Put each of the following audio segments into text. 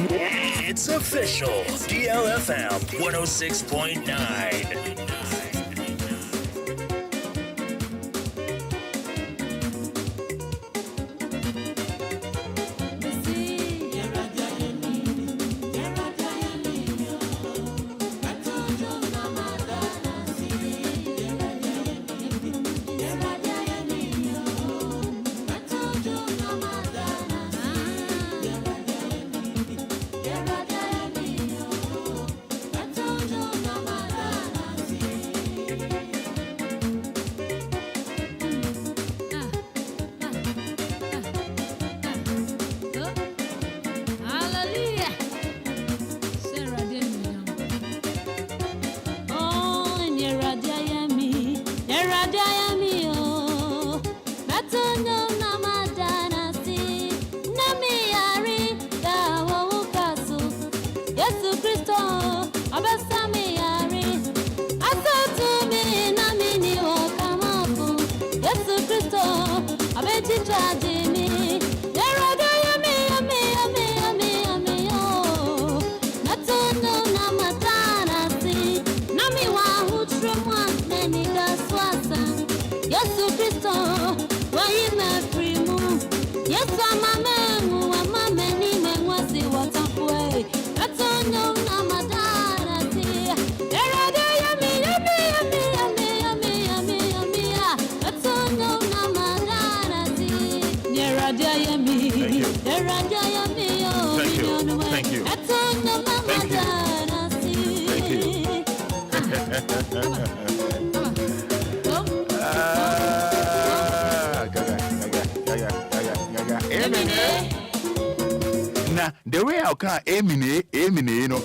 It's official. DLFM 106.9. Now, the way I can emine, no.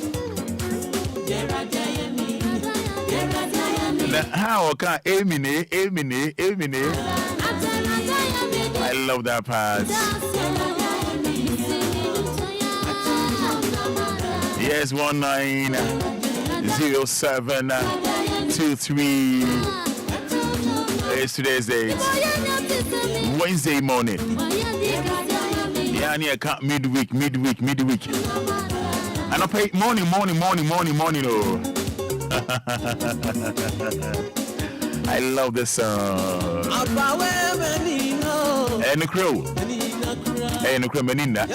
How can emine. I love that part. Yes, 190723. It's today's date. Wednesday morning. Yeah, I can't midweek. And I pay morning. Oh. I love this song. And the crow. And the crow, Meninda.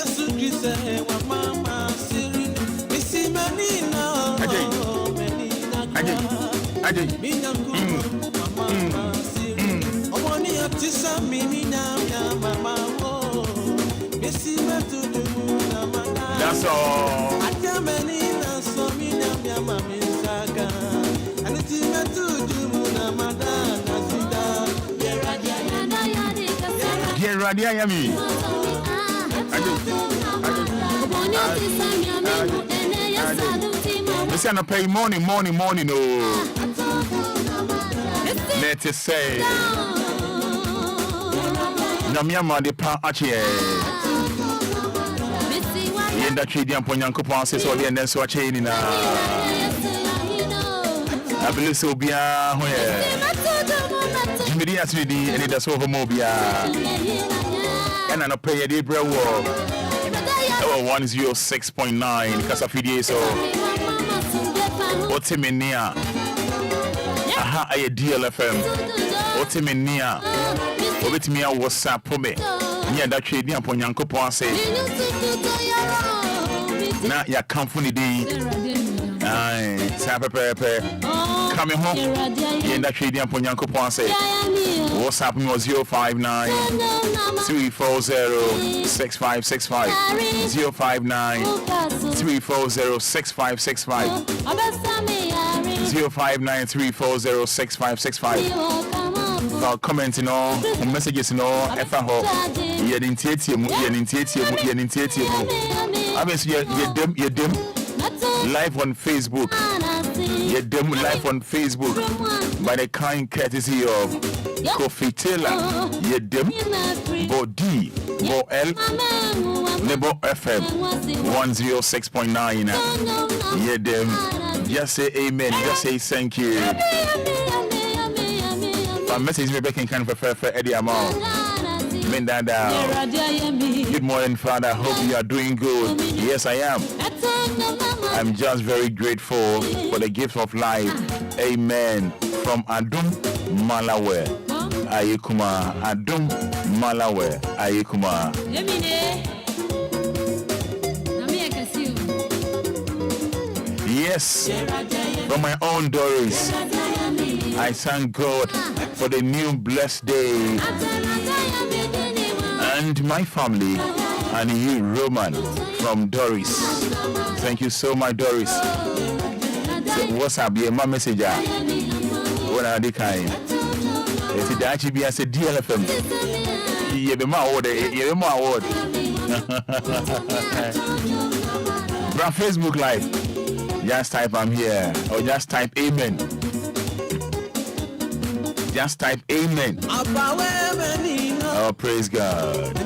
That's all. Get ready, I am me. Listen, I pay morning. Oh, let us say, Namyama de Pa Achie. Yenda Chidian Ponyanko says, or the end so a chain in a. I believe so, Obia. Jimmy Diaz, Anidaso Wɔhɔ, and an pay a day brew 106.9 Casafidi. So, what's him in near? Aha, I DLFM. What's him in near? What's me? What's up for me? Yeah, that trade upon Yanko Ponce. Now, ya come for the day. Aye, Sapper. Coming home. Yeah, that trade upon Yanko Ponce. What's happening was 059 340 6565. 059 340 6565. 059 340 6565. Commenting on messages no efa ho ye ntiatie mu obviously you dem live on Facebook live on Facebook by the kind courtesy of Kofi Taylor ye dem Bodi Bo L Nebo FM 106.9 ye dem just say amen, just say thank you. My message is back in kind of Eddie Amon. You Good morning, Fada. Hope you are doing good. Yes, I am. I'm just very grateful for the gift of life. Amen. From Adum Malawi, Ayikuma. Adum Malawi, Ayikuma. Yes, from my own Doris, I thank God for the new blessed day. And my family, and you, Roman, from Doris. Thank you so much, Doris. So, what's up? My message. What are they kind? It's actually be as a DLFM. You be my award. You be my award. From Facebook Live. Just type I'm here, or just type amen. Just type amen. Oh, praise God.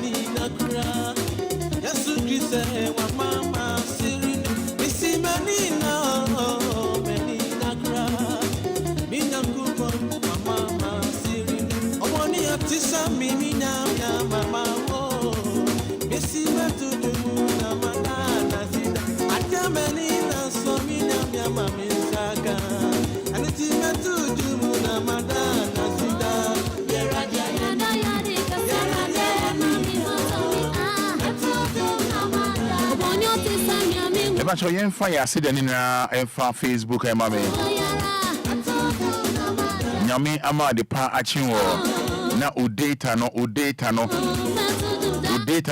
But you fire sit in Facebook and mammy. Nyami ama de pa achinwo na udata no udata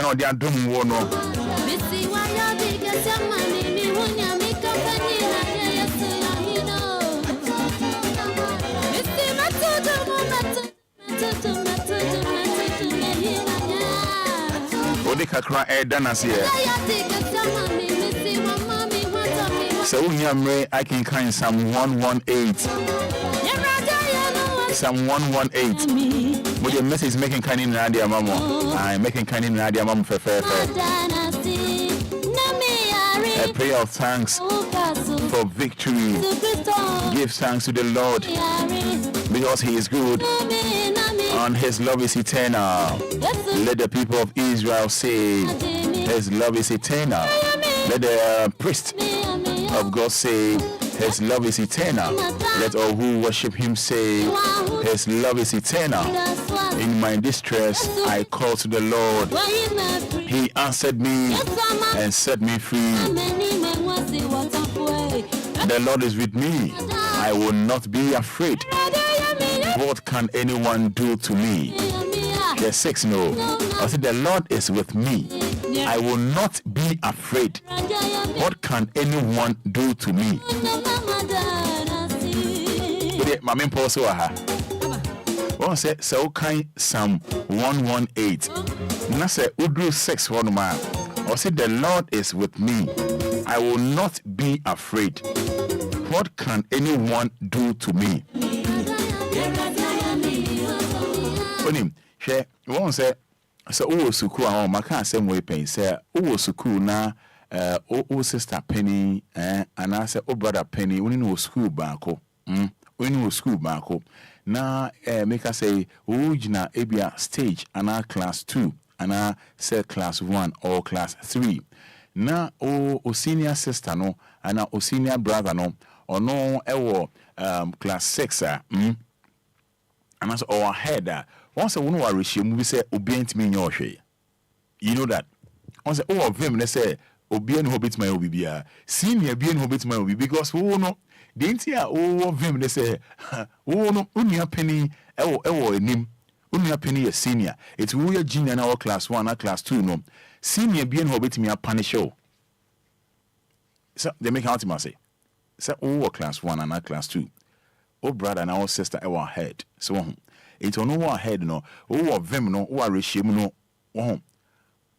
no de adom wo no. Odi kakra danasi e. So I can kind Psalm 118. Psalm 118. With your message making kind in Nadia Mamo. I'm making kind in Nadia Mamo for fair. A prayer of thanks for victory. Give thanks to the Lord because He is good and His love is eternal. Let the people of Israel say His love is eternal. Let the priest of God say His love is eternal. Let all who worship Him say His love is eternal. In my distress I called to the Lord. He answered me and set me free. The Lord is with me. I will not be afraid. What can anyone do to me? Verse 6 no. I said the Lord is with me. I will not be afraid. What can anyone do to me? My main post one say so kind Psalm 118. Na say Udru 6 1 man. Or say the Lord is with me. I will not be afraid. What can anyone do to me? Onim, she one say so o suku a maka asem we pen say o suku na o sister Penny and I say o brother Penny we no school baako we no school baako na make us say o gina ebia stage ana class 2 ana say class 1 or class 3 na o senior sister no ana o senior brother no ono ewo class 6 and as our head once one wa reshimu we say Obia ntimi nya ohwe. You know that once all of them they say Obia no hobit my obi bia senior bia no hobit my obi because wo no the ntia all of them they say wo no unia penny ewo enim unia penny is senior it's we are junior na class 1 na class 2 no senior bia no hobit me a punish show so they make out to say oh class 1 and na class 2 oh brother and our sister our head so it on our head no oh of them no oh reshim no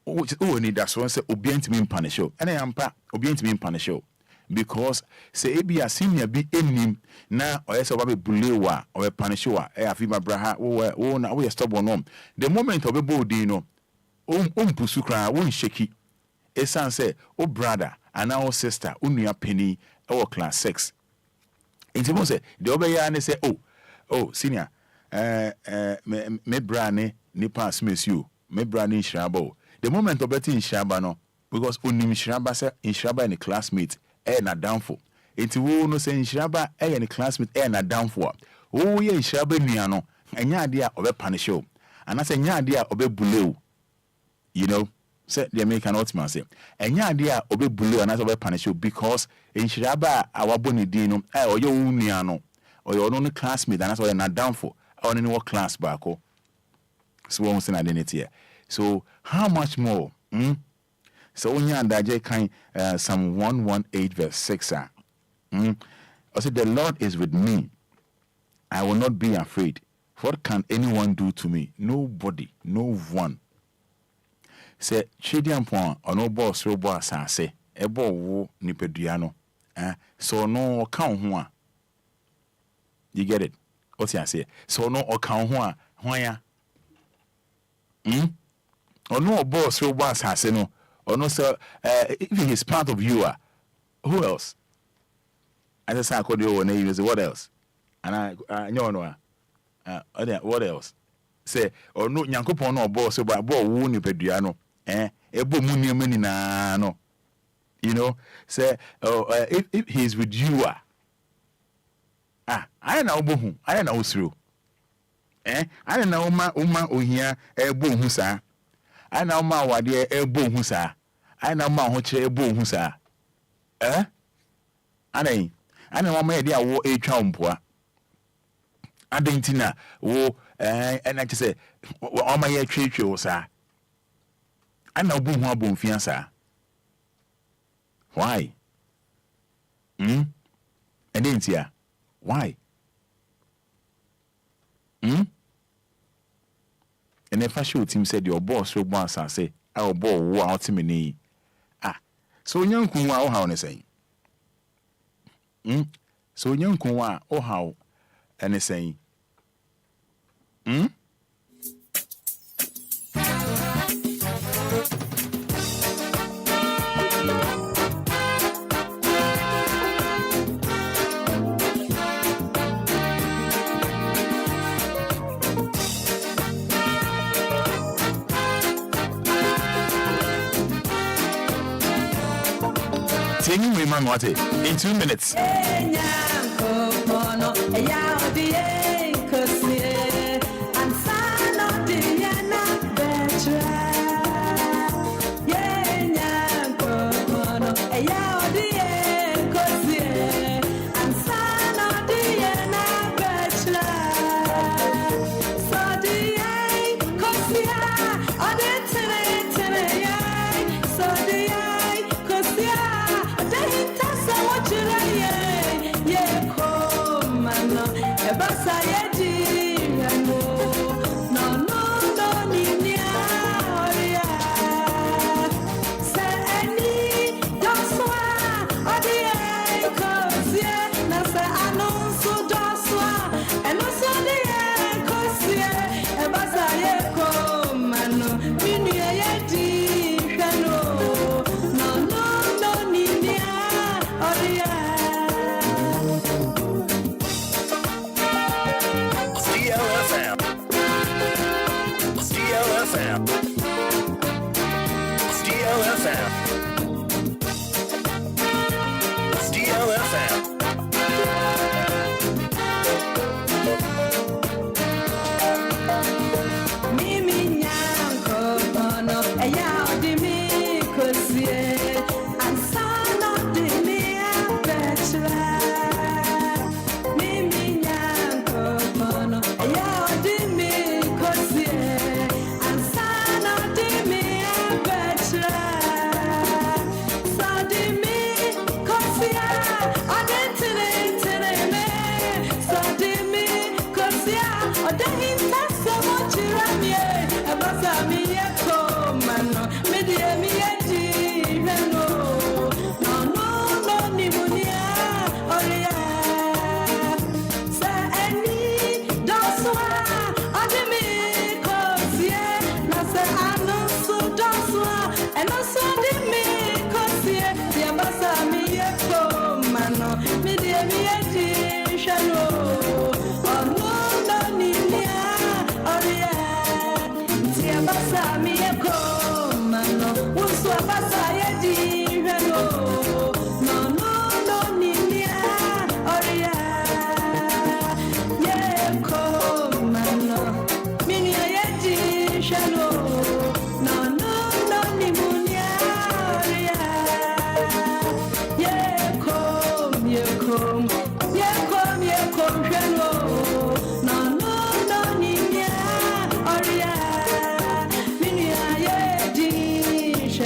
oh need that so say Obia ntimi punish show and I am pa Obia ntimi punish show because say ebi a senior be enim na oyese oba be bulewa or punish show e afi mabraha wo na we stubborn no the moment obebo din no pusu kra won sheki esan say oh brother and our sister unua penny our class 6 intimo say the obeya ne say oh senior me brane ni pass miss you me brane shrabo the moment obeti in Shaba no, because unim Shaba say in Shaba and classmate, na downfall. Enti wo no say in Shaba and classmate na downfall. Oh ye Shaba niano, enya idea obe punish you. And I say nya idea obe buleu. You know, say the American ultimate say. Enya idea obe buleu and obe punish you because in Shaba our boni dino, or your niano, or your own classmate, and that's why na downfall. On any class back. So one saying identity. So how much more? So when you and kind Psalm 118 verse 6. I said the Lord is with me. I will not be afraid. What can anyone do to me? Nobody, no one. Say Chidian point or no boss robo say ebo wo nipeduano. So no account one. You get it? What's I say? So no account one ya. Or no boss robo say no. Or no sir if he's part of you who else? I just say I called you name is what else? And I no what else? Say or no nyankopon no boss robo wo nipeduano. Ebo muni mani na no. You know, say if he's with you I na obohu, I na osiro. I na uma ohia ebo hu sa. I na uma wade ebo hu sa. I na uma ho kire ebo hu sa. Anai. Ana mama ye dia wo etwa mpoa. Adentina wo na che say o ma ye twetwe wo sa. Ana obo hu abomfia sa. Why? Adentia. Why? And if I show him said your boss will boss and say, I'll bore out me. So young Kunwa or how say. So young Kunwa or how and saying. In 2 minutes.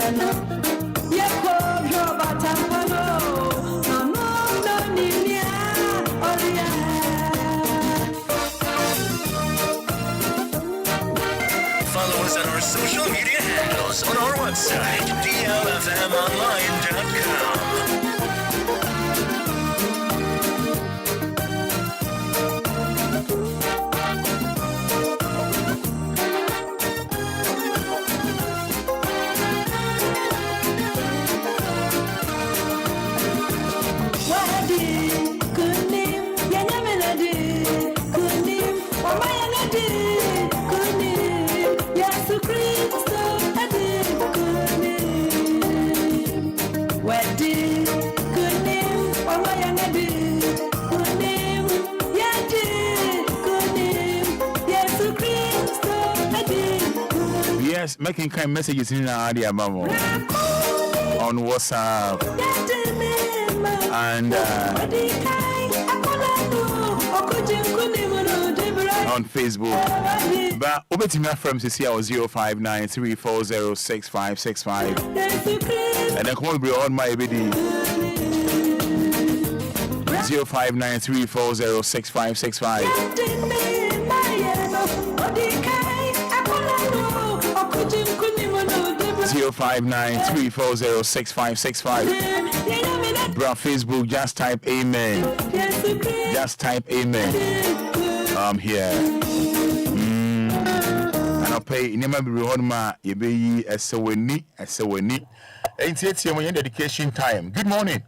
Follow us on our social media handles on our website, DLFMonline.com. Yes, making kind messages in our area, Mamo, on WhatsApp and on Facebook. But over to me from CCL 05934065565. And then come be on my BD 05934065565. 05934065565. Bro, Facebook, just type amen. Just type amen. I'm here. And I'll pay never be on my ye as so we need. Ain't it your dedication time? Good morning.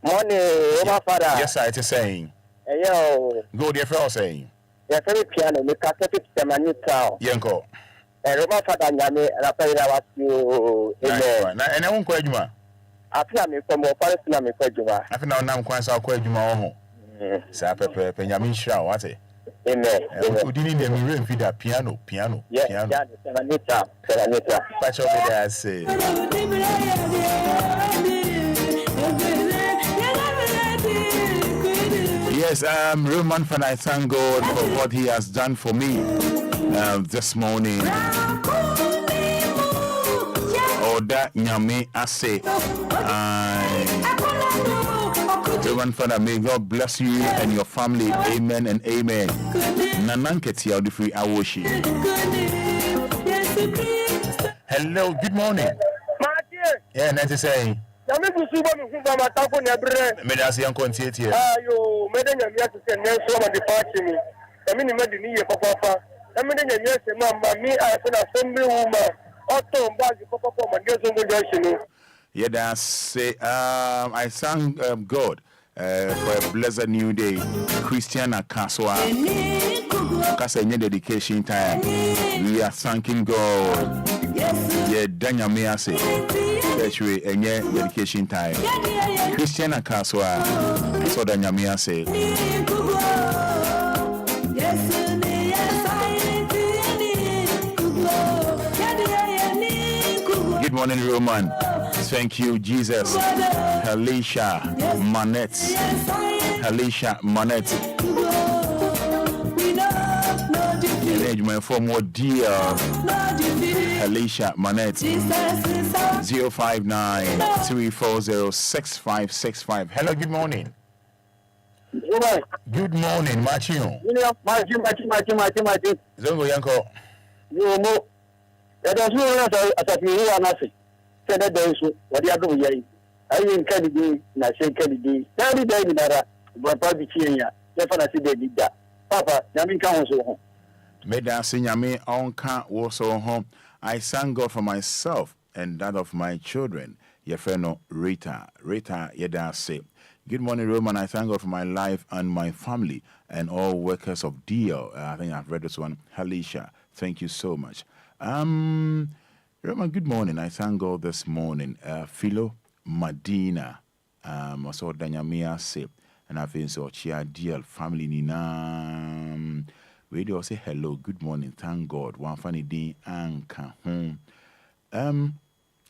Morning, my father. Yes, I was saying. Yo. Go dear fellow saying. Yes, every piano, the cassette, the manita. Yanko. And my father, and I pay that you. And I won't quite you. I feel me from more personal, me for you. I think now quite so quite you. Sapa Penyamin Shaw, what it? Amen. Who didn't even read feed that piano. Yes, Serenita. Patch over there, I say. Yes, Roman Fada, I thank God for what he has done for me this morning. Oda Nyame Ase. Roman Fada, may God bless you and your family. Amen and amen. Nananketi of the free awoshi. Hello, good morning. Yeah, that's saying. I'm going to see what I'm talking about. Medasi and content here. You made a year to send them some of the party. I mean, imagine the year, Papa. I mean, yes, Mamma, me, I said, assembly woman. Also, Bazi, Papa, and get some suggestion. Yeah, that's say, I thank God for a blessed new day. Christiana Kaswa. Kasa dedication time. We are thanking God. Yeah, Danya Mease. Actually, and yeah, dedication time. Christiana Kaswa. So Danya Mease. Good morning, Roman. Thank you, Jesus. Halisha Manette. Arrangement for more dear Halisha Manette. 059-340-6565. Hello, good morning. Good morning, Machino. Zongo Yanko. There was no one as you are nothing. Said that there is what you are doing. I mean, Kennedy, and I say Kennedy. Every day, but probably here. Definitely, they did that. Papa, Yamin Council. Made us sing me on can't was home. I thank God for myself and that of my children. Your friend Rita, Yeda say. Good morning, Roman. I thank God for my life and my family and all workers of DL. I think I've read this one. Halisha, thank you so much. Roman, good morning. I thank God this morning. Philo Madina, also Danyamia say, and I think so. Chia DL family nina. We do say hello, good morning. Thank God. One funny day anka home.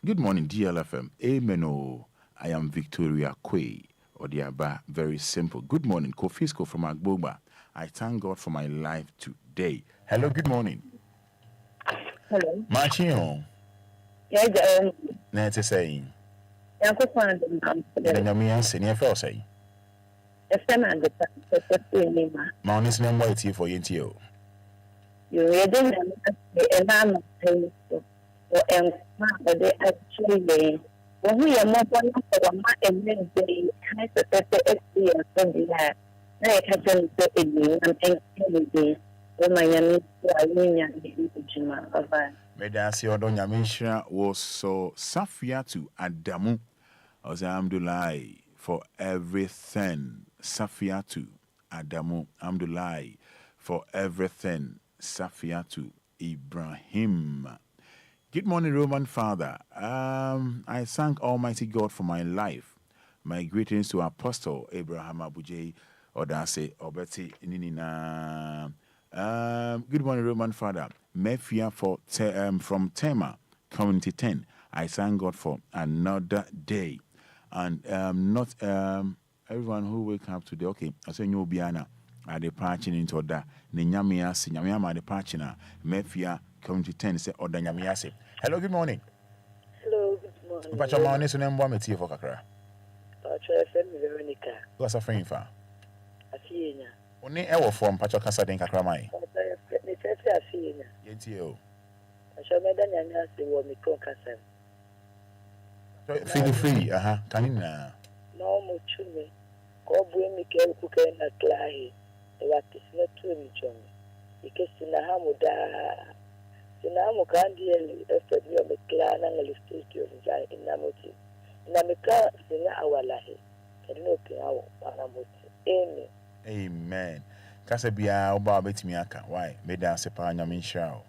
Good morning, DLFM. Amen. Oh, I am Victoria Quay. Odiaba, very simple. Good morning, Kofisco from Agboba. I thank God for my life today. Hello, good morning. Hello. Machino. Yeah, Nancy saying, I could find them. Yamian senior for say. A fan the Mount is no white tea for you. You read a man or they actually when we are more one for and then they kind of experience from the air. I can't say any day when my young Jima of Medasi Odonya Mishra was so Safia to Adamu Ozamdulai for everything. Safia to Adamu Amdulai for everything. Safia to Ibrahim. Good morning, Roman Father. I thank Almighty God for my life. My greetings to Apostle Abraham Abujay Odase Obeti Ninina. Good morning, Roman Father. Mefia for from Tema, Community 10. I thank God for another day. And not everyone who wake up today. Okay, I say you Obia at the patching into that. Ninyamiasi, Nyamiama the patchina. Mefia Community 10 say Oda Nyamiasi. Hello, good morning. Hello, good morning. Pacha Mane so nembo meti for kakra. Pacha FM Veronica. What's a friend fa? Asienya. Oni ewo form pacha kasa den kakra mai. Ne tete asienya. Yenti o. Pacha meda nyanya se wo mi kon kasa. Feel free, kanina. No mo chume. Ko bue mi ke ku ke na klahi. E wa tisna tu mi chomi. Ikesi na hamuda. Sinamu kandi FW mi klana ngali studio njai inamoti. Inamika sina awalahi. Kedino kiawo panamoti. Amen. Amen. Kasa bia oba betimi aka. Why? Meda se pa nyame nhyira o.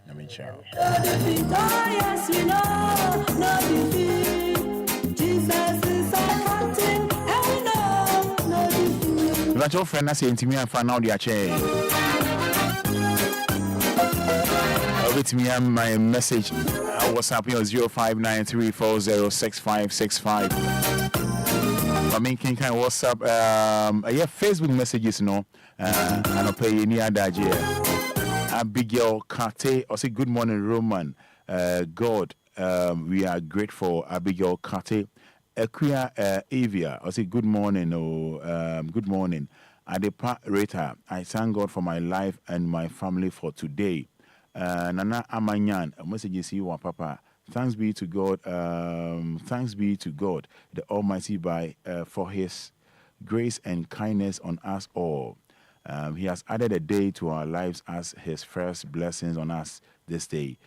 Nyame nhyira o. Yes, we know, no defeat. Jesus is our captain, and we know, no defeat. But your friend say intimi afa na odi ache. Betimi my message. WhatsApp you 0593406565. I mean, can WhatsApp, yeah, Facebook messages, no, I don't pay any other. Abigail Kate, or say good morning, Roman. God, we are grateful. Abigail Kate, Equia Avia, or say good morning, good morning. Adepa Rita, I thank God for my life and my family for today. Nana Amanyan, a message is you, Papa. Thanks be to God. Thanks be to God, the Almighty, for His grace and kindness on us all. He has added a day to our lives as His first blessings on us this day.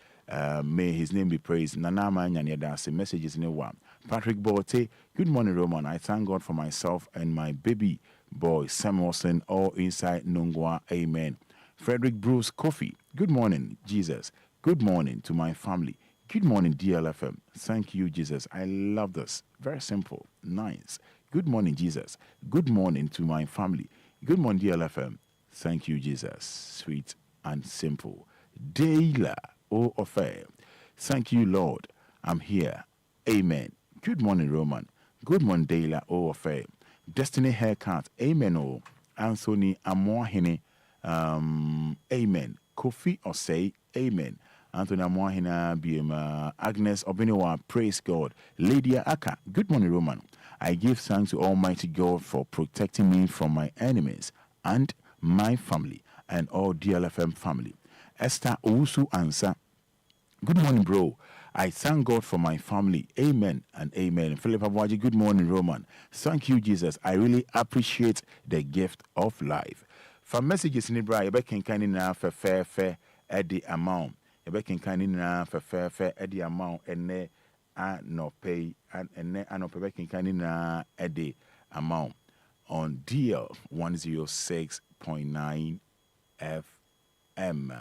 May His name be praised. Nanama Nyanyada, messages in a one. Patrick Bote, good morning, Roman. I thank God for myself and my baby boy Samuelson, all inside Nungwa. Amen. Frederick Bruce Kofi, good morning, Jesus. Good morning to my family. Good morning, DLFM. Thank you, Jesus. I love this. Very simple. Nice. Good morning, Jesus. Good morning to my family. Good morning, DLFM. Thank you, Jesus. Sweet and simple. Deila O Ofe. Thank you, Lord. I'm here. Amen. Good morning, Roman. Good morning, Deila O Ofe. Destiny Haircut. Amen. O Anthony Amoahene. Amen. Kofi Osei. Amen. Anthony Amoahina Biema, Agnes Obiniwa, praise God. Lydia Aka, good morning, Roman. I give thanks to Almighty God for protecting me from my enemies and my family and all DLFM family. Esther Owusu Ansa, good morning, bro. I thank God for my family. Amen and amen. Philip Abuaji, good morning, Roman. Thank you, Jesus. I really appreciate the gift of life. For messages in Ibra, you can kind enough for fair at the amount. You can kind enough for fair at the amount and ne no pay and ne no pay kind enough at the amount on DL 106.9 FM.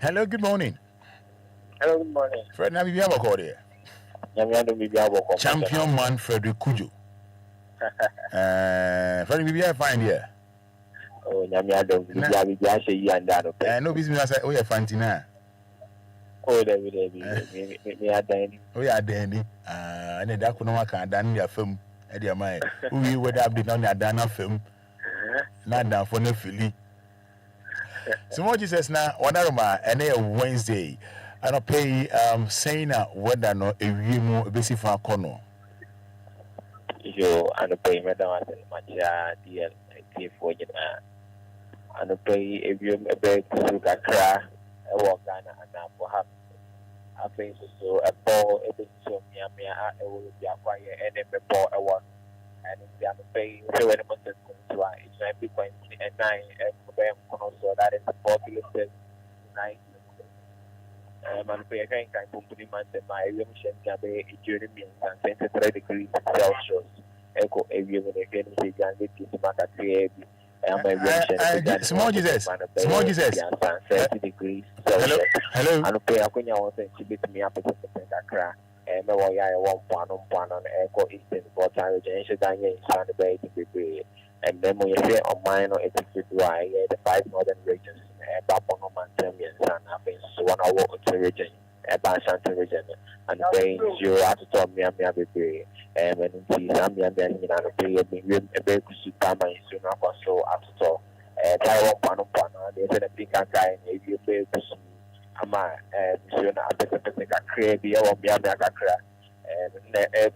Hello, good morning. Hello, good morning. Fred, now we have a call here. Champion man Frederick Kujo. Friend, we are fine here. Oh, Namia don't be Yashi and Dano. No business. Oh, you're Fantina. Oh, they will me are Danny. Oh, yeah, Danny. And that could not can done your film. At your mind, we would have been on your Dana film. Not down for no Philly. So, what Jesus now, one of my Wednesday. I don't pay saying whether no a remo basic for corner. Yo, I don't pay Madam Macha DLFM for you. I don't pay if you a bed to Accra, a walk Ghana, and now for half. I think so. A ball, a bit so Miami, I will be acquired and then before a one. And if they are paying 7 months to it might be point and 9 and so that is the 40 listed 9. Man, pay a kind of company man that my emission can be during me and 23 degrees Celsius. Echo avium again, he can get this market create. Small Jesus, 30 degrees Celsius. Hello. I don't pay a queen. I want to beat me up at the Accra. And no, I want one on Echo Eastern Water Regeneration Daniel in San Bay to be brave. And then when you say on mine or 86 dry, the 5 northern regions, Bapono Mantamian, San Happens, 1 hour to region, Santa region, and paying 0 out of Tom Yamia Baby, and when you see Zambia, then you know, pay a big super mine soon after so after Taiwan Panopana, they said a big guy, and you pay to see Ama, and soon after the Crabby or Biamaka. And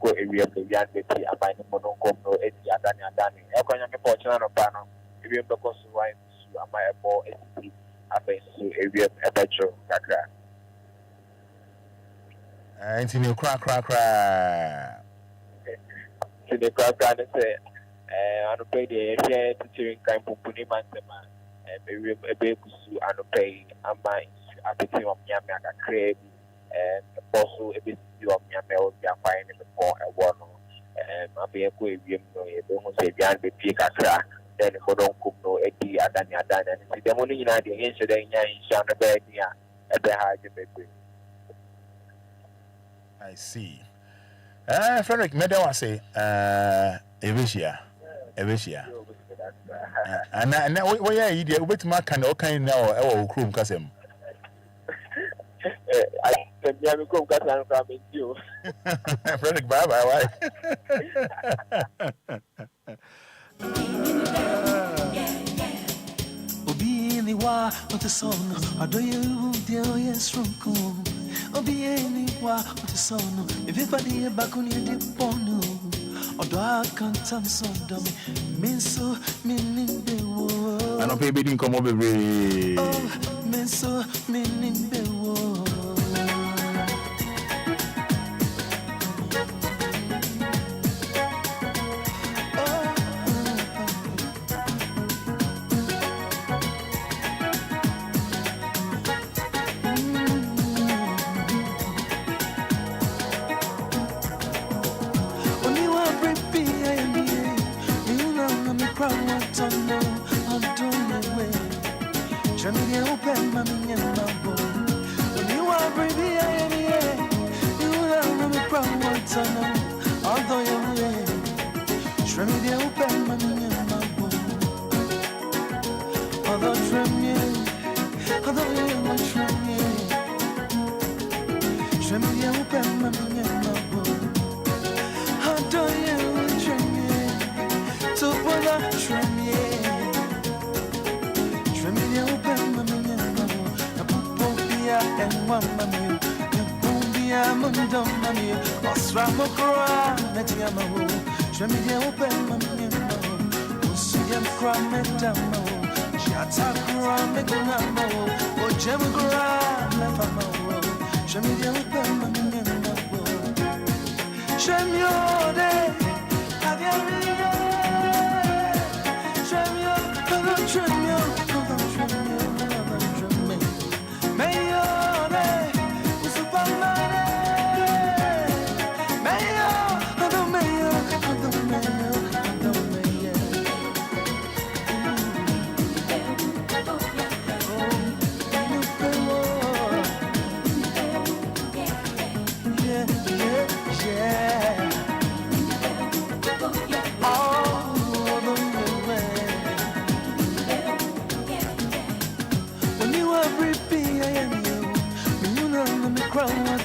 go area of the young baby, a binding monocom, no, Eddie, Adani, Economic portion of Pano, if you have the cost of wine, I might have more SC, I think, area of a petrol, Kakra. And in your crack. To the crack, and say, I don't pay the share to cheering kind of putting my man, and a baby, I don't pay, I might, I think of Yamaka Crabby, and also a bit of Yamel will be acquiring before a one, and I'll be a good you know, you don't say, Jan be Kakra, then if you don't cook no Eddie, Adani, and the money in the incident, in Shana Badia, at the high baby. I see. Frederick, maybe I say, Evisia. And now, where are you? Wait, Mark and okay now, our crew, Cassam. I said, yeah, we go, because I'm coming too. Frederick, bye. Obi wa the son, I do you deal yes from cool. Obi wa the son, everybody back on your dip on. Although I can't tell some dummy, mean so meaning the war. I don't pay bidding come over. Oh, mean so meaning the war.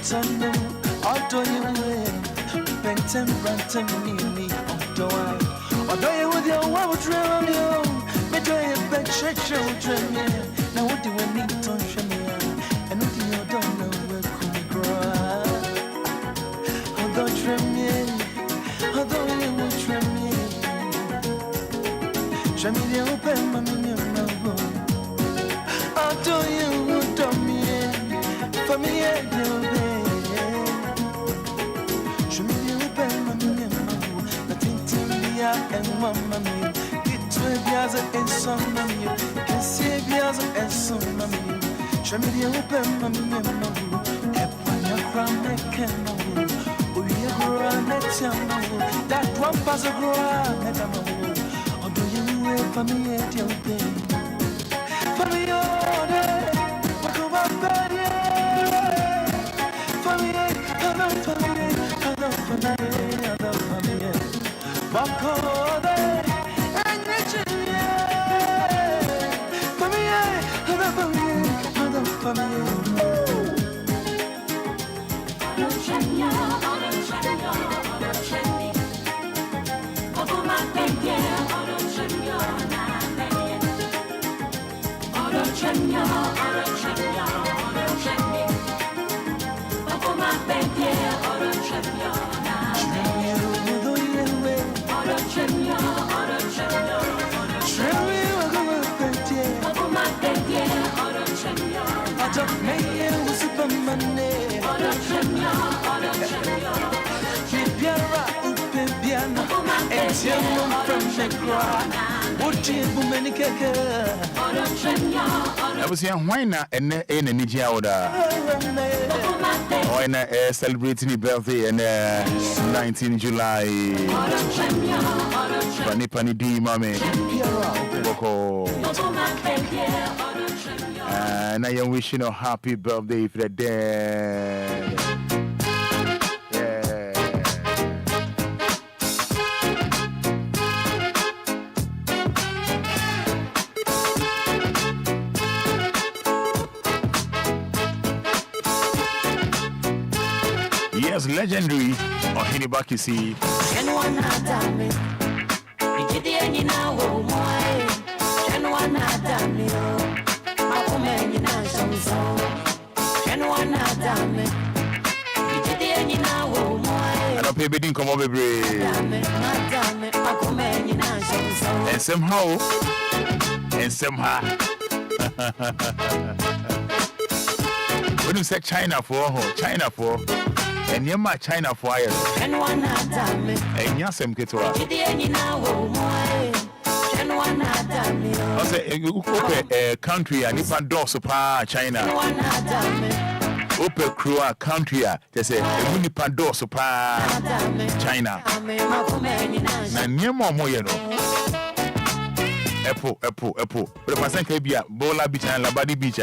Tano, although you will, Benton, Branton, me, although you with your wild dream, you do a bed children. Now, what do we need to show me? And what you don't know where could grow. Although trim me, although you will trim me, show me the open money. Although you would do me, for me, show me the open money. Nothing to me, and mamma me. Get to a biaza and some of you can see a biaza and some of you. Show me the open money. When you're from the candle, we are around the town. That one pass a ground. Or do you wait for me at your day? For me, all day. Walk over bed, for me, hello, for me, hello, for me, hello, for me. Walk all day, and let you, for me, hello, for me, hello, for me. I was saying, why not? And Nigeria, why not celebrating the birthday and 19 July? Pani D, mommy. And I am wishing a happy birthday for the day. Yes, legendary or Hinibakisi. I don't pay bidding come over and somehow when you say China for and you're my China for and yes, I'm getting a country and if I do super China. Open crew country, they say, a Pando super China. And near more, you know. Apple. But if I say, be a Bola Beach and Labadi Beach.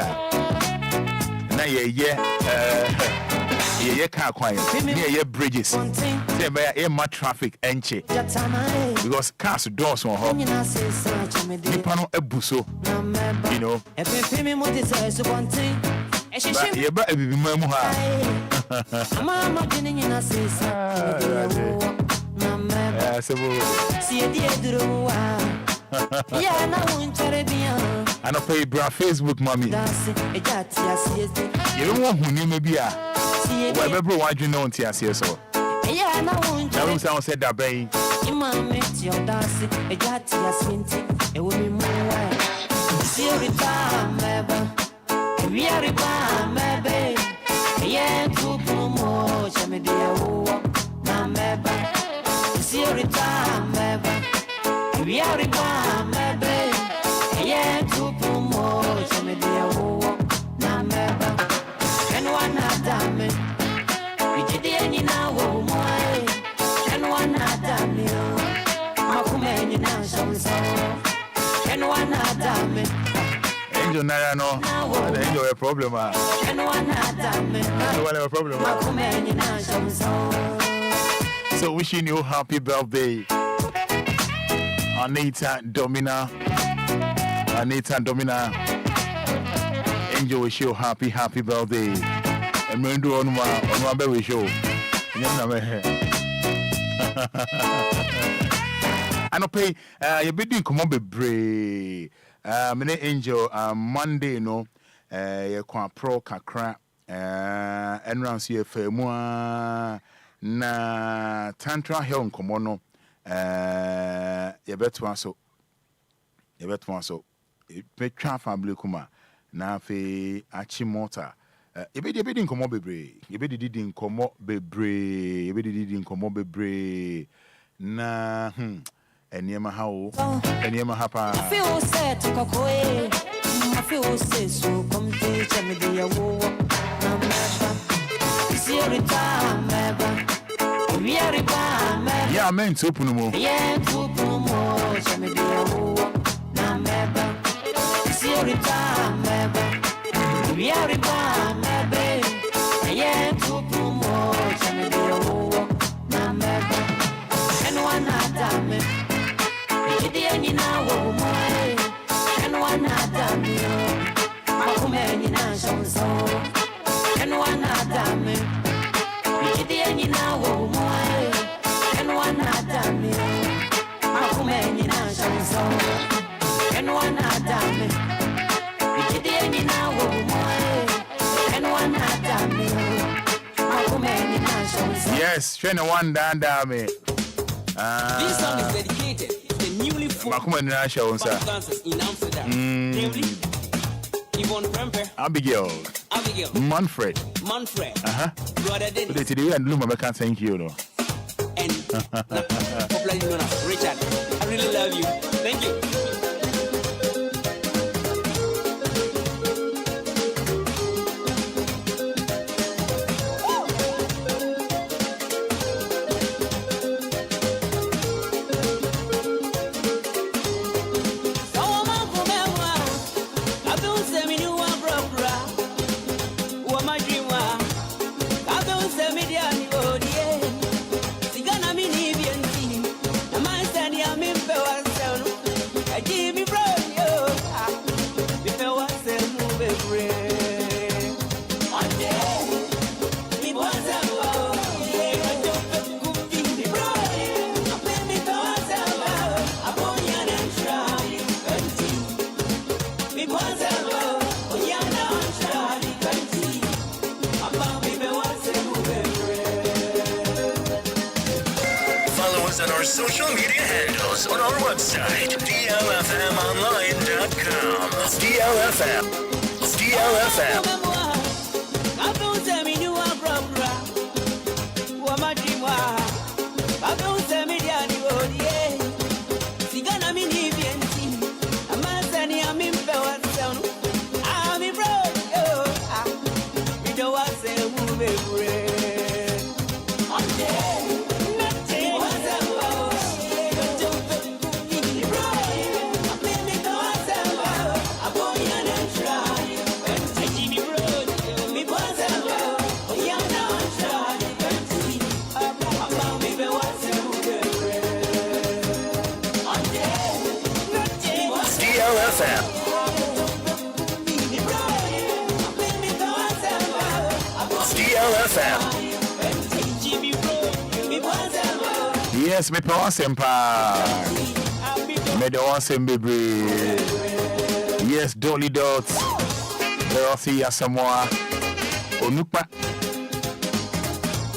Now, yeah, car quiet. Near bridges. Say, by a traffic entry. Because cars doors on home. Nipano a buso, you know. But you're better be Mamma. I don't pay bra Facebook, mommy. You don't want who knew me be a whatever why you know until I see so. Now we sound said that bay. It will be more. See every time, we are maybe. Yeah, to promote me, dear. Nameba. See every time, we are maybe. Yeah, to promote me, dear. Nameba. And one Adam, we did any now, and one Adam, Makumeni now, and one Adam. Angel Narano, Angel a problem. And one Adam, a problem. So, wishing you happy birthday, Anita Domina. Angel wish you happy birthday. I'm going to do on my baby show. I don't pay. You be doing come on be brave. Many angel. Monday no. You can pro kakra. And round here for moi. Na tantra hill come on no. You bet one so. You bet one so. Pe twa family kuma na fe achi mota e be din komo bebre e be din komo bebre e be din komo bebre na eniema ha o eniema ha pa I feel set to kokoe I feel set so come to cheme de ya wo na meba see every time meba we are ba yeah men to open mo yeah to open mo cheme de ya wo na meba Rita, we are Rita, yeah, to promote and one Adam, and one Adam, and one Adam, yes, train one down me. This song is dedicated to the newly formed dancers in Amsterdam. Namely, Yvonne Premper, Abigail, Manfred, Brother Dennis, today and Lumba, I can't thank you, no. And popularly known as Richard. I really love you. Thank you. Social media handles on our website, DLFMonline.com. DLFM. Yes, me power sempa. Me the one sembe. Yes, Dolly Dots. Dorothy Asamoah. Onukpa.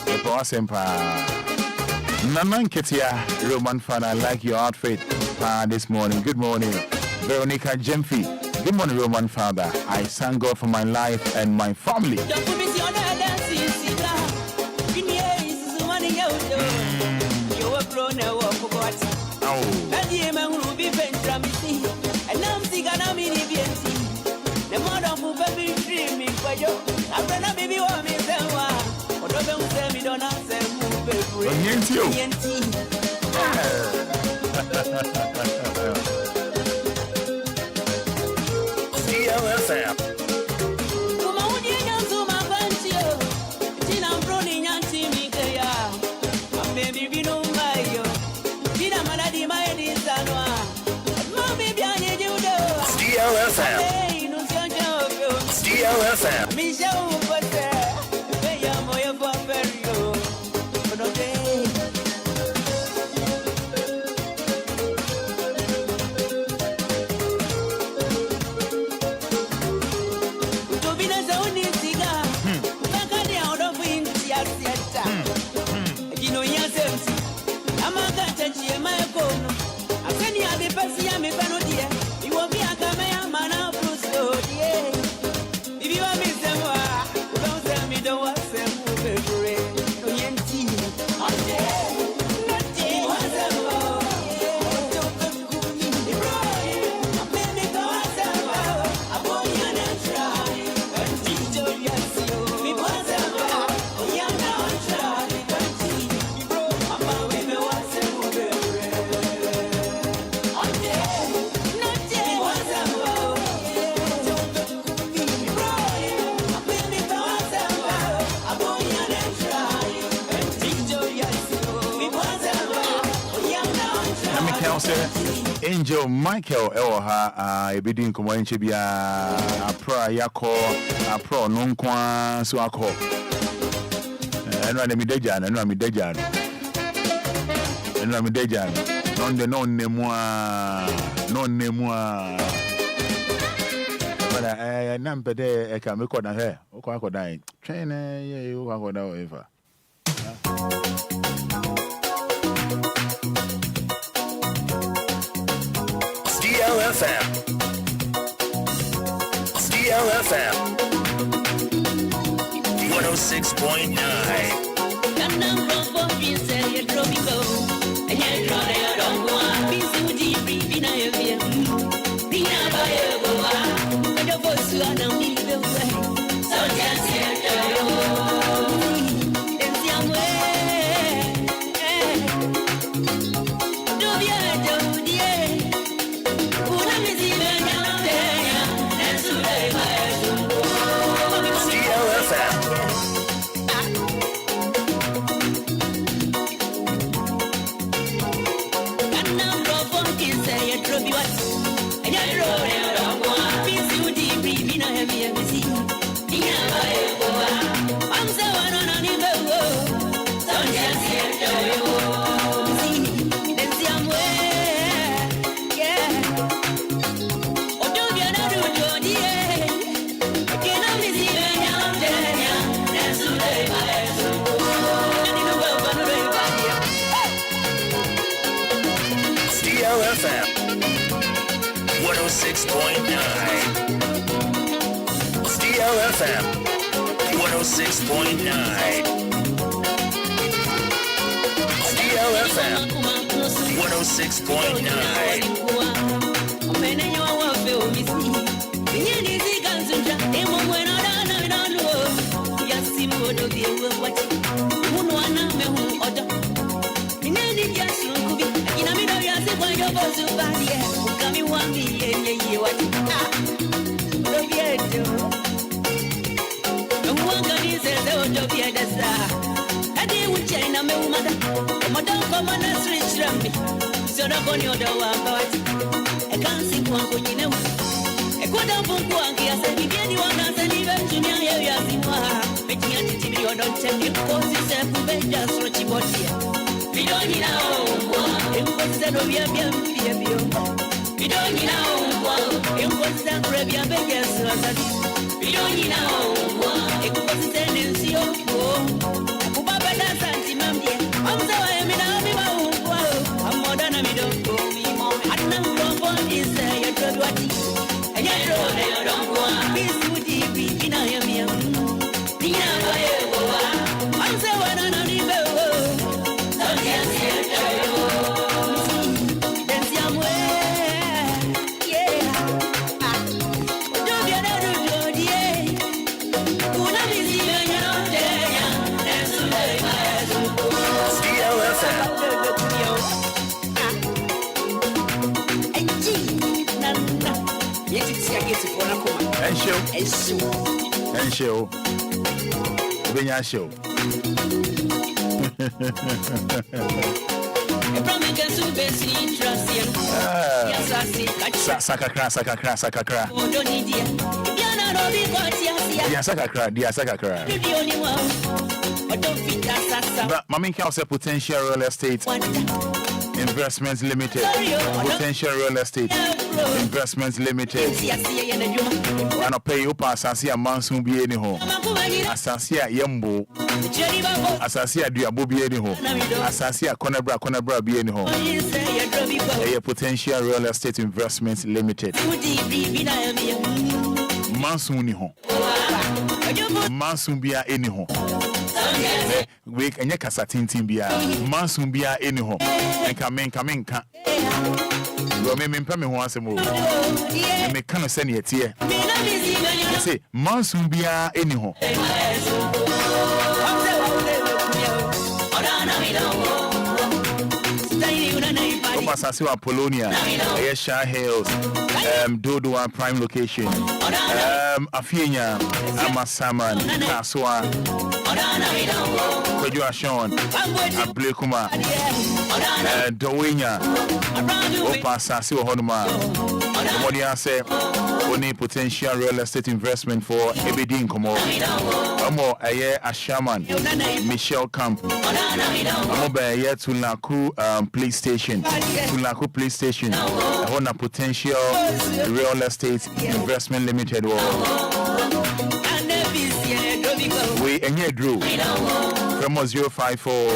Me power sempa. Nanan Ketia, Roman Fada, I like your outfit this morning. Good morning. Veronica Jemfi. Good morning, Roman Father. I thank God for my life and my family. DLFM. DLFM. Angel Michael Ewoha a bidding common chibia a pra yako a pro non qua so a call. And I'm dejan, and I'm dejan. And I'm dejan. Non de non nemoa. But I number there, I can make on her. Okako dying. Train, you go down ever. DLFM 106.9. DLFM 106.9. DLFM 106.9. DLFM 106.9. And show. Benya show. Sakakra. Mami can say Potential Real Estate Investments Limited. Potential Real Estate Investments Limited. Wanna pay you pass Asasia Mansun be any home. Asasia Yembo. Asasia Diabo be any home. Asasia Conabra be any home. A Potential Real Estate Investments Limited. Mansun ni home. Mansun be any home. We can make a satin bia. Mansun be any home. And come in. You may me once more. Me can't send it here. Say, Mansun be any home. Masasiwa Polonia, Ayrshire Hills, Dodo and prime location, Afienya, Amasaman, Kaswa, Kweju Ashon, Ablekuma, Dowenya, Opa Sasi Ohonuma. What do you say? Only potential real estate investment for Ebedi Nkomo. Amo aye Ashaman, Michelle Camp. Amo ba aye Tulaku police station. Tulaku police station. On a potential real estate investment limited. We enye drew. From 054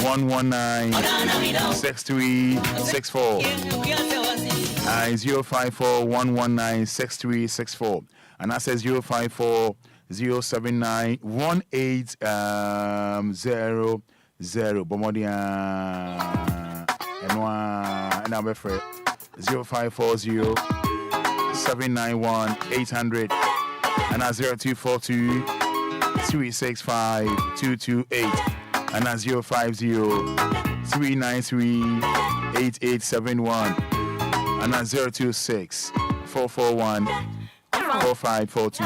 119 6364. 054 119 6364. And that says 054 079 1800. Bomodia and I'm afraid 0540 791 800 and that's 0242 365 228 and that's 050 393 8871 and that's 026 441 4542.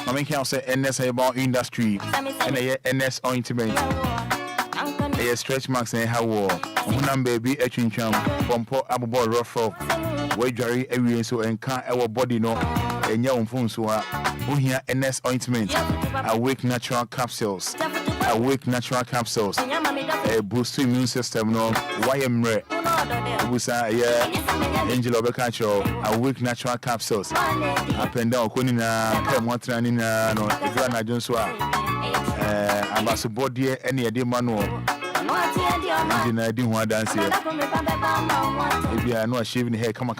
I mean, can say NS about industry and a NS ointment. A stretch marks and how war. Unam baby, a chincham, pompo, ababo, rough off. Where Jerry, every so and can't our body no. And young phones who are here NS ointment. Awake natural capsules. Awake natural capsules. A boost to immune system no. YM Busa, yeah, Angel of a catcher, awake natural capsules. Up and down, Kunina, Montranina, no, Grana Joneswa, Ambassador, any idea manual. I didn't want to dance here. Maybe I know shaving hair. Come on.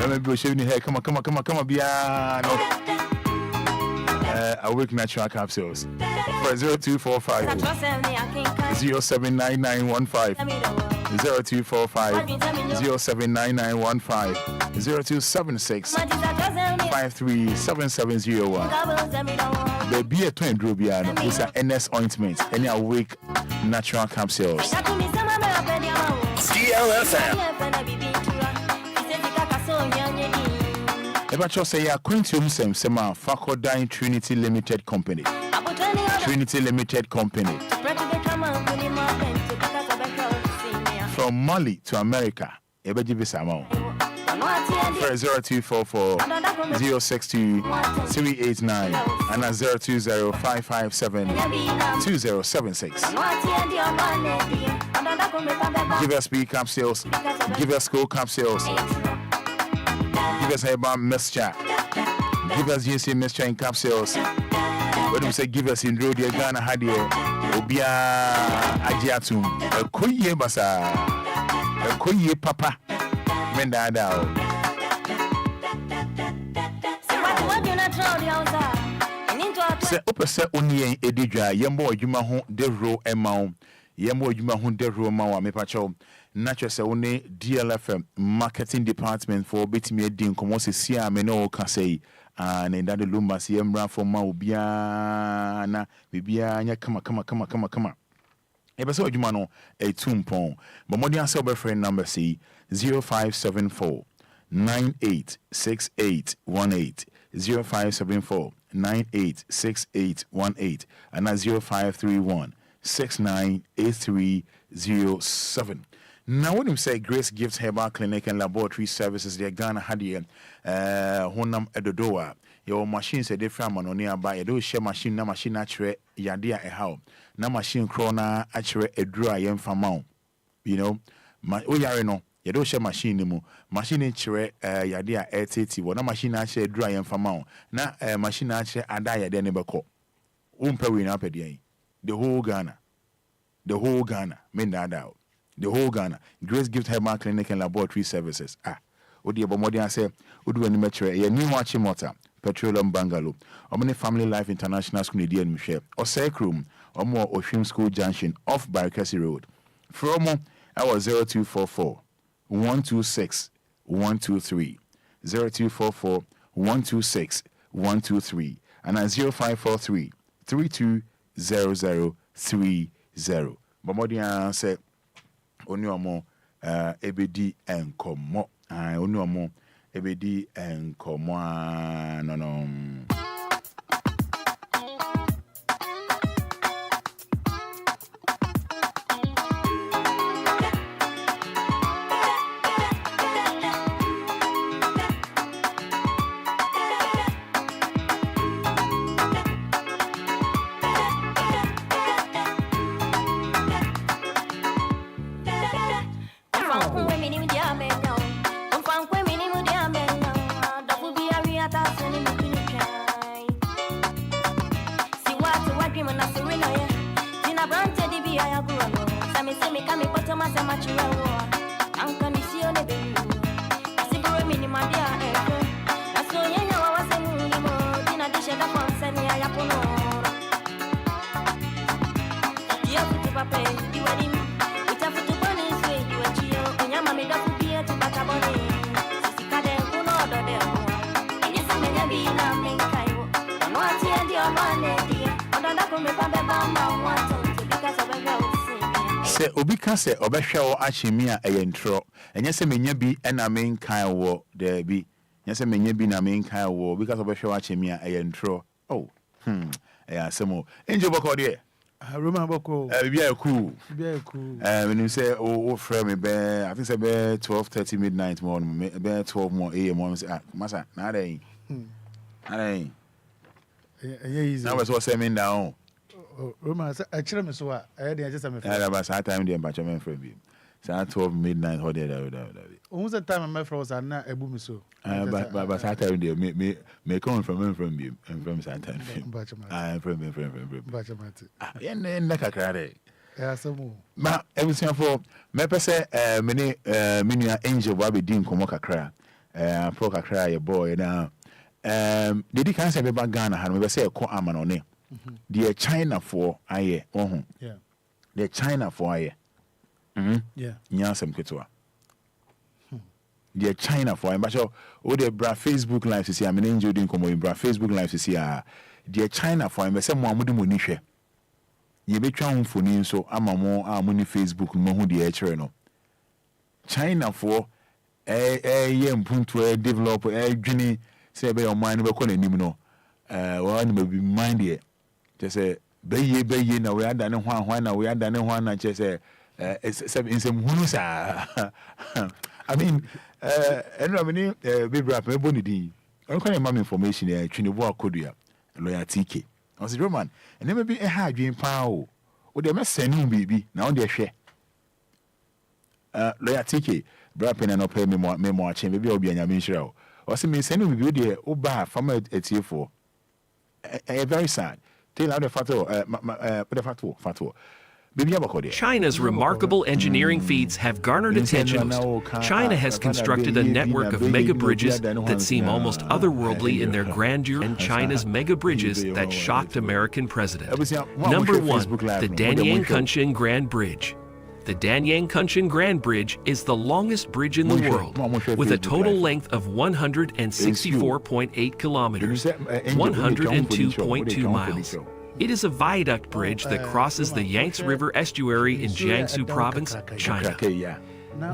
Maybe shaving hair. Come on, be awake natural capsules. For 0245 079915 0245 079915 0276 537701. The beer twin drubiano is an NS ointment, any awake natural capsules. DLFM. If I just say, Quintium Sema, Fakodyne Trinity Limited Company. Trinity Limited Company. From Mali to America, Ebejibi Samo. 0244 062 389 and 020 557 2076. Give us B capsules, give us school capsules, give us Heba mixture, give us GC mixture in capsules. When we say give us in road, you're gonna have Obia Ajiatum, a Kuye Basa, a Kuye Papa. Mendada. Se opese oni edidwa yembo adwuma ho devro emawo yembo adwuma ho devro mawo mepacho na twese woni DLFM marketing department for betimi edi nkomo sesia me no ka sei and in that Lumba si yemra for ma obia na bibia nya kama ebese adwuma no etumpon but modi answer be friend number C 0574 986818 0574 986818 and that's 0531 698307. Now when you say Grace Gifts Herbal Clinic and Laboratory Services, they're Ghana Hadia Honam Edodoa. Your machines are different man on nearby. You do share machine na machine actually yadia a how. Na machine crona actually a dry yam famount. You know, no. You don't share machine anymore. Machine actually yadia 80. Na machine actually dry yam famount. Na machine actually adaya de nebeko. Umpe up at the whole Ghana. The whole Ghana. Mean that out. The whole Ghana. Grace Gift Herbal Clinic and Laboratory Services. Odi Abomodi say, Udu and Metro, a new watching motor, Petroleum Bungalow, Omni Family Life International School, Indian Michelle, or Sec Room, or more Ocean School Junction off Barkasi Road. From our 0244 126 123, 0244 126 123, and at 0543 320030. Bomodi say, Onyomo ebedi enkomo onu omo ebedi enkomo no Obi can say obehwe achimi a eyentro enye se menya bi na men kan wo there bi enye se menya bi na men kan wo because obehwe achimi a eyentro asemo enje boko de Roma boko bia cool bia say o frame me be I think say be 12:30 midnight morning be 12 more am say masa na dey easy now was say me down Roma I chire me so a dey just me yeah but that time dey batch me frame bi say 12 midnight how dey who's the time my friend was na ebu me so but that time dey me come from that time from yeah na kakra dey yeah some ma everything for me pese me ni menua angel wa be din komo kakra pro kakra ye boy na dedi kan say be ba Ghana ha me be say ko amano ne the China for aye yeah the China for aye yeah nyasem ketwa the China for aye but o the bra Facebook live see am angel din komo bra Facebook live see the China for aye be say mo amudi mo ni hwe ye betwa mfoni nso ama mo amuni Facebook mo hu de e no China for ye mpunto develop dwini say be your mind be ko nanim no one may be mind here just say be na we ada ne ho na we ada ne ho na che say in some hunu sa I mean enramini be rap me boni din on kan am information e twini bo akodua loyalty k I was Roman and never be a hard dream power. Would they mess sending baby now on their share? Loyalty k, brapping and pay me more chain, maybe Obia and Yamin or some me sending with you, Oba, farmer at here for a very sad. Tell out the fatwa. China's remarkable engineering feats have garnered attention. China has constructed a network of mega bridges that seem almost otherworldly in their grandeur, and China's mega bridges that shocked American presidents. Number 1, the Danyang-Kunshan Grand Bridge. The Danyang-Kunshan Grand Bridge is the longest bridge in the world, with a total length of 164.8 kilometers, 102.2 miles. It is a viaduct bridge that crosses the Yangtze River estuary in Jiangsu Province, China.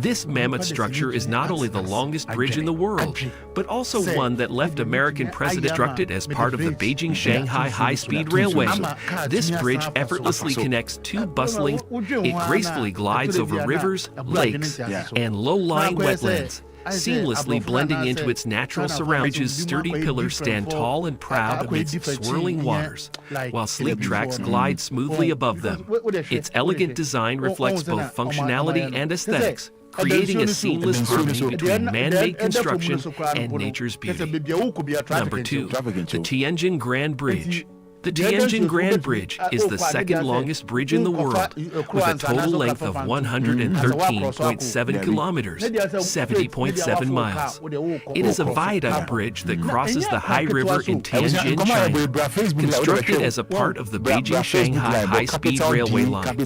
This mammoth structure is not only the longest bridge in the world, but also one that left American presidents constructed as part of the Beijing-Shanghai high-speed railway. This bridge effortlessly connects two bustling. It gracefully glides over rivers, lakes, and low-lying wetlands, seamlessly blending into its natural surroundings. Sturdy pillars stand tall and proud amidst swirling waters, while sleek tracks glide smoothly above them. Its elegant design reflects both functionality and aesthetics, creating a seamless harmony between man-made construction and nature's beauty. Number 2, the Tianjin Grand Bridge. The Tianjin Grand Bridge is the second longest bridge in the world, with a total length of 113.7 kilometers, 70.7 miles. It is a viaduct bridge that crosses the Hai River in Tianjin, China. Constructed as a part of the Beijing-Shanghai high-speed railway line,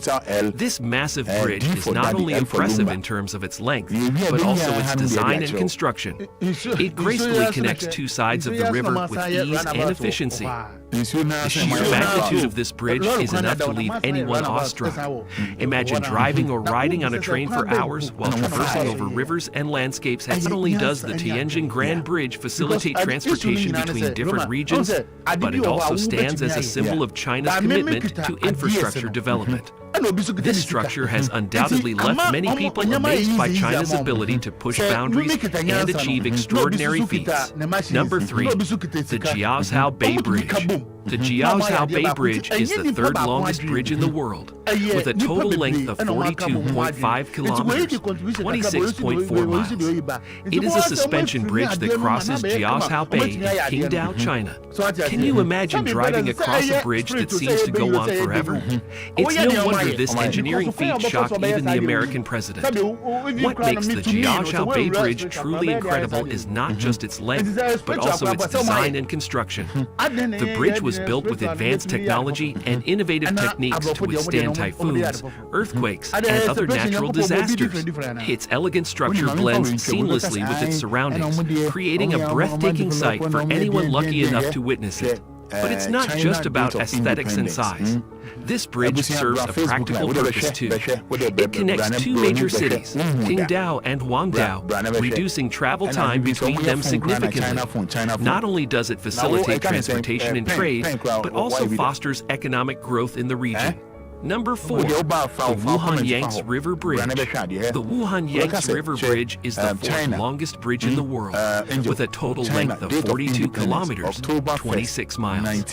this massive bridge is not only impressive in terms of its length, but also its design and construction. It gracefully connects two sides of the river with ease and efficiency. The sheer magnitude of this bridge is enough to leave anyone awestruck. Imagine driving or riding on a train for hours while traversing over rivers and landscapes. Not only does the Tianjin Grand Bridge facilitate transportation between different regions, but it also stands as a symbol of China's commitment to infrastructure development. This structure has undoubtedly left many people amazed by China's ability to push boundaries and achieve extraordinary feats. Number 3, the Jiaozhou Bay Bridge. The Jiaozhou Bay Bridge is the third longest bridge in the world, with a total length of 42.5 kilometers, 26.4 miles. It is a suspension bridge that crosses Jiaozhou Bay in Qingdao, China. Can you imagine driving across a bridge that seems to go on forever? It's no wonder this engineering feat shocked even the American president. What makes the Jiaozhou Bay Bridge truly incredible is not just its length, but also its design and construction. The bridge was built with advanced technology and innovative techniques to withstand typhoons, earthquakes, and other natural disasters. Its elegant structure blends seamlessly with its surroundings, creating a breathtaking sight for anyone lucky enough to witness it. But it's not just about aesthetics and size. This bridge serves a practical purpose too. It connects two major cities, Qingdao and Huangdao, reducing travel time between them significantly. Not only does it facilitate transportation and trade, but also fosters economic growth in the region. Number 4, the Wuhan Yangtze River Bridge. The Wuhan Yangtze River Bridge is the fourth longest bridge in the world, with a total length of 42 kilometers, 26 miles.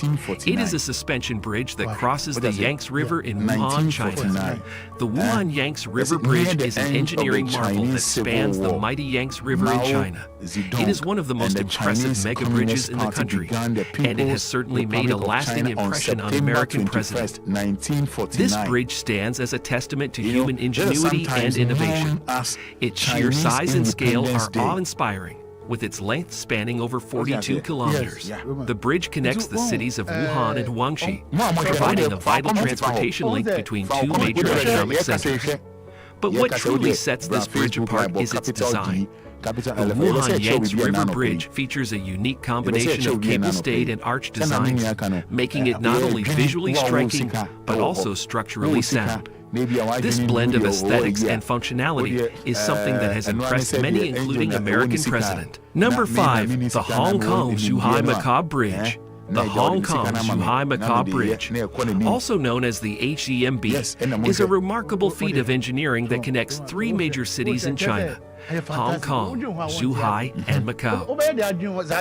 It is a suspension bridge that crosses the Yangtze River in Wuhan, China. The Wuhan Yangtze River Bridge is an engineering marvel that spans the mighty Yangtze River in China. It is one of the most impressive mega bridges in the country, and it has certainly made a lasting impression on American presidents. This bridge stands as a testament to human ingenuity and innovation. Its sheer size and scale are awe-inspiring, with its length spanning over 42 kilometers. The bridge connects the cities of Wuhan and Guangxi, providing a vital transportation link between two major economic centers. But what truly sets this bridge apart is its design. The Wuhan Yangtze River Bridge features a unique combination of cable-stayed and arch designs, making it not only visually striking, but also structurally sound. This blend of aesthetics and functionality is something that has impressed many, including American president. Number 5, the Hong Kong-Zhuhai-Macau Bridge. The Hong Kong-Zhuhai-Macau Bridge, also known as the HEMB, is a remarkable feat of engineering that connects three major cities in China: Hong Kong, Zhuhai, and Macau.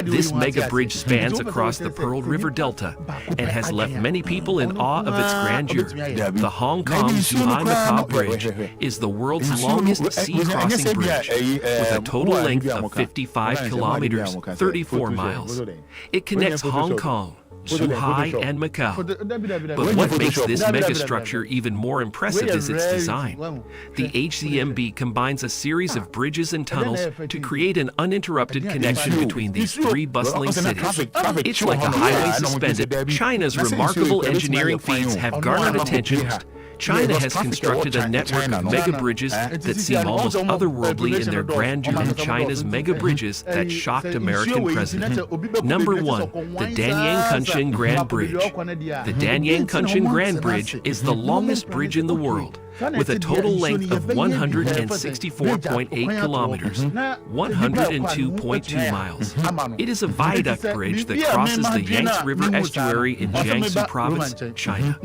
This mega bridge spans across the Pearl River Delta and has left many people in awe of its grandeur. The Hong Kong-Zhuhai-Macau Bridge is the world's longest sea-crossing bridge, with a total length of 55 kilometers, 34 miles. It connects Hong Kong, Zhuhai, and Macau. But what makes this megastructure even more impressive is its design. The HCMB combines a series of bridges and tunnels to create an uninterrupted connection between these three bustling cities. It's like a highway suspended. China's remarkable engineering feats have garnered attention. China has constructed a network of mega bridges that seem almost otherworldly in their grandeur, and China's mega bridges that shocked American presidents. Number 1, the Danyang-Kunsheng Grand Bridge. The Danyang-Kunsheng Grand Bridge is the longest bridge in the world, with a total length of 164.8 kilometers, 102.2 miles. It is a viaduct bridge that crosses the Yangtze River estuary in Jiangsu Province, China.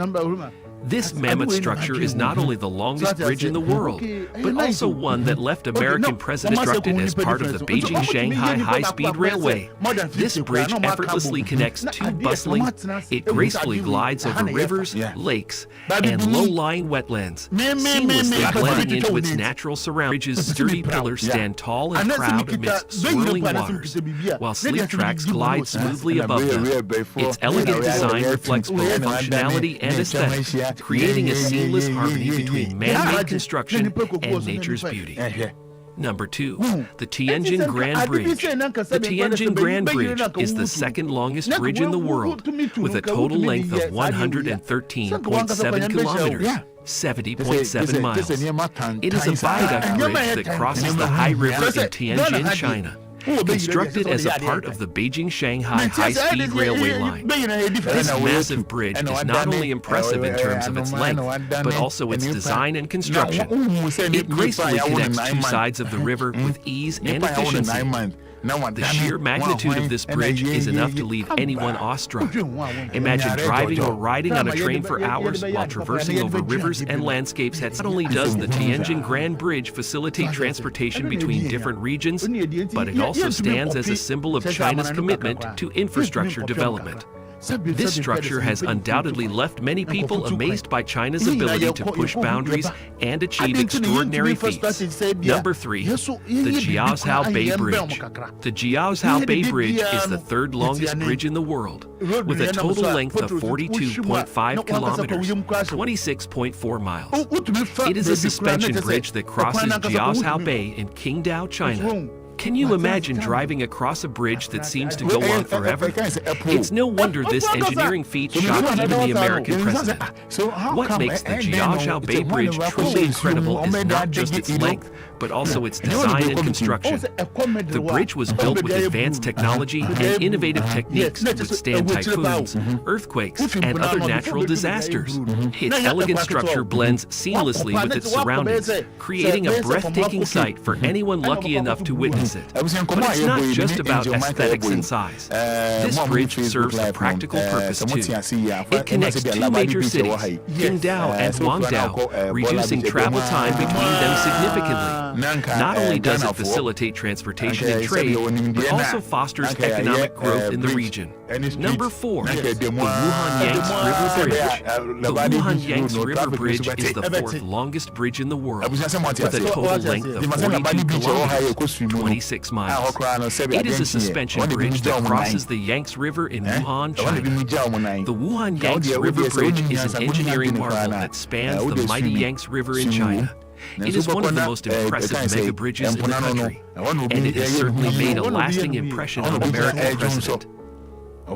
This mammoth structure is not only the longest bridge in the world, but also one that left American presidents constructed as part of the Beijing-Shanghai high-speed railway. This bridge effortlessly connects two bustling. It gracefully glides over rivers, lakes, and low-lying wetlands, seamlessly blending into its natural surroundings. The bridge's sturdy pillars stand tall and proud amidst swirling waters, while sleek tracks glide smoothly above them. Its elegant design reflects both functionality and aesthetics, creating a seamless harmony between man-made construction and nature's beauty. Number 2, the Tianjin Grand Bridge. The Tianjin Grand Bridge is the second longest bridge in the world, with a total length of 113.7 kilometers, 70.7 miles. It is a viaduct bridge that crosses the Hai River in Tianjin, China. Constructed as a part of the Beijing-Shanghai high-speed railway line, this massive bridge is not only impressive in terms of its length, but also its design and construction. It gracefully connects two sides of the river with ease and efficiency. The sheer magnitude of this bridge is enough to leave anyone awestruck. Imagine driving or riding on a train for hours while traversing over rivers and landscapes. Not only does the Tianjin Grand Bridge facilitate transportation between different regions, but it also stands as a symbol of China's commitment to infrastructure development. This structure has undoubtedly left many people amazed by China's ability to push boundaries and achieve extraordinary feats. Number 3, the Jiaozhou Bay Bridge. The Jiaozhou Bay Bridge is the third longest bridge in the world, with a total length of 42.5 kilometers, 26.4 miles. It is a suspension bridge that crosses Jiaozhou Bay in Qingdao, China. Can you imagine driving across a bridge that seems to go on forever? It's no wonder this engineering feat shocked even the American president. What makes the Jiaozhou Bay Bridge truly incredible is not just its length, but also its design and construction. The bridge was built with advanced technology and innovative techniques to withstand typhoons, earthquakes, and other natural disasters. Its elegant structure blends seamlessly with its surroundings, creating a breathtaking sight for anyone lucky enough to witness it. But it's not just about aesthetics and size. This bridge serves a practical purpose too. It connects two major cities, Qingdao and Guangdao, reducing travel time between them significantly. Not only does it facilitate transportation and trade, but also fosters economic growth in the region. Number 4, the Wuhan-Yangtze River Bridge. The Wuhan-Yangtze River Bridge is the 4th longest bridge in the world, with a total length of 42 kilometers, 26 miles. It is a suspension bridge that crosses the Yangtze River in Wuhan, China. The Wuhan-Yangtze River Bridge is an engineering marvel that spans the mighty Yangtze River in China. It is one of the most impressive mega bridges in the country, and it has certainly made a lasting impression on the American president.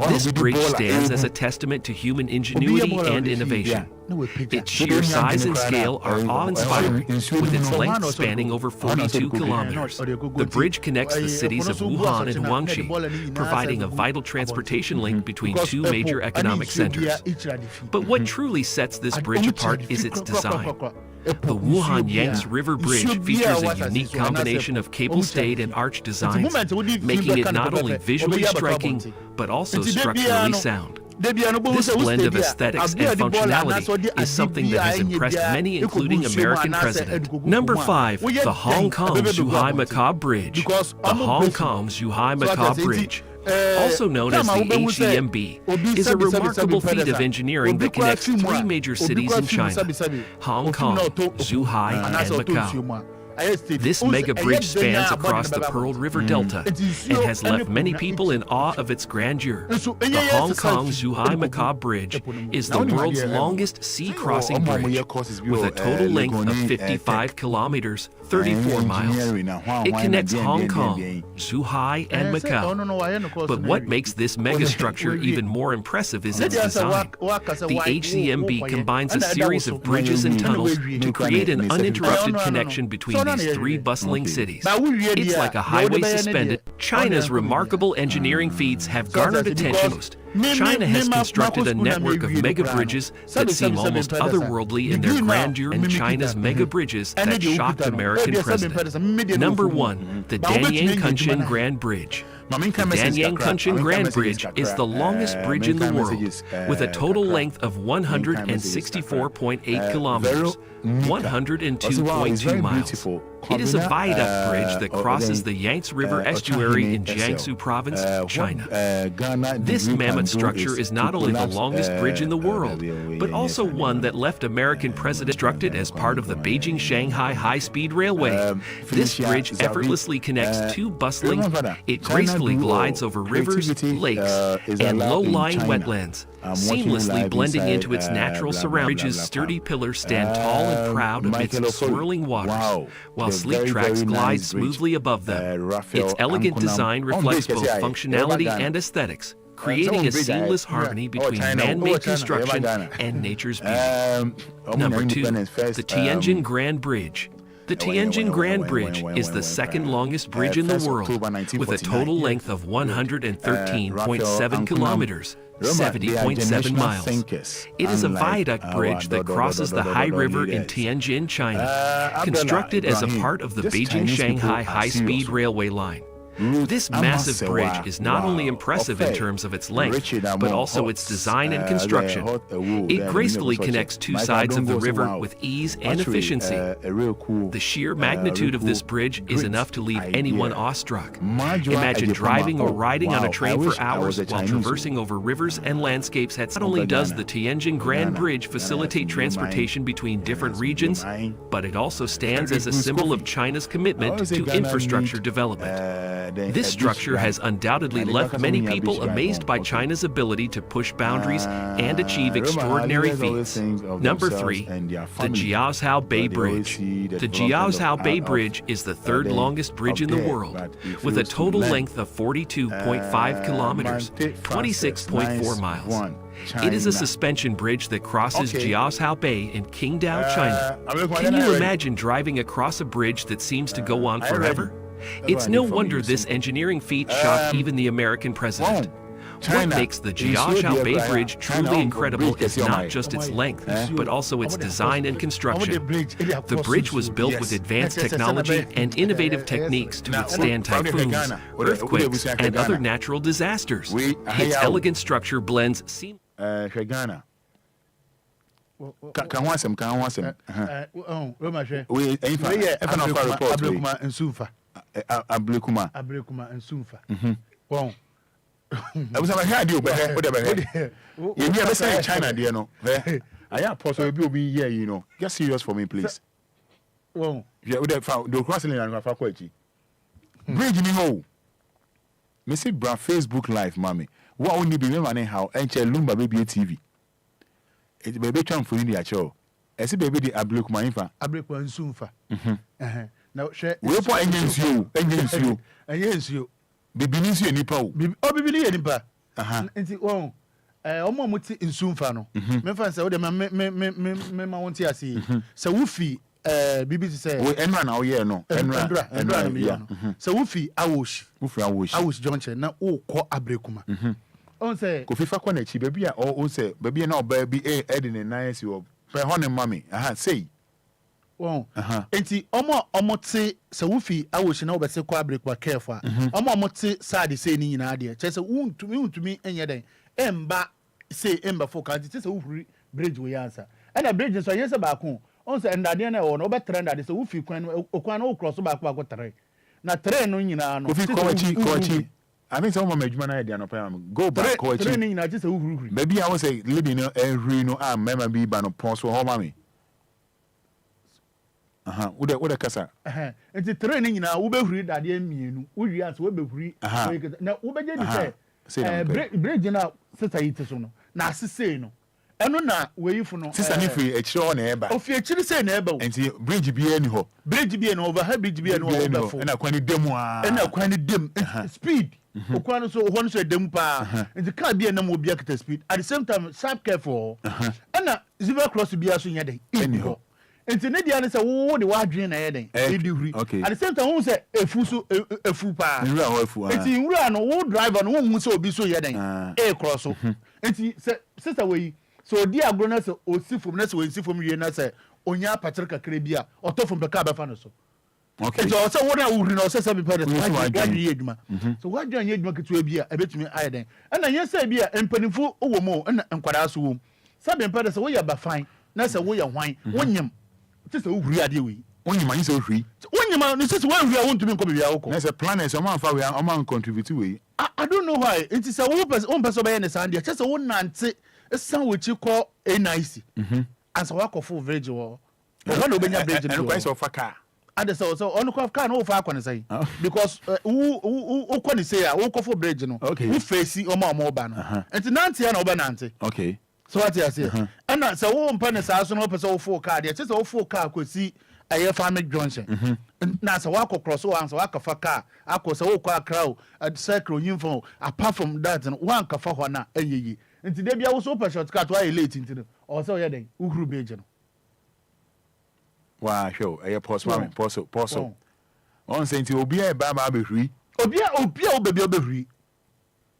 This bridge stands as a testament to human ingenuity and innovation. Its sheer size and scale are awe-inspiring, with its length spanning over 42 kilometers. The bridge connects the cities of Wuhan and Guangxi, providing a vital transportation link between two major economic centers. But what truly sets this bridge apart is its design. The Wuhan-Yangtze River Bridge features a unique combination of cable-stayed and arch designs, making it not only visually striking, but also structurally sound. This blend of aesthetics and functionality is something that has impressed many, including American president. Number 5, the Hong Kong-Zhuhai-Macau Bridge. The Hong Kong-Zhuhai-Macau Bridge, also known as the HCMB, is a remarkable feat of engineering that connects three major cities in China: Hong Kong, Zhuhai, and Macau. This mega bridge spans across the Pearl River Delta and has left many people in awe of its grandeur. The Hong Kong-Zhuhai-Macau Bridge is the world's longest sea-crossing bridge, with a total length of 55 kilometers, 34 miles. It connects Hong Kong, Zhuhai, and Macau. But what makes this megastructure even more impressive is its design. The HCMB combines a series of bridges and tunnels to create an uninterrupted connection between these three bustling cities. It's like a highway suspended. China's remarkable engineering feats have garnered attention. China has constructed a network of mega bridges that seem almost otherworldly in their grandeur, and China's mega bridges that shocked American president. Number 1, the Danyang-Kunshan Grand Bridge. The Danyang-Kunshan Grand Bridge is the longest bridge in the world, with a total length of 164.8 kilometers, 102.2 miles. It is a viaduct bridge that crosses the Yangtze River estuary in Jiangsu Province, China. This mammoth structure is not only the longest bridge in the world, but also one that left American president constructed as part of the Beijing-Shanghai high-speed railway. This bridge effortlessly connects two bustling. It gracefully glides over rivers, lakes, and low-lying wetlands, seamlessly blending into its natural surroundings. The bridge's sturdy pillars stand tall and proud amidst swirling waters, while sleek tracks glide smoothly above them. Its elegant design reflects both functionality and aesthetics, creating a seamless harmony between man-made construction and nature's beauty. Number 2, the Tianjin Grand Bridge. The Tianjin Grand Bridge is the second longest bridge in the world, with a total length of 113.7 kilometers, 70.7 miles. It is a viaduct bridge that crosses the Hai River in Tianjin, China, constructed as a part of the Beijing-Shanghai high-speed railway line. This massive bridge is not only impressive in terms of its length, but also its design and construction. It gracefully connects two sides of the river with ease and efficiency. The sheer magnitude of this bridge is enough to leave anyone awestruck. Imagine driving or riding on a train for hours while traversing over rivers and landscapes. Not only does the Tianjin Grand Bridge facilitate transportation between different regions, but it also stands as a symbol of China's commitment to infrastructure development. This structure has undoubtedly left many people amazed by China's ability to push boundaries and achieve extraordinary feats. Number 3, the Jiaozhou Bay Bridge. The Jiaozhou Bay Bridge is the third longest bridge in the world, with a total length of 42.5 kilometers, 26.4 miles. It is a suspension bridge that crosses Jiaozhou Bay in Qingdao, China. Can you imagine driving across a bridge that seems to go on forever? It's no wonder this engineering feat shocked even the American president. What makes the Jiaozhou Bay Bridge truly incredible is not just its length, but also its design and construction. The bridge was built with advanced technology and innovative techniques to withstand typhoons, earthquakes, and other natural disasters. Its elegant structure blends Ghana. Ablekuma and Sunfa. Well, I was heard you, but you never say China, dear. No, I am possibly be here, you know. Get serious for me, please. Well, you would have found the crossing and Rafaquachi. Bridge me home. Missy Bra Facebook Live, mommy. What only be running how Lumba baby TV. It's baby chunk for India show. I see baby the Ablekuma infa. Ablekuma and Sunfa. Now, we put against you. Against you. Bibinisi and Nipo. Oh, Bibili and Nipa. And it won't. Muti in Sunfano. Memphis, so the Mountia see. So Woofy, BBC say, we enran our year no. Enran. So Woofy, I wish. I wish Johnson, now, oh, call Ablekuma. On say, Kofifa Quanechi, baby, or say, baby, no, baby, Eddie and nice you. Honey, mommy, say. Well, enti omo te se wufi awoshi na obese kwa break wa careful. Omo te side say ni nyina de. Che se untumi enye den. Emba say emba for kan te se wufri bridge we answer. And a bridge so yense ba ko. On se ndade na wo no be trend ade se wufi kwan okwan na cross ba ko tre. Na tre no nyina no. Kofi kochi. I think some of my adwuma na de anopa am. Go back kochi. Tre ni nyina je se wufri. Maybe I was say living no every no am mema bi ba no pon so ho mami. What a casa. And the training now, Uber that the mienu, we are so be now Uber say, bridge now, Sister Sono. Now, say no. And no, where you for no, Sister Nifree, a show on air, of your chili say neighbor, and bridge be anyhow, bridge be an over, bridge be an over, and I quite dim, and I quite dim speed. Okwana so one say dem pa, and the car be an Obia speed. At the same time, sharp careful, and zebra cross to be as soon as anyhow. And the Nadian is a wood, the wide drain ahead. Okay. At the same time, who say a fupa. It's in run, old driver, and one so be so yading. A cross. And he said, Sister way. So, dear Gronas, or see from Nessa, see from you, and I say, Onya Patrica Caribia, or to from the Cabafanoso. Okay. So, also, what I would know, says every person, so what do you make it to be a bit me iron? And I yes, say, be and penny full over more and Enquires womb. Some impediments away about fine. That's a way of wine. One just a real when you man so free. When you man, this is why we are want to be come. There's a plan as a man for we are man contribute to. I don't know why. It is a own person by any Sunday. Just a one nancy, a son which you call a nice. As a walk of full veg or one of the bridge and price of a car. And so on the car no far can say. Because who can say I walk off for bridge, you know. Okay. Who face or more banner. And to Nancy and Obananti. Okay. So what I say, and that's a woman pennis house and open all 4 car. Just all 4 car could see a farmer Johnson. And that's a walk across one, so I can for car. I could say, car crowd at circle uniform. Apart from that, and one car for one, and today I was open short cut while late into the also, yeah, then, Ugru Bajan. Wow, show. A post, on saying to Obia, Baba, be Obia, baby.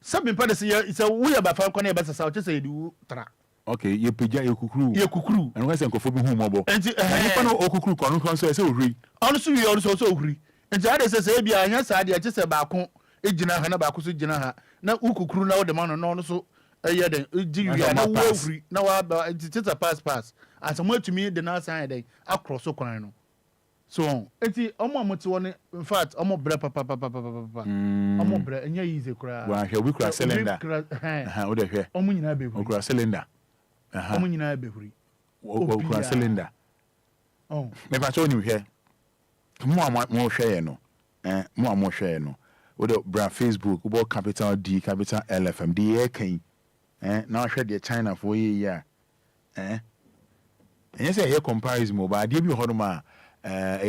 Some in Paris, it's a way about Falcon, but as I just say, do tra. Okay, you pija, you cuckoo, and Western Coffee Mobile. And you know, Okuku, Consul, so agree. Honestly, we also agree. And the other says, Abia, yes, I just about Ejina Hanabakus Jinaha. Now, Ukuku now the man and also a year then. Now, it's a pass. As I'm to me, the last day, across Okonano. So, it's almost one, in fact, almost papa. Almost bread, and easy cry. Well, here we cry cylinder. How would I hear? Omina be cry cylinder. Omina be free. Oh, cry cylinder. Oh, maybe I told you here. More share no. More share no. With the brand Facebook, about capital D, capital LFM, DA now share the China for a year. And you say here comparison, but I give you how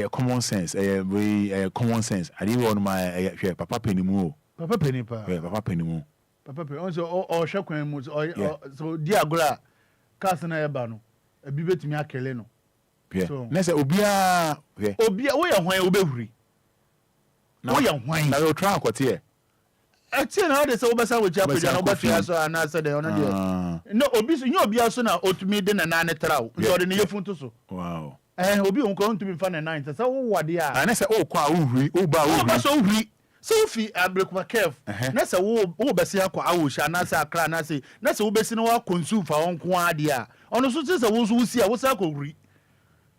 common sense, common sense. I didn't want my papa penny more. Papa penny more. Papa penny also or shock when so dear gra cast na ebano. A bibet me akeleno. So let's say Obia, we are when obehuri. Now we are when I will try what here. I tell how they say Obasa with Japan and Obafia so and I said they honor there. No, Obisu, you be also now to me then and Nanetrao. You're in your phone so. Wow. Obi on to be fun and 9. So what they are. And I say, oh, qua Uba, so we. Sophie, I break my calf. That's a Obasia, Aush, and Nasa Clan, I say, that's Obesino consume for on Quadia. On the success of those who see I was a read.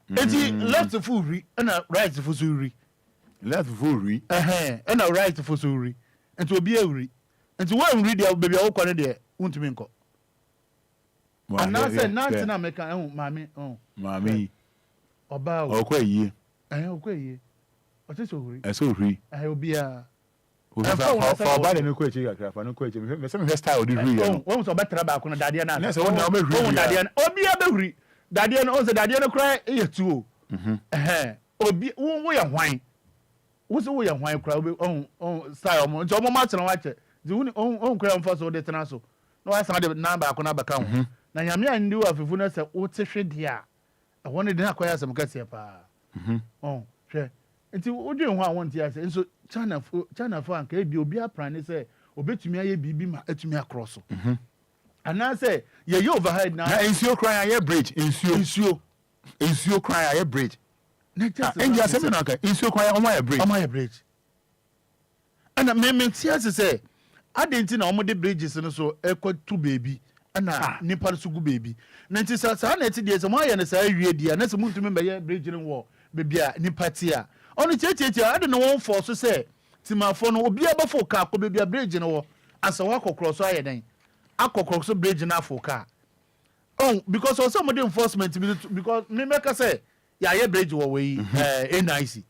And he left the full read and a right for Suri. Left full read, and a right for Suri. And to be a read. And to one read your baby all corner there, won't you mean? And I said, not to make a own mammy. About okay, ye. Okay, what is so? I so free. I will be a. For bad and no question, no question. Some hairstyle do real. One was a better about Dadiana. That's one number. Dadian. Obia Berry. Dadian also Dadiana cry here too. Obi, we are wine. What's the way of wine crowd on style? John Martin watch it. The own crown first or the Tanaso. No, I saw the number I could account. Now, Yamia knew of if we said, what's a shade here? I wanted to acquire some gas here. Oh, sure. It's what you want here. And so China for and KB will be a prime. Say, obey to me, I be to me across. And I say, yeah, you overhead now. It's your cry, I bridge. It's your cry, I bridge. And you are saying, it's your cry on my bridge. On my bridge. And I may say, I didn't know the bridges and so equal to baby. Na nipa sugu baby na nti sa na ti de so mo aye na sa awie dia na so muntu member ye bridge no wo baby a nipa ti a ono checheche I don't know one for so say timafo no obi abafo ka ko baby a bridge no wo asa wa kokro so aye dan akokro so bridge na afo ka oh because also some enforcement because me make say ya ye bridge wo we NIC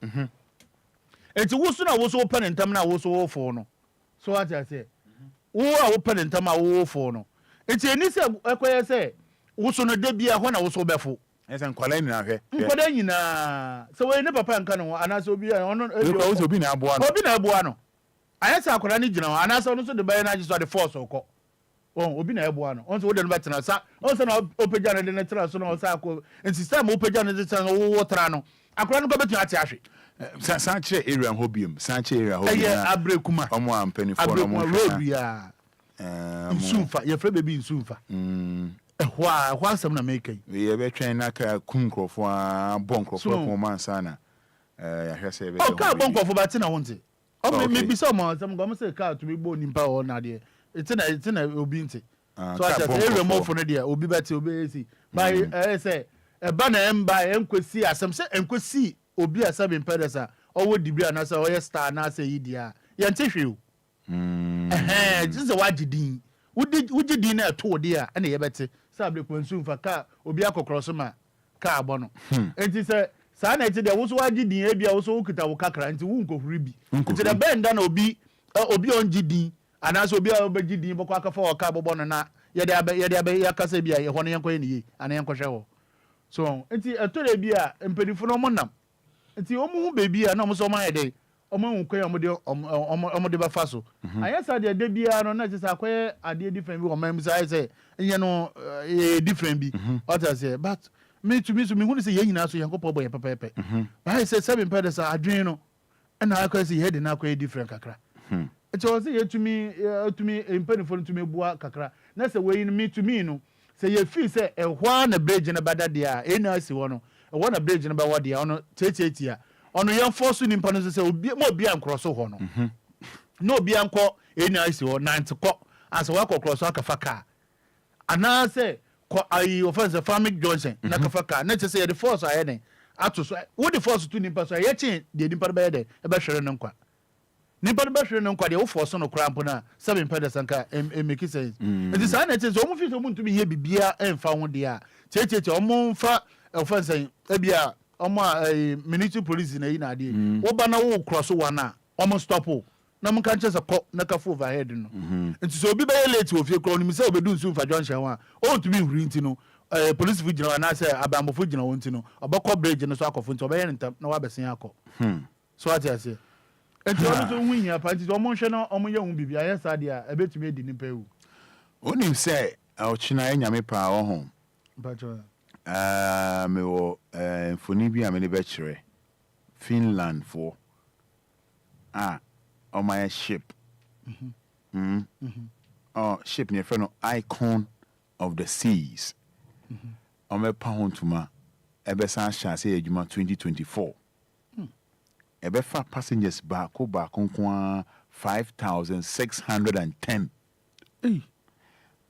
enti wo so na wo so open ntam na wo so wo for no so what I say wo a open ntam a wo for no it's any say ekoye say wo so no de bia ho na wo so befo esen kwala ni na hwe nkwada nyina so we ne papa nka no ana so obi ono obi na aboa no ayesa akwara ni gina ana so no so de baye na jiso de force okọ obi na aboa no on so wo de no betena sa on so na opeja no de na tra so no sa akọ en system opeja no de tra no wo tra no akwara no betu ati ahwe sanche area hobium sanche area hobium eh abrekuma omo ampani for omo road ya Nsufa, your friend baby Nsufa. Why some na make it? We have a train like a kunko for a bonko for Mansana. I say, oh, car bonko for Batina won't it? Oh, maybe some gonna say car to be born in power on idea. It's in a obinti. So I said, every more for an idea, will be better obey. By I say, a banner by Enquires, as some say Enquires, Obia Sabin Pedesa, or would be an answer or a star, and I say, Idia. Yantishu. Just a wajidin. Would you dinner to dear and a better subject when soon for car Obiako crossoma car bono. It is a sanity there was wajidin, Abia also could have Kakra and to Wunko Ribi. To the band done Obi on GD and as Obia Obedi Bokaka for a cabo bonana, Yadabaya Casabia, one young queen, and Uncle Show. So it's a Torabia and Pediphonomona. It's the omu baby and almost all my day. Omo nkwe omo ba faso ayesa de bia no na just akwe ade different bi o mam say say you know different bi what I say but me to me so me hu say yen nyina so Yankopɔ boy pepepe but I say 7 pedes adwen no and I can see head na akwa different kakra it was say to me impanifo to me bua kakra na say we me to me no say you feel say e hwa na bridge na bada dia ena si wo no e hwa na bridge na ba wo dia ono tietietia ono yan force ni mpa no say obi ankro so ho no no obi anko ena si wo nante ko as wa ko cross akafa car ana say ko ayi offense farming Johnson na kafa car na say the force aye den ato so wo the force to ni mpa so aye chi de ni mpa ba ye den e ba hwere no nkwa nipa no bɛhwere no nkwa de wo force no kra mpo na 7 pedes anka make sense it is an it is omo fi so muntu bi ye bibia emfa ho de a tietietie omo mfa offense ebia omo military police na yi na ade wo ba na wo cross one a omo stop na mo kan chese ko na ka fo overhead no nti so obi be late wo fie kro no mi se obedu nsu mfa junction wa o to be huri nti no police fu gina na say abamofo gina wo nti no obekọ bridge no so akofo nti obeye ntam na wa besen akọ so what I say enti ono so nwuhia pa nti omo hwe no omo ye hu bibia yes ade a ebetumi edi nipa ewu onim say ochina enyame pa wo ho bacho me wo foni bi a me ne be kire Finland for on my ship ship near friend icon of the seas on my pound to ma ebe san chance ejuma 2024 ebe fa passengers back 5,610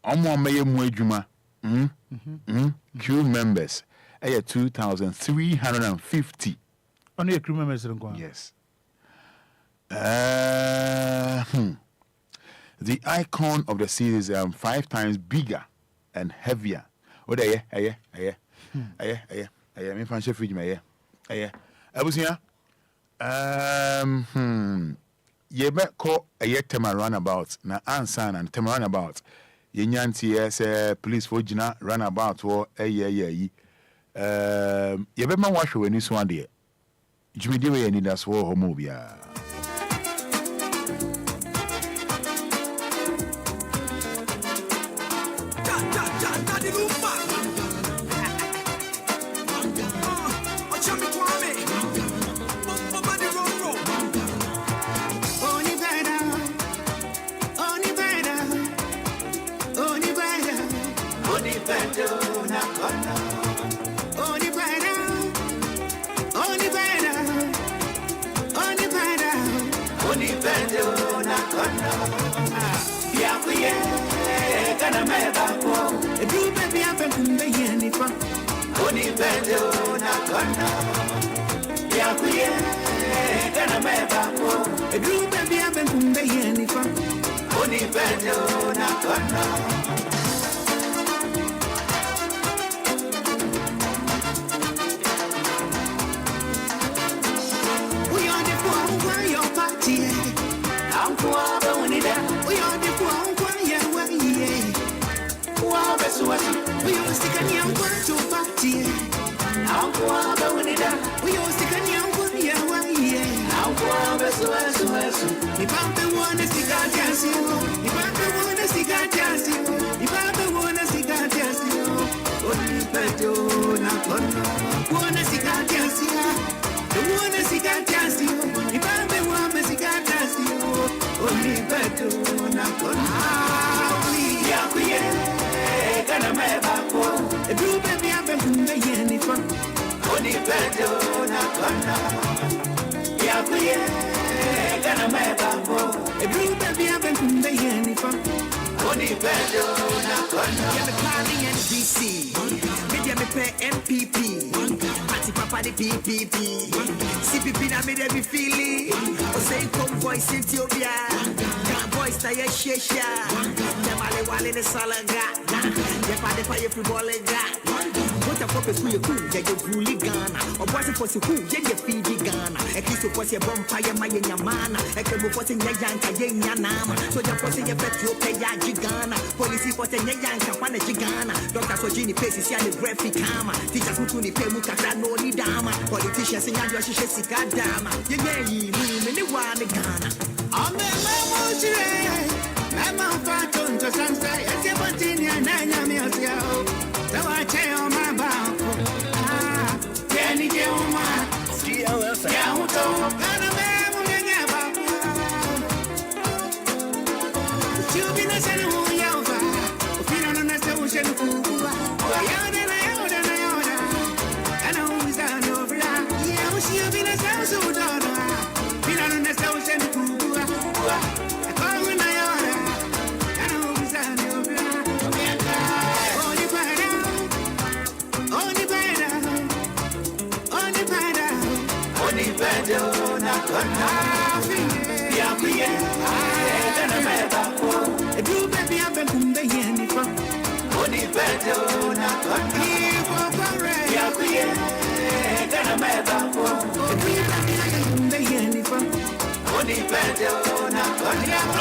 omo meye mu ejuma crew members 2,350 on your crew members yes the icon of the sea is 5 times bigger and heavier. What me fan chef me abusia ye be ko tema runabout na ansan and tema runabout ye nyanti say police for gina runabout wo yi ye be ma wahwe wani so ade jumidi we Anidaso Wɔhɔ Obia MPP, Party Papa the PPP, CPP na me dey be feeling. O say come voice Ethiopia, can voice ta ye shesha. Demale wale ne salaga, ye pa de pa ye football ga. What a pop is you cool, ye bully Ghana. O boy for si cool, ye feed Ghana. E kiso for si bompa ye ma ye nyamana. E ke mo for si ye yanka ye nyanama. So ya for si ye bet you pay ya Ghana. Police for si ye yanka wana Ghana. Doctor so Gini face si ya the graphic kama. Teachers who ni pay mu kakra no ni dama. Politicians si ya shi sika dama. Ye yi me ni wa ni Ghana. Ame mama chire. Mama faton to sansa. Ese botini na nyame osia. Tawa che o ma ba.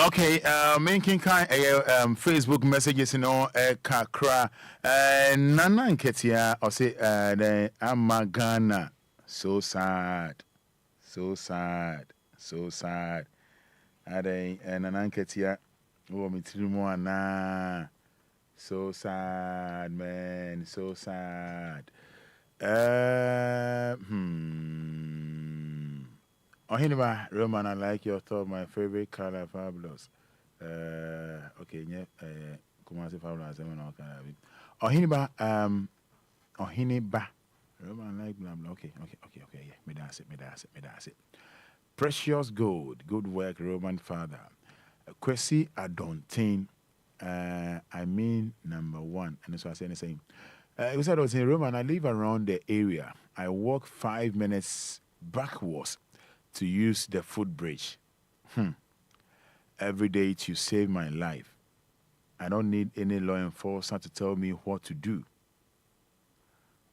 Okay, making kind Facebook messages kakra Nana Nketia or say the Amagana. So sad. Ade Nana Nketia oh me trimu na. So sad, man, so sad. Ohiniba Roman, I like your thought. My favorite color, fabulous. Okay, yeah. Kumasi fabulous. Ohiniba, Ohiniba Roman, like blah blah. Okay. Yeah, me that's it. Precious gold, good work, Roman father. Kwesi Adontain. I mean number one, and that's what I said the same. It was I was in Roman. I live around the area. I walk 5 minutes backwards to use the footbridge. Every day to save my life. I don't need any law enforcer to tell me what to do.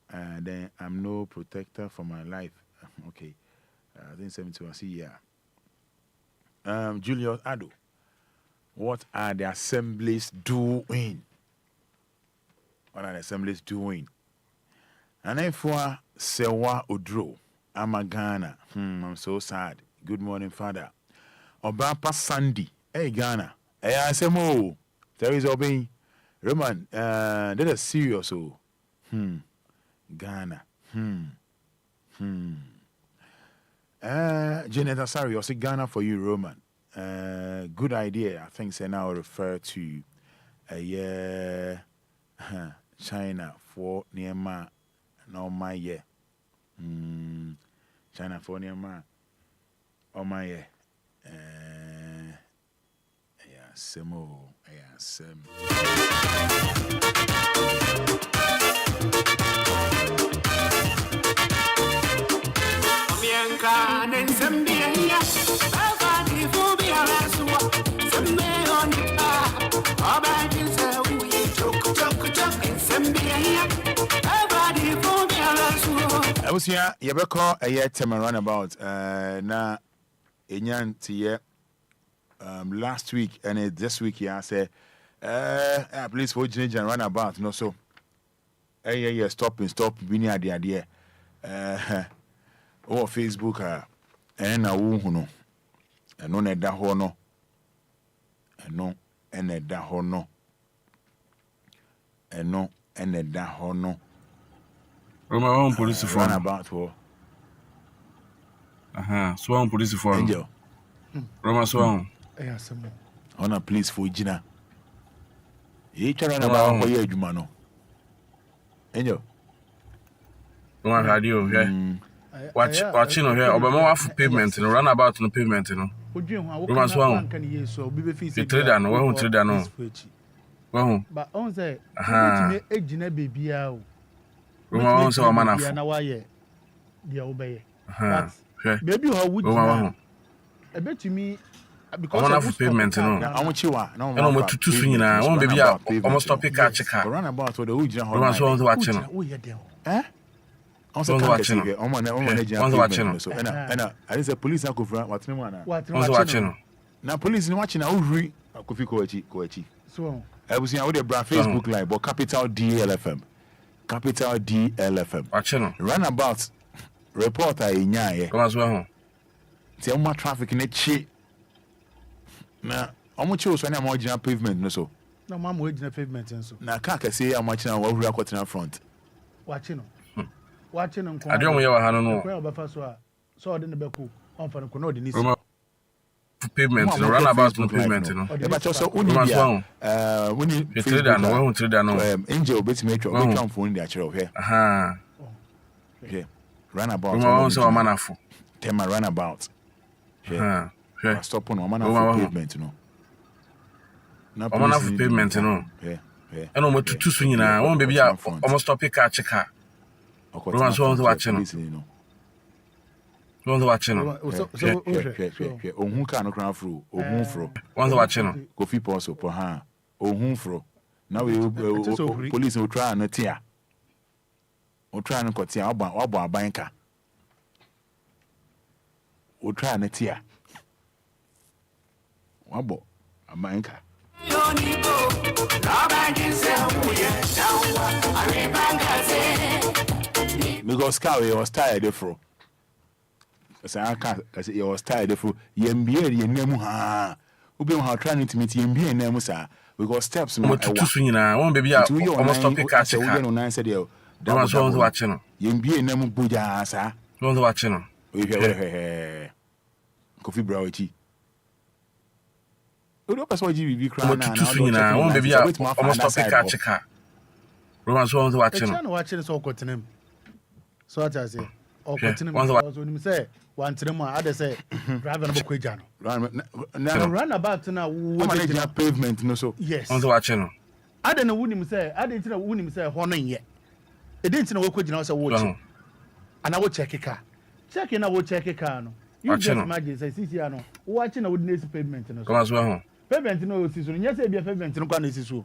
Then I'm no protector for my life. Okay. I think 72. I see, yeah. Julius Ado. What are the assemblies doing? What are the assemblies doing? And then for Sewa Odro, Amagana. I'm so sad. Good morning, Fada. Obapa Sandy. Hey, Ghana. Hey, Asemo. There is Obey. Roman, that is serious. Oh. Ghana. Janet Asari, I say Ghana for you, Roman. Good idea. I think they now refer to China for Niema. No, my year. China for Niema. Oh, my year. Semo. I was here, Yabeko, a year time around about na Enyan Tia last week and this week, I say, please for change and run about, no so. Yeah, stop, we need the idea. Oh, Facebook, and a woman, and no, and that hono, and no, and that hono, and no, and that hono. Roma on police for about war. Swan police for Angel. Roma Swan. On a police for Gina. Each run about for your Jumano. Angel. Roma radio here. Watching here, Obama off pavement, and run about on the pavement, you know. Roma Swan. You trade and one trade and no. Well, but on say, a Gina baby. Roma also a man of the obey. Maybe how would you? I bet you me because of payment, you know. I want you are no to swing now. One baby almost stop a catch a car. Run about with the Uja. Roma Swan to watch it. Also watching. Watching. So I is a police I could run what's no one. Watching. Now police in watching I read a coffee coachi. So I was here with a brand Facebook live but capital DLFM. Capital DLFM. Watching. Runabout reporter in Yaya. Come as well. Tell my traffic in a cheap. Now, how much was when I'm watching pavement? No, so. No, Mamma, waging a pavement and so. Now, can't say how much now we're cutting up front. Watching. I don't know. So I didn't be cool. On for the Conodi. pavement, no run about no pavement, no. But also only when you trade that no, we trade that no. Angel bit make your which one phone the actual here. Aha. Okay. Run about. We also a man for. Tema run about. Yeah. Stop on one of pavement, no. No pavement, no. Yeah. And almost too soon, one baby almost stop a car check car. Roman's one to watch no. One to watch no. Oh, who can't crown through, or whom fro. One to watch no. Coffee posso per hand, or whom fro. Now we police will try and tear. Or try and cut tear about a banker. Or try and tear. Wabo, a banker. Because Cowie was tired of as I can't, as he was tired of Yembia, Yenemuha, who be trying to meet Yembia and Nemusa. We got steps more too soon. Won't be almost stop a catch. Don't answer you. There was one watching. Yembia Nemu Buja, sir. Don't watching. We have coffee browy. That's why you be crying. Too soon. Won't be almost stop a catch. Romans want to watch him. Watching is all got to him. So I say, or continue. When you say, one to them, others say, driving a book. Now run about now. What pavement, no so. Yes. Want to watch him. I don't know what him say. I didn't know what him say. Honing yet. It didn't know what could you also watch. And I will check a car. Checking, I will check a car. You just imagine, say, Siciano, watching a wooden pavement. Come as well. Pavement, no season. Yes, I be a pavement in one is so.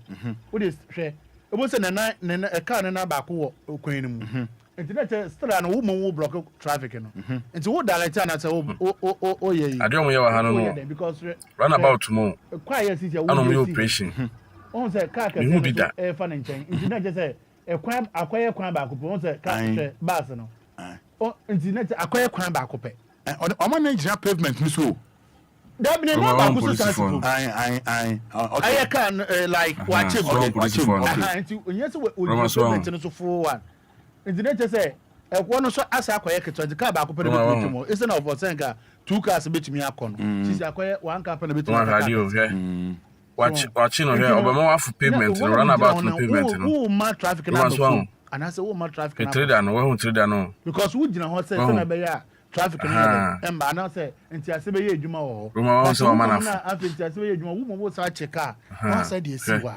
What is fair? It wasn't a car and a back or queen. It's still an woman who block traffic. And so what direction I say, oh, yeah. I don't know because run about tomorrow. Quiet is your operation. On the car can be that air fun and change. It's not just a crime, acquire crime back upon the car, Bassano. Oh, it's not acquire crime back up. On my nature pavement, Miss Who. That be I can like watch him. Yes, we for one. Internet say one also ask akwaye keto the car back pele betu mo instead of saying two cars betumi akọ no sisi akwaye one car pele betumi radio here watch no here obama wa for pavement no run about no pavement no who ma traffic na no and I say who ma traffic na trader no we trader no because who gina ho say na be ya traffic na e ma na say enti ase be ye adwuma wo roma wa so ma na enti ase be ye adwuma wo mo sa check car na say dey see wa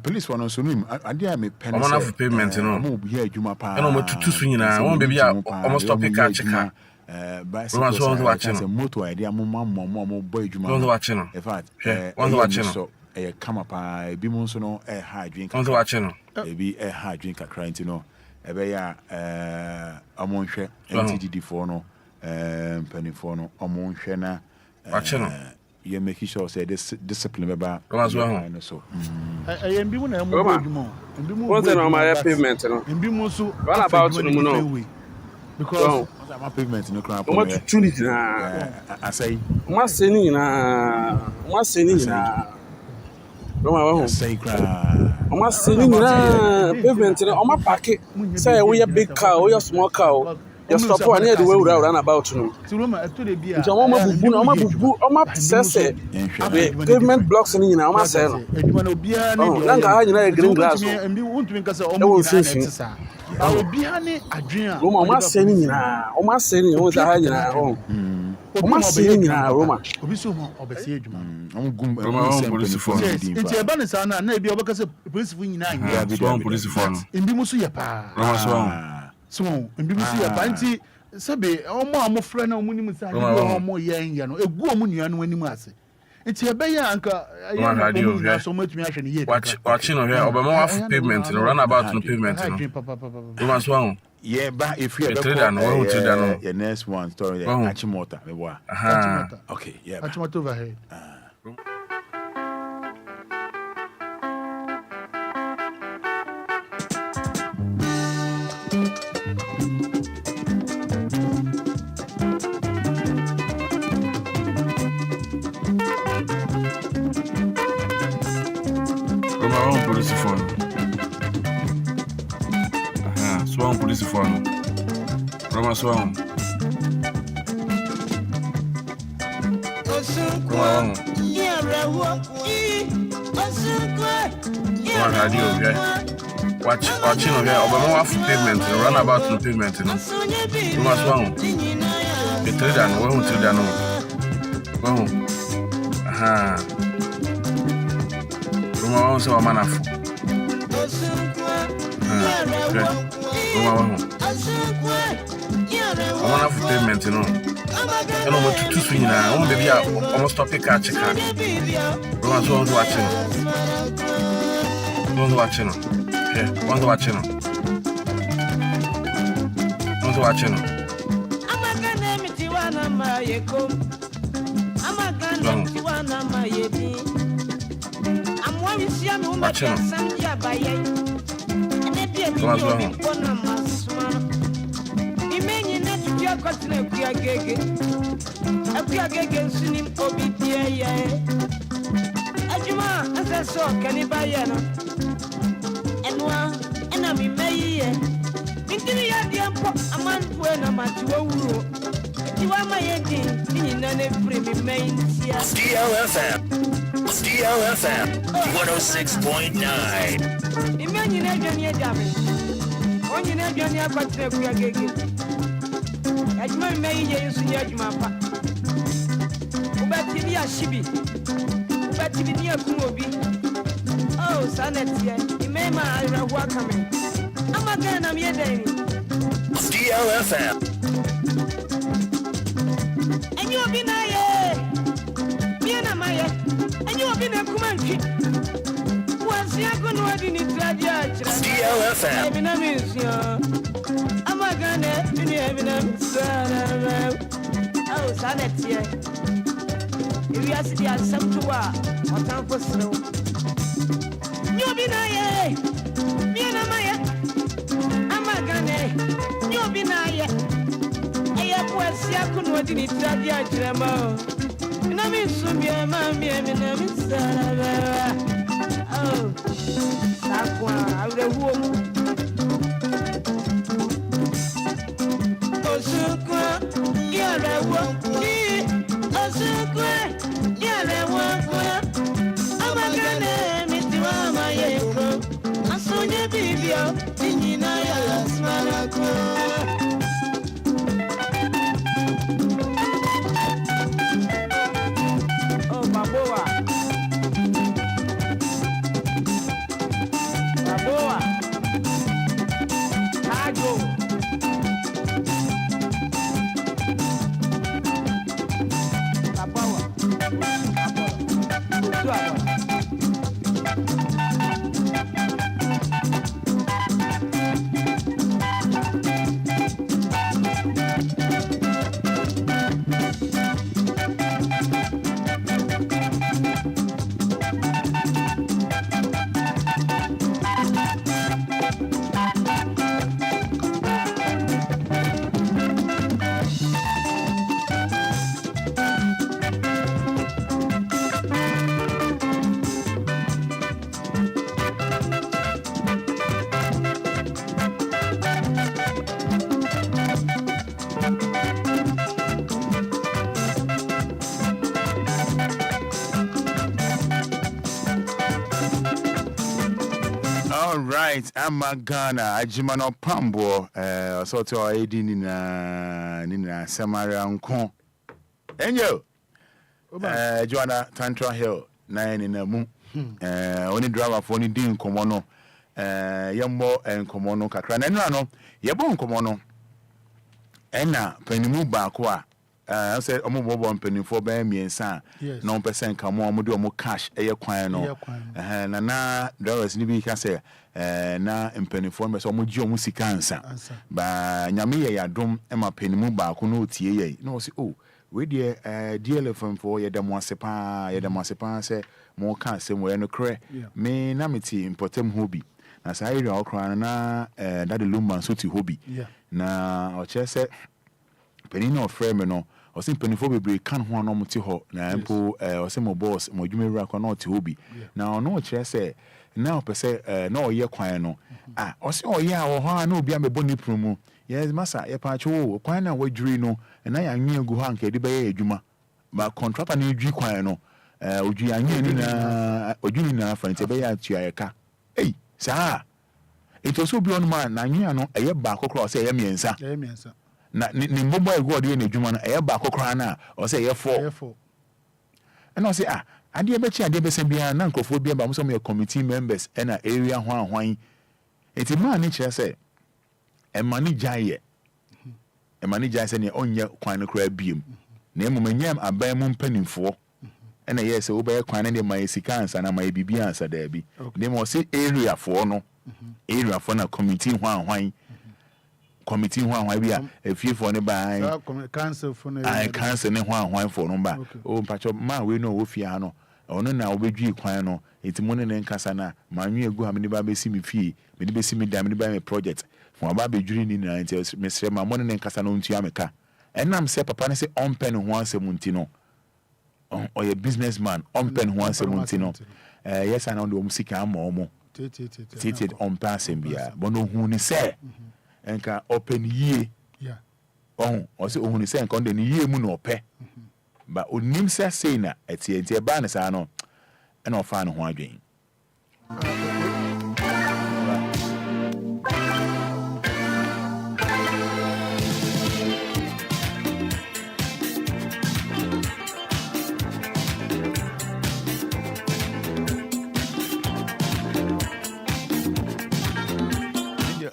police one so nim ade me pen say for pavement no mo bi adwuma pa no mo tutu so nyina won be bia almost stop car check car Roma so want to watch no moto idea mo boy adwuma want to watch no in fact want to watch no e come up bi mo so no e hard drink want to watch no e bi e hard drink akra nti no e be ya amonhwe NTDD for no penny for no amonhwe na watch no you make sure say this discipline about so am bi mu na mo adwuma am bi mu what's on my pavement no am bi mu so run about no because my pavement no crap what opportunity na I say ma seni na Roma say cry ma seni na pavement no ma park say we a big car we a small car you stop one here the way we run about no to Roma to the bia so oma say pavement blocks ni na oma say no eduma na obia ni na nga ha nyina green grass mbi wontumi nka say omo nyina na tsa obia ni adwen a Roma oma say ni nyina oma say ni won sa ha nyina oma say ni nyina Roma obi so mo obesi eduma gum police for nti eba ni sa na ebi obaka say police for nyina nya police for no mbi musu ye pa Roma so mbi musu ye pa nti sabe omo amofra na omo ni musa ni omo ye no egu omo nua no anim ase nti ebe ya anka ya so matumi ahwe ne ye watch no here obama wa for pavement no run about no pavement no Roma so on yeah but if you trader no we trader no your next one story there achimota me boy okay yeah achimota over here police for Roma Swan Watching over here, Obama off pavement, run about the pavement. You must want the trader, no one to know. Aha. Roma also a man of pavement, you know. I don't want to swing now. Oh, baby, I almost stop a catch. Roma's one's watching. One's watching. One's watching. One's watching. I'm a gun, Tiwana, my comb. I'm a gun, Tiwana, my yeti. I'm one is young woman, Sanja by ye. And if you are one of my smart, you may not be a cotton, a gag, swimming Obia. Ajuma, as I saw, can you buy it? And I'm in May. Into the idea of a man when I'm at you. You are my ending in an every main. DLFM 106.9. Imagine a damage. When you never get a gig. As my mayor is in your mapa. But if you are shibi, but if you are Kumobi. Oh, Sanetia, you may my welcoming. I'm again, I'm here, Danny. DLFM. And you have been a Piana Maya, and you have been a Kumanchi. Once you are going to have in it, DLFM. I'm a gunner, and you have been a oh, Sanetia. If you ask the some to war, or time for snow. You be nae, Piana Maya. I'm a gunner, you be nae. I have was Yakun, what did it tell you? And I mean, soon be a mammy, and I'm oh, Sakwa, I would have woman. Oh, Sukwa, you're a woman. Oh, Sukwa, you're a woman. I'm a gunner. Sonia Bibio, Tinina, Smalako. Oh, Baboa. Baboa. Tago. Baboa. Baboa. right, I'm a Ghana. I Jimano Pambo, sort of aiding in Samaria Nkon. And you, Joanna Tantra Hill, 9 in a moon. Only driver for any din Komono, Yambo and Komono Kakran. And no, Yabon Komono. Enna, Penimu Bakwa. I said, I'm a penny for me and son. No percent come on, more cash, a choir no. And now there was Nibi Cassa, now in penny for me, so much your music answer. But Yamia Yadum, Emma Penimu Bakuno TA. No, see, oh, we dear DLFM for Yadamasapa, say, more can't say, where no cray. Me namity in Potem hobby. As I read all crying now, that the Lumba so to hobby. Now, or chess said, Penino frame no. I think penifo be can one no muti ho na empo o se mo boss mo dwuma wura kwa no ti hobi na no kire se na o pese na o ye kwan no o se o ye a wo ho na obi a mebo ni promo yes masa ye pa cho kwan na wadwiri no na ya nwe gu ho anka de be ye adwuma ma contractor ni dwi kwan no odwi anye ni na odwi na front be ya tua yeka saa ito so bi on ma na anwea no eye ba kokoro say eye miensa na ni mbombo e go de na adwuma no eye ba kokoro na o say eye 4 and I say ade be chi ade be se bia na nkofo bia ba mo so me committee members and area hwan enti ma ni kire say e manager ye e manager say ne onye kwan no kra biem na emu manyam aban mu mpanimfo and yes we be kwan na ma sika ansa na ma bibi ansa da bi ne mo say area for no area for na committee hwan committee hwan bia efiefo ne ba council for ne council ne hwan for no ba o mpacho ma we no wo fie ha no ono na obedwi kwan no enti mo ne nkasa na ma nwe egu ha me ba besi me fie me be si me da me ba me project fo ba bedwiri ni na enti me sre ma mo ne nkasa no ntua meka enam se papa ne se on pen ho ansem nti no o ye businessman on pen ho ansem nti no yes ana ndo musika ama omo tete on passem bia bono hu ni se enka open yie o se ohun ni se enka ndo ni yie mu na ope ba onim se sei na eti ba ne sa no ena ofa no ho adwen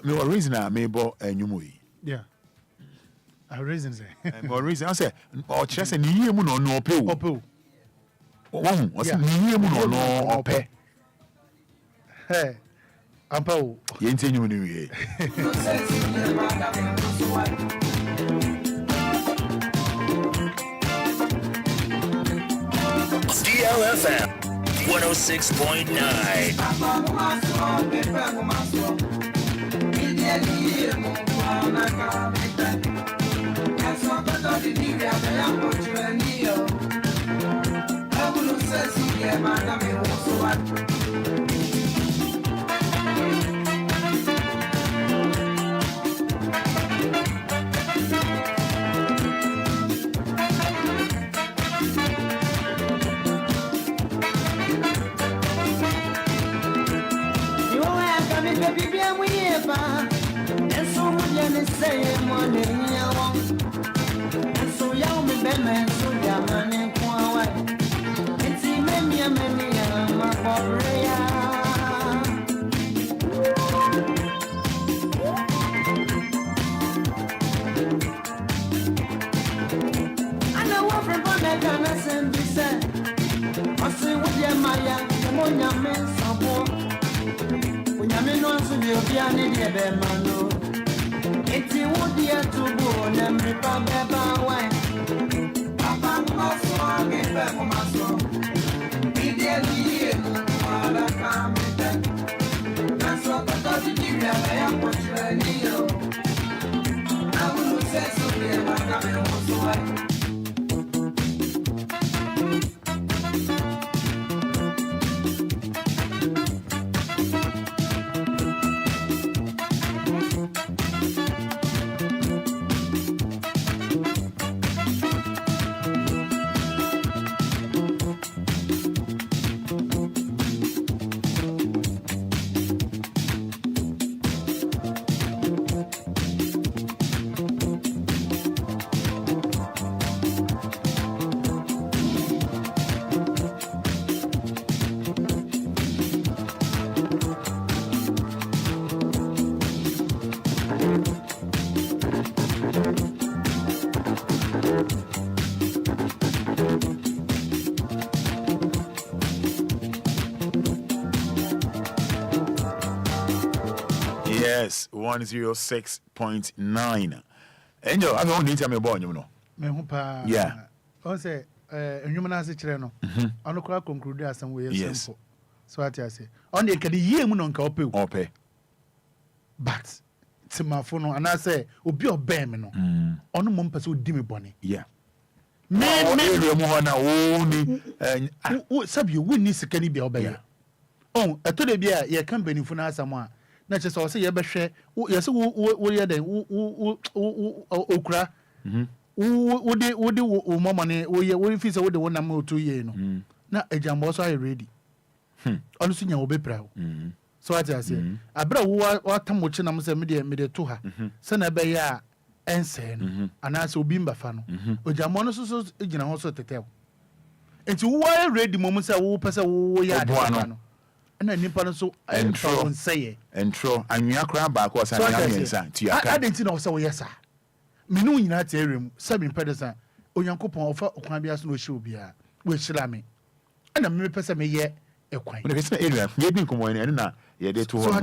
me what reason I may bo enyumu yi a reason say more reason I say o kire say ni yie mu no no ope o say ni yie mu no no ope ampa o ye ntenyu ni wie DLFM 106.9 Yes, 106.9. Angel, I don't need to me born, you know. Me hu pa. Yeah. On say enwuma na ase kire no. Ono kwa conclude as some way simple. So what I say. On the kadi ye mu no nka ope. Ope. But timafo no ana say obi obem me no. Ono mo mpese odi me bone. Yeah. Me mu hona wo ni sabi wo ni sikani bia obeye. Oh, eto de bia ye company fu na asamo a na che so ye behwe ye se wo ye den wo okura wo mama ne wo fi say wo de wo nam o 2 year no na ejambo so are ready onu so nya wo bepra wo so what I say abra wo atam wo chi nam say me de to ha se na be ya ense no ana se obi mbafa no ojambo no so gina ho so tetew enti wo are ready mom say wo pese wo ya de no na nipa no so entro say entro anwia kra ba ko sa anwia mensa ti aka adenti na wo say wo yesa menu nyina te erem sabi pedesa onyankopon ofa okwan bia so no hye obia wo hyira me ana me pese me ye ekwan we say area ye bi nkomo ene na ye dey to ho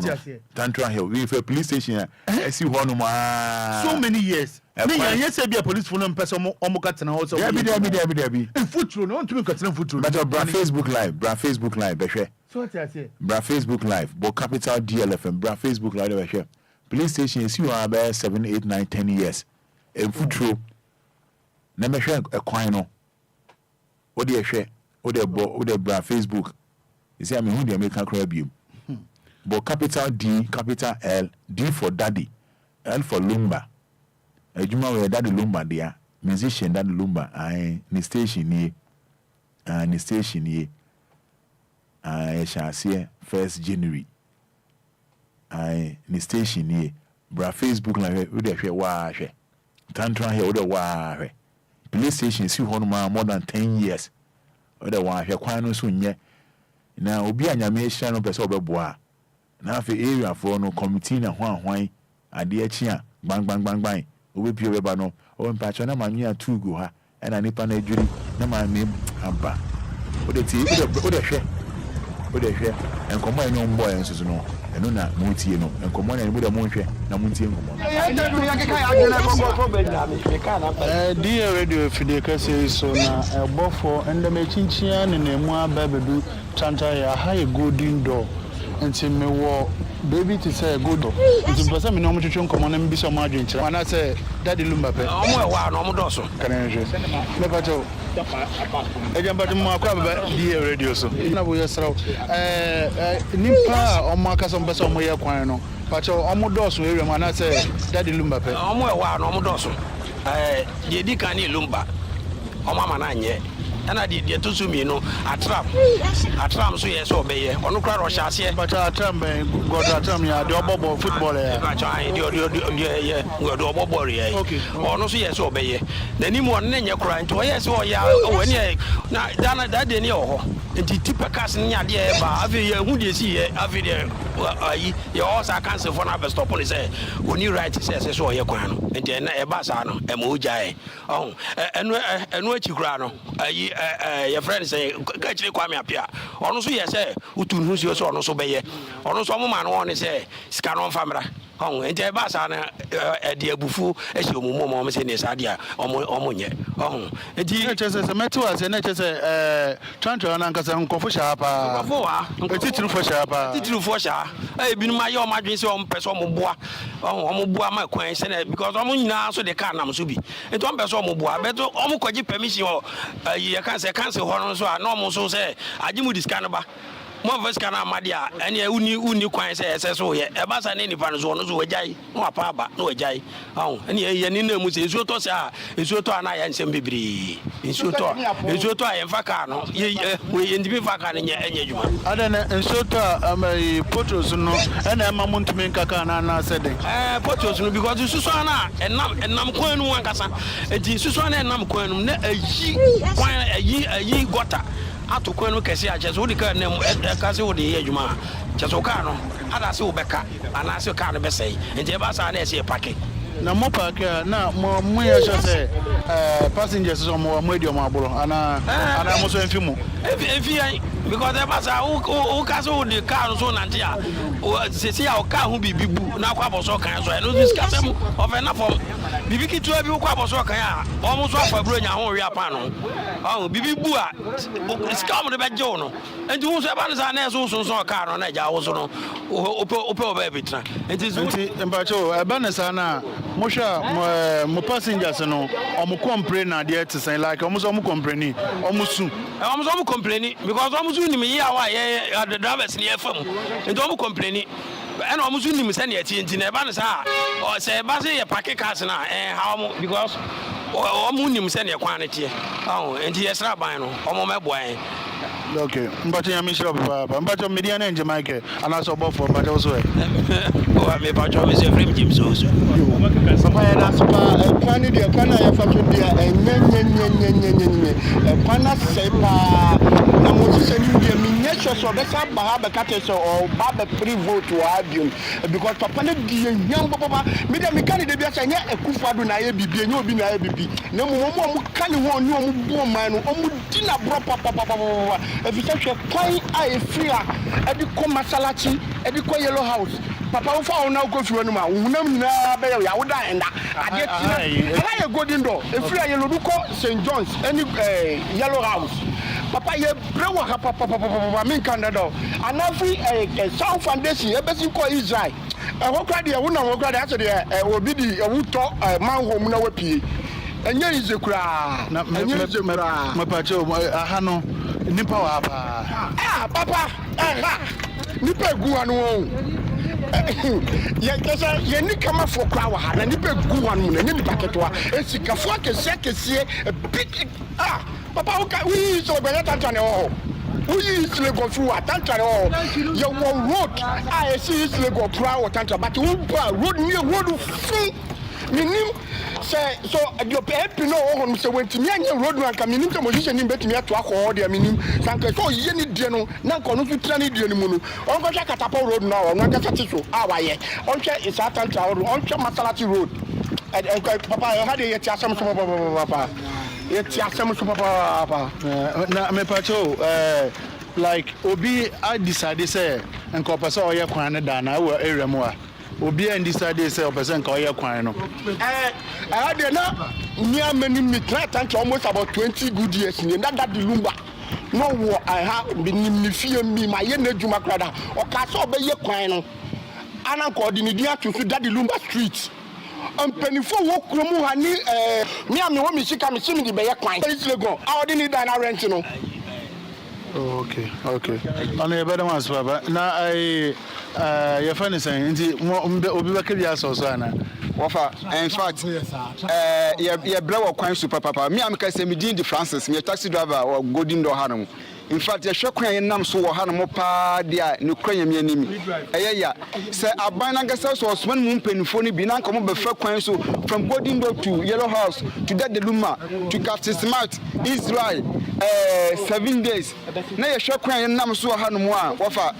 Tantra Hill we for police station esi ho no ma so many years me yan say bia police phone pese omo katena ho so ya bi futuro no ntumi katena futuro but bra Facebook live behwe so what I say bra Facebook live bo capital DLFM bra Facebook live behwe police station esi ho about 7 8 9 10 years en futuro na behwe ekwan no wo de ehwe wo de bra Facebook isi am hu de make akra biom but capital D capital L D for daddy L for Lumba ejuma we daddy Lumba dia musician daddy Lumba ni station ni shall 1st January ni station ni bra Facebook la we de hwe wa hwe Tantra here we de wa hwe police station si ho no more than 10 years we de wa hwe kwan no so nye na obi anyame ehia no pese obeboa na afi area for no committee na hwan ade achi a bang obi obeba no o mpacho na manwe atugo ha na nipa na adwiri na manwe aba o de hwe enkomo enyo mbo en susu no eno na mutie no enkomo na mu de mo hwe na muntie enkomo dear radio fide kase so na ebofo ndem chinchia ne nemu ababedu Tantra ya ha golden door nti me wo baby to say good door nti pesa me no mo twetwe nkomo na me bi so mo adwen kire ana say daddy Lumba pe omo e wa no mo do so kan enje me pacho ejamba de mo akwa baba dear radio so na bo yesraw nipa omo aka so pesa omo ye kwan no pacho omo do so area mo ana say daddy Lumba pe omo e wa no mo do so de di kan ni Lumba omo ama na nye ana di to so mi no atram so yes obeye onu kra ro hyaase but atram god atram ya de obobo football ya ba cha di god obobo ya onu so yes obeye nani mo ne nye kra nto yes o ya wani na dana da de ne oho nti tipa kas ne ade e ba afi ya hu de si ye afi de ayi ya o sa cancel for na be stop on say oni right say so ye kwan no nti na e ba sa no e mo jae oh enu achi kra no ayi your friend say kachire kwame apia ono so yese utunu so so ono so beye ono so mama no one say sika no famra on ente ba sa na de abufu ehye omumo mo say ne sa dia omo nye on enti chese se metu ase na chese Tantra na nkasa nkofo sha pa nkofo wa titru fo sha pa titru fo sha binu ma ye o madwen se o mpeso mo boa omo boa ma kwan se na because omo nyina so de ka nam so bi enti o mpeso omo boa beto omo kwaji permission ye kan se cancel ho so a no mo so say agimu diska no ba mo veska na amadia ene uni kwan se ese so ye e ba sa ne nipa no so no so wajai no apa aba no wajai ene ye ni na mu se esu to sa esu to ana ya nsem bibiri esu to a ye faka no ye ndibi faka ne enye juma ada na esu to amai photos no ene ma mu ntumi nkaka na sede photos no because susu ana enam kwan nu ankasa enti susu ana enam kwan nu na ayi gota ato kwanu kesi ache so dika nem kase wo de ye adwuma cheso ka no ada se wo beka ana se ka no be sei nje ba sa na ese pake na mo pake na mo ya se passengers so mo edi o mo aburo ana mo so enfi mu enfi an because they ba sa o kase wo de ka no so na ntia se ya o ka hu bibibu na kwa boso kan so no this kase mu of enough for bibi kitu abi kwa boso kan a o mo so afaburo nya ho wi apa no bibibu a scam de bejo no enti hu so ba na sa na so ka no na ja wo so no o ba bitra enti mbacho e ba na sa na mo hwa mo passengers no o mo complain na dey to say like o mo so mo complain o mo su because o mo su ni me ya wa ye the drivers ni efam enti o mo complain and almost you nim say na enti na ba na sa o say ba say ye park cars na how because Omunim send your quantity. Oh, and yes, Rabbi, or my boy. Okay, but I'm sure but your median and Jamaica, and also both for but also. Oh, I may patch always a frame Jim so. Papa, that's a quantity of Pana fashion there, and Pana Sepa. Now, what you say, you miniature so that's a Bahaba Cates or Baba pre vote to Albion because Papa, young Papa, Madame Mechanic, a Kufadu Naebi, no be Naebi. No more can you want no man, Omudina bro Papa. If you such a fine eye free, every Comasalachi, every Yellow House. Papa, for now go through anymore. I would die and I get a good indoor. If you are Yellow St. John's, any Yellow House. Papa, you blow up Papa, me Canada. And every South Foundation, a basic call Israel. I walk right there, walk right after there, will be the wood talk, man home no pee. And here is a cry. My pacho, Hano, Nipa. Ah, Papa, Nipa Guano. Yeni kama for crowd, and Nipa Guano, and Nipa Catua, and Sikafaka Sakasia, a big Papa, we saw Benatano. We usually go through a tantra. You won't road. I see usually go proud tantra, but you road near road free. Minim say so your happy no on so when to me road one can minim to position in bet me to akọ there minim sanke so ye ni die no na nko no fitra ni die ni mu no on go Catapult road now on ga sati so awaye on hwe is atantra road on hwe Masalati road and papa how dey yet asem so papa yet asem so papa na me pacho like obi I decide say nko pese o ye kwan ne da na we area mu a Obia and decided say person call your coin. I had na near many me try almost about 20 good years in that the Lumba. No war I have been fear me my Juma Crada or Castle Bay coin. Anna coordinated to that the Lumba street. Penny for walk Romu Hani, me and the woman she come see me the Bay coin. Go. I didn't die rent. Okay. On a better ones, Papa. Now your friend is saying, Obi Bakari Sosana. In fact, you blow a coin super papa. Me, I'm Casemidin de Francis, me a taxi driver or Godin do Hanum. In fact, a shock crying nam so Hanamopa, dear, no crying enemy. Yeah, sir, I buy Nangasas or Swan Moon Penfoni Binanco before coin so from Godin do to Yellow House to that the Luma to Captain Smart, Israel, 7 days. Now a shock crying nam so Hanumwa, offer,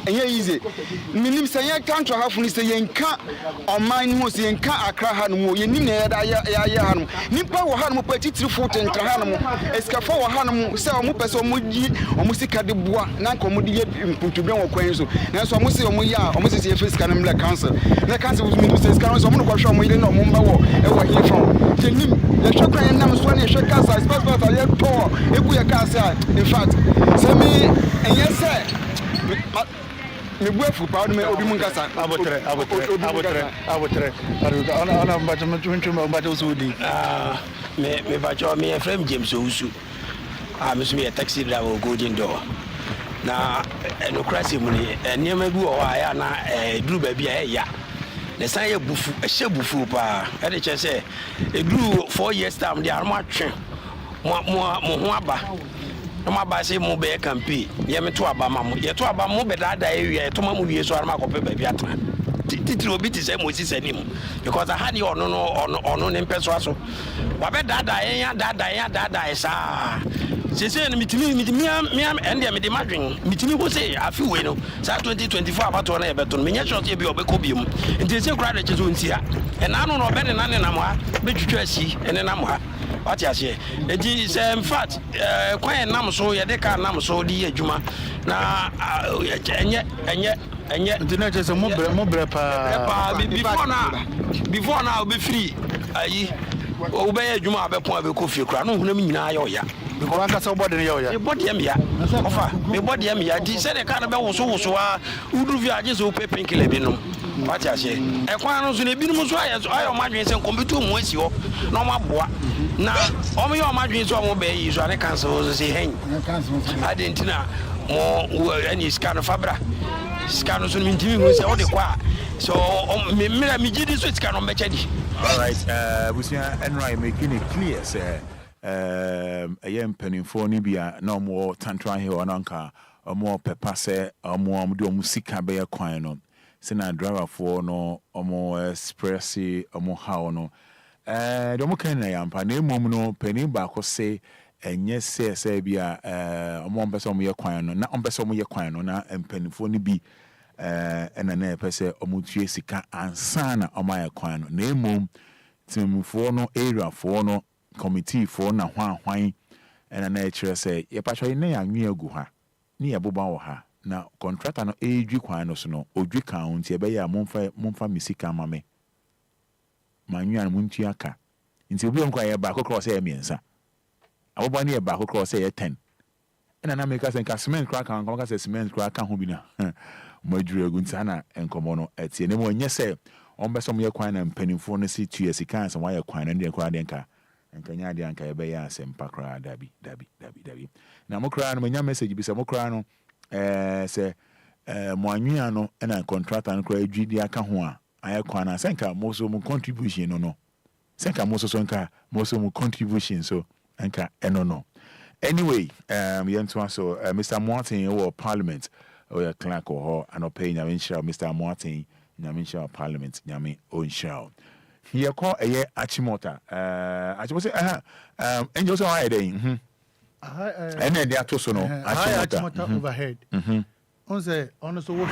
and yeah, easy. Minim say, I can't have Mr. Yanka or mine was Yanka Akra Hanu, Yanina, Nipa or Hanu Petit foot and Kahanu, Escafo Hanu, Sal Mupes or Mudi. Omusika de bois na komodi imputu bren okwan so na so omusi omuya omusi se face kan mla council na council was me say kan so omu ko hwe omuyi na omu mba wo e wo here from tenim le hwekwan nam so na hwe kasa passport aye to egu ye kasa in fact say me enye say me buafu pa me obi mun kasa abotre ona mbacho mbacho sudi me bacho me frame James Ousu Miss me a taxi driver golden door. Now, no crazy money, and near my boo, I drew baby. Yeah, the sign of a shabufu pa. At the chance, it grew 4 years time. They are much more Mohaba. No matter say more bear can pay. Yem to Abama, yet to Abama, but that area to Mamu, so I'm not going to baby at time. Titro bit is Moses and him because I had you on no name persuasion. What about that is she said, meet me, and the madrin. Meet me, who say, I feel, 2024 about one beton, miniature be obecobium, and they say, graduates won't see her. And I don't know better than an amwa, but you tracy and an amwa. What you say? It is, in fact, quite a number so, yeah, they can't number so, dear Juma. Now, and yet, the net is a mobile before now, be free. Obey Juma, be point of coffee crown, no, me now, yeah. Because I got somebody in your body. Me body, I said, I can't be so, who do you just open pink labinum? What I say? A quanos in a binum, I imagine some computer once you no more boy. Now, all your margins will obey you, so I can't say, hey, I didn't know more any kind of fabra. Scano so mintimi hu se o de kwa. So me gidi so scano me chedi. All right, busia enrai making it clear say ayem penifo ni bia na mo tantran he onanka omo pepa se omo amdo musika be kwan no. Se na driver for no omo express omo how no. Do mo kan na yampa na emom no pani ba ko se enye se bia omo mpese omo ye kwan no na ompese omo ye kwan no na empanifo ni bi ena na epese omo tue sika ansa na omo ye kwan no na emom timfo no area for no committee for na hwan ena na ekire se ye patwa ne ya nwe agu ha ni ye boba wo ha na contractor no edwi kwan no so no odwi kan unti ebe ya momfa misika mame manyu an muntu aka nti obi on kwa ye ba kokro se ye miensa aboba ne ye ba kokro se ye 10 ena na make sense ka cement crack kan ka se cement crack kan ho bi na maduru agu nti ana enkomo no etie ne mo nye se on be som ye kwan na mpanimfo no si tu yesikan se wa ye kwan na ne kwa de nka nkanya de nka ye be ya sempa kra dabi na mo kra no manya message bi se mo kra no se mo anwia no na contractor no kra adwi di aka ho a aye kwana senka mo so mo contribution no senka mo so nka mo so mo contribution so nka no anyway yento so Mr. Martin or parliament or clerk or anopay nyame share Mr. Martin nyame share parliament nyame on share here call a achimota achimo say angel so why dey and then they are to so no achimota overhead on say on so what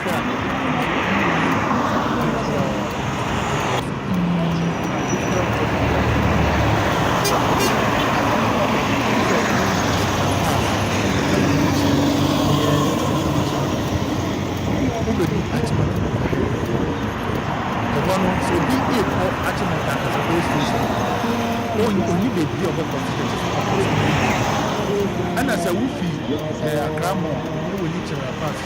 and as a woofy, a grandma, who will each other pass.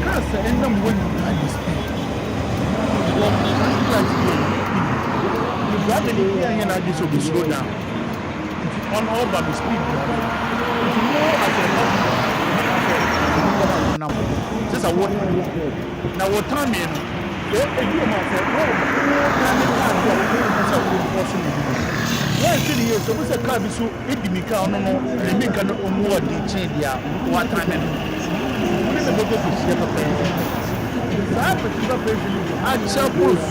Can't say, and I'm winning at this speed. You got any here and I just will slow down. On all but the speed. If you know as a just a word. Now, what time in? Yes, it is. So, what's a car? So, it be car no more. They make a more change there. What time in? What is the book of the paper? I suppose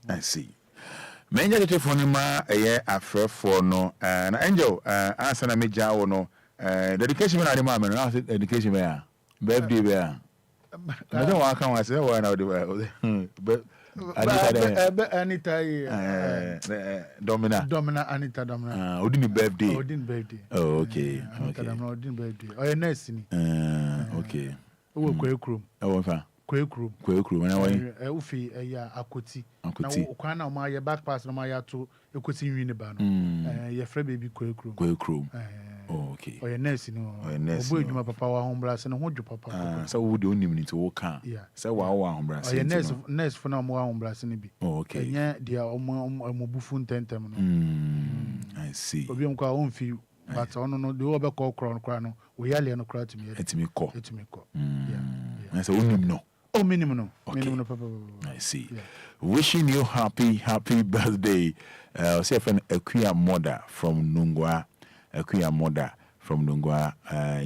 I see. Many telephone ma a fair for no and angel answer me jaw no dedication na the mama no education me birthday be I don't want come say why now the Anita Domina Anita Domina Odin birthday oh okay okay birthday oh nice okay we go krom oh fa Kwekru when I ufi akoti na ukwana ma ye back pass na ma ya to ekoti nwini ba no ye frɛ baby Kwekru oh okay o ye nurse no obo edwuma papa wa hombra se no ho dwo papa so wo de onim ni to wo ka se wa hombra se o ye nurse fo na mo wa hombra se ne bi oh okay enya dia omo bufu ntentem no I see obi onko a onfi but ono no de wo be call kron no we yale no kra timi etimi ko yeah so onim no oh minimum okay. Minimum papa I see yeah. Wishing you happy birthday say friend Equia mother from Nungwa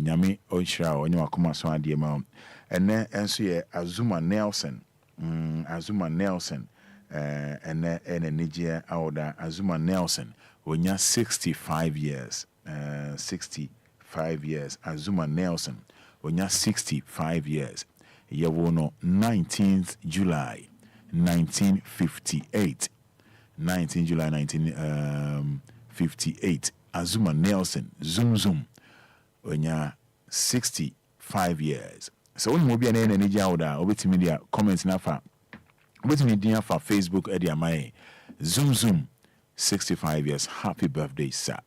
nyame onhira onye wakoma so ade ma ene enso ye Azuma Nelson ene nije awda Azuma Nelson onya 65 years 65 years Azuma Nelson onya 65 years yewo no 19th July 1958 1958 Azuma Nelson zoom onya 65 years so when mo bia na ni jawda obetimi dia comment na fa obetimi dia fa Facebook e dia mai zoom 65 years happy birthday sir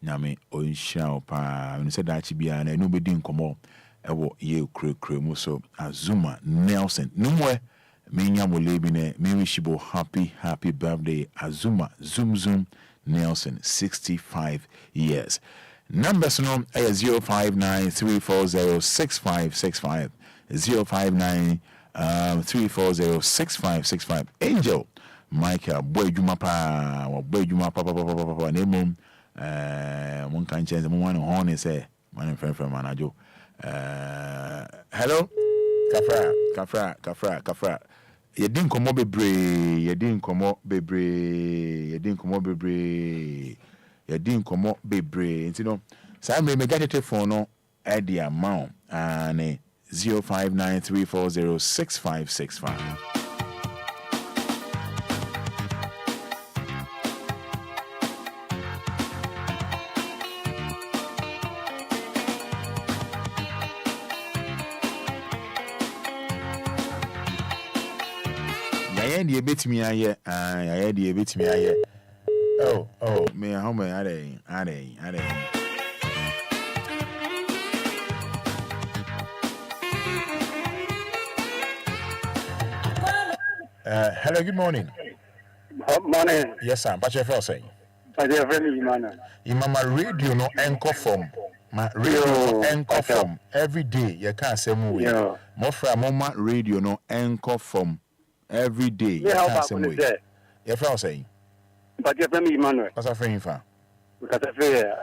nyame onhia pa no se da chi bia na no bedi nkomo ewo ye krekre mu so Azuma Nelson numwe Minya Molebine, me wish you happy birthday, Azuma Zoom Nelson, 65 years. Numbers no 059-340-6565, 059-340-6565. Angel, Michael, boy Jumapa, papa, name one can change the one on say, man friend from Manajo. Hello? Kafra. Yedin komo bebre nti no sa me get the phone no at the amount and 059-340-6565. The betimi aye the betimi aye oh me how me are hello, good morning. Morning. Yes sir, but you first saying Imama radio no anchor form ma radio anchor form every day you can't say more more from mama radio no anchor form every day. Yeah, same way. Your friend saying, but your friend Emmanuel. What's a friend for? Because I feel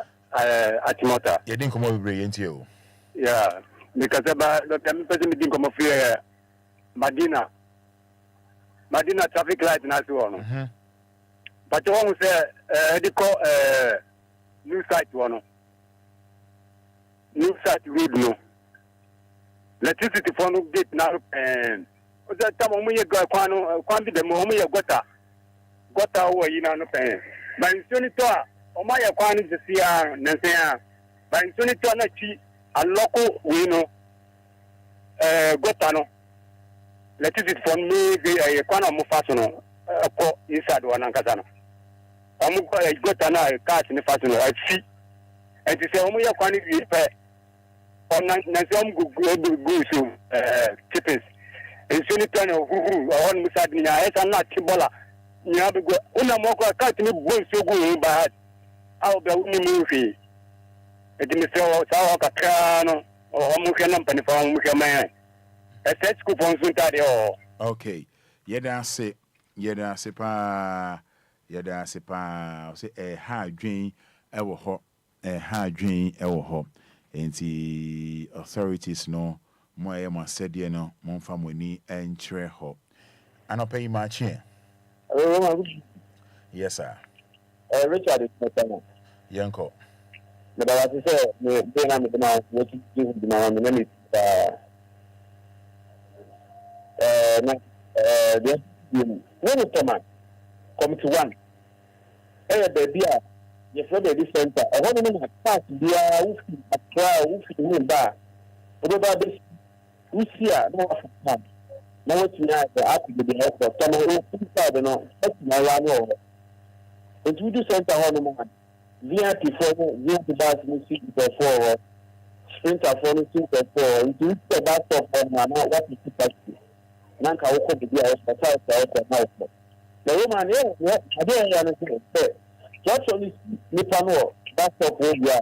at Mota. You didn't come over brilliant you. Yeah, because about the person didn't come over Madina traffic light in Asuano. But you almost they call new site one. New site road no. Electricity for no gate now and that time when you go quanti the moment you got over you know no pain. But in Sonita, or my quantity the CR, Nansia, but in Sonita, a local winnow, Gotano. Let it for me be a quantum of fasono, inside one and Casano. I'm got a cat in the fasono, I see. And to say, only a quantity on Nansium go to chippings. And soon it turn over on beside me. I not Tibola. You have to go. Unamoko cut me boy so good, but I'll be only movie. It is so Cano or Mukanam Penifon Mukaman. A set scoop on Suntadio. Okay. Yeda se pa. Say a hard dream, ever hot. A hard dream, ever hot. And the authorities know. Moye ma said you know mon family and tre ho and pay my chair. Yes sir. Richard is not Yanko. But I was say the name of the man what you do the man the name is come to one. Baby you for the center. I want to know pass dia a try bar. About this Usia, no, na what's not the after the head of someone who said no that's my one it we do center hall VIP for VIP bus music before sprinter for music before it is the bus stop on now what is the taxi nanka woko be dia hospital for house the woman here I don't understand just only nipa no bus stop Obia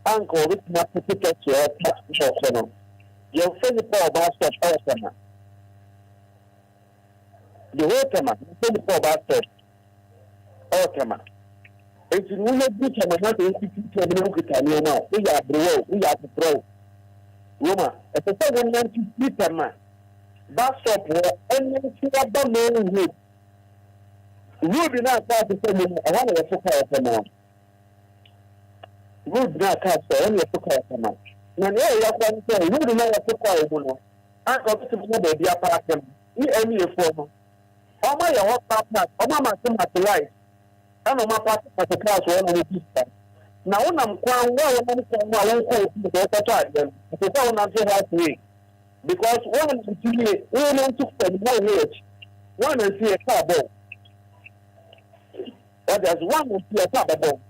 uncle with my ticket to taxi no your friend for bus stop house the whole time the for bus stop all time it's in one of the time not to see now we are bro we are pro Roma it's a 790 per man bus stop and then see about no road na car to say I want to focus on now road na car so I want to focus on now na ya kwa say road na focus on now and go to the baby park them ni any form Oma ya hot partner oma ma say materialize and oma part of the class one of the na una mkwa wa won ko the try them so una say that way because one to see we want to spend more age one and see a car ball but there's one to see a car ball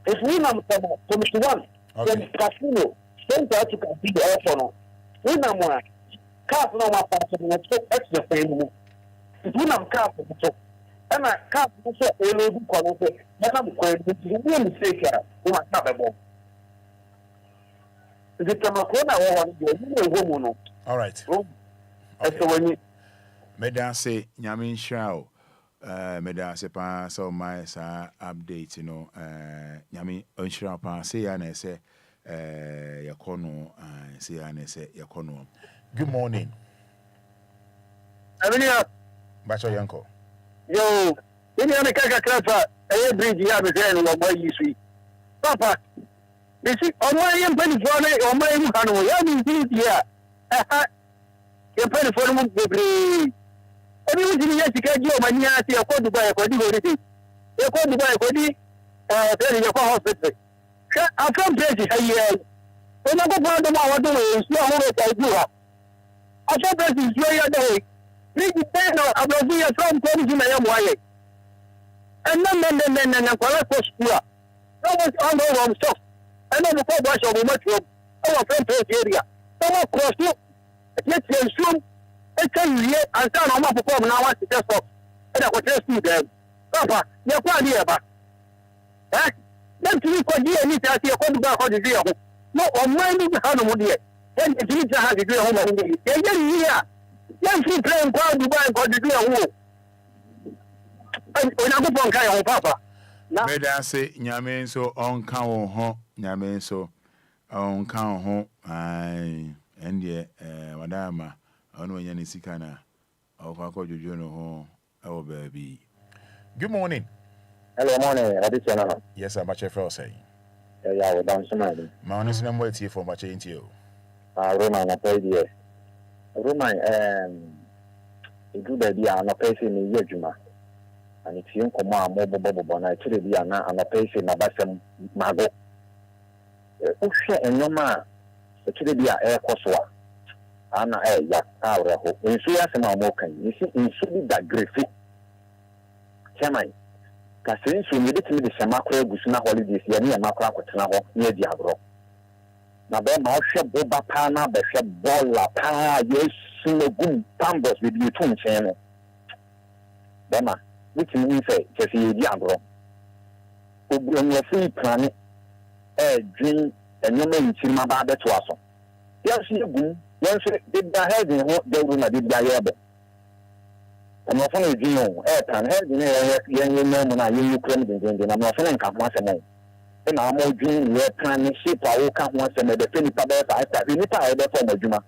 if we nam come to one then casino then to casino also we nam one cars no ma pass no extra pay if we nam cars so and a car so a load ko so na nam ko we mistake we ma car ball the tamakona one dey we no all right so when you Medan say Nyamin Shao Medan se pa so my sa update Nyami Onshira pa say ya na say yakono say ya na say yakono. Good morning. Avenia Bacho yanko. Yo, ini ame kaka krafa bridge ya me say no boy yi Papa. Bisi omo yem pani fo na omo yem kanu ya mi ti ya. Yem pani fo no bebre. Obi wujini ya sikaji o manya ati akọ Dubai akọ di hori. Akọ Dubai akọ di tell you hospital. After bridge haye. Ona go pa do ma wa do we si ahoro ta ju ha. After bridge is yo ya dey. Bridge ten no abrozi ya from police na ya mo aye. And then kwala ko school. No was on the wrong stuff. I know the boss of much of our front area. So cross you. Let's assume it's a year and down on my perform now to just stop. And I was just do them. Papa, you're quite here, but then to you for year, you can see a cold back on the deal. No, on my new animal dear. Then if you have to do a home on the year. Then she playing crowd to buy for the deal. And I'm going to Papa. Medan say Nyamin so on count ho Nyamin so on count ho and ye madama ono nyane sika na akwa jojo no ho e baby. Good morning. Hello morning additional. Yes I'm actually for say. Yeah we down somebody. My honest number here for much into you. Roman na pay there. Roman e do baby na pay say ni yedwuma. And if you come on mobile na actually be an pay say na basem mago. Ushe enyoma actually be a air koswa. Ana ya awre ho nso ya sema mo kan you see nso bi da grefi chemai ka se nso mi betimi de sema kwa egusu na holidays ya ni ma kwa akotena ho na di agro na be ma ohwe boba pa na be hwe bola pa yesu legum tambos bi bi tun chen no be ma betimi say je se di agro obu onye fi plan dream enyoma nchirima ba beto aso ya si egum once did the head in what they will not did the yabo. I'm not funny, airtime head in young woman, I you claim the I'm not feeling come once a month. And I'm more dream, your plan ship, I will come once a month, the penny pabber, I start in the tire for Juma.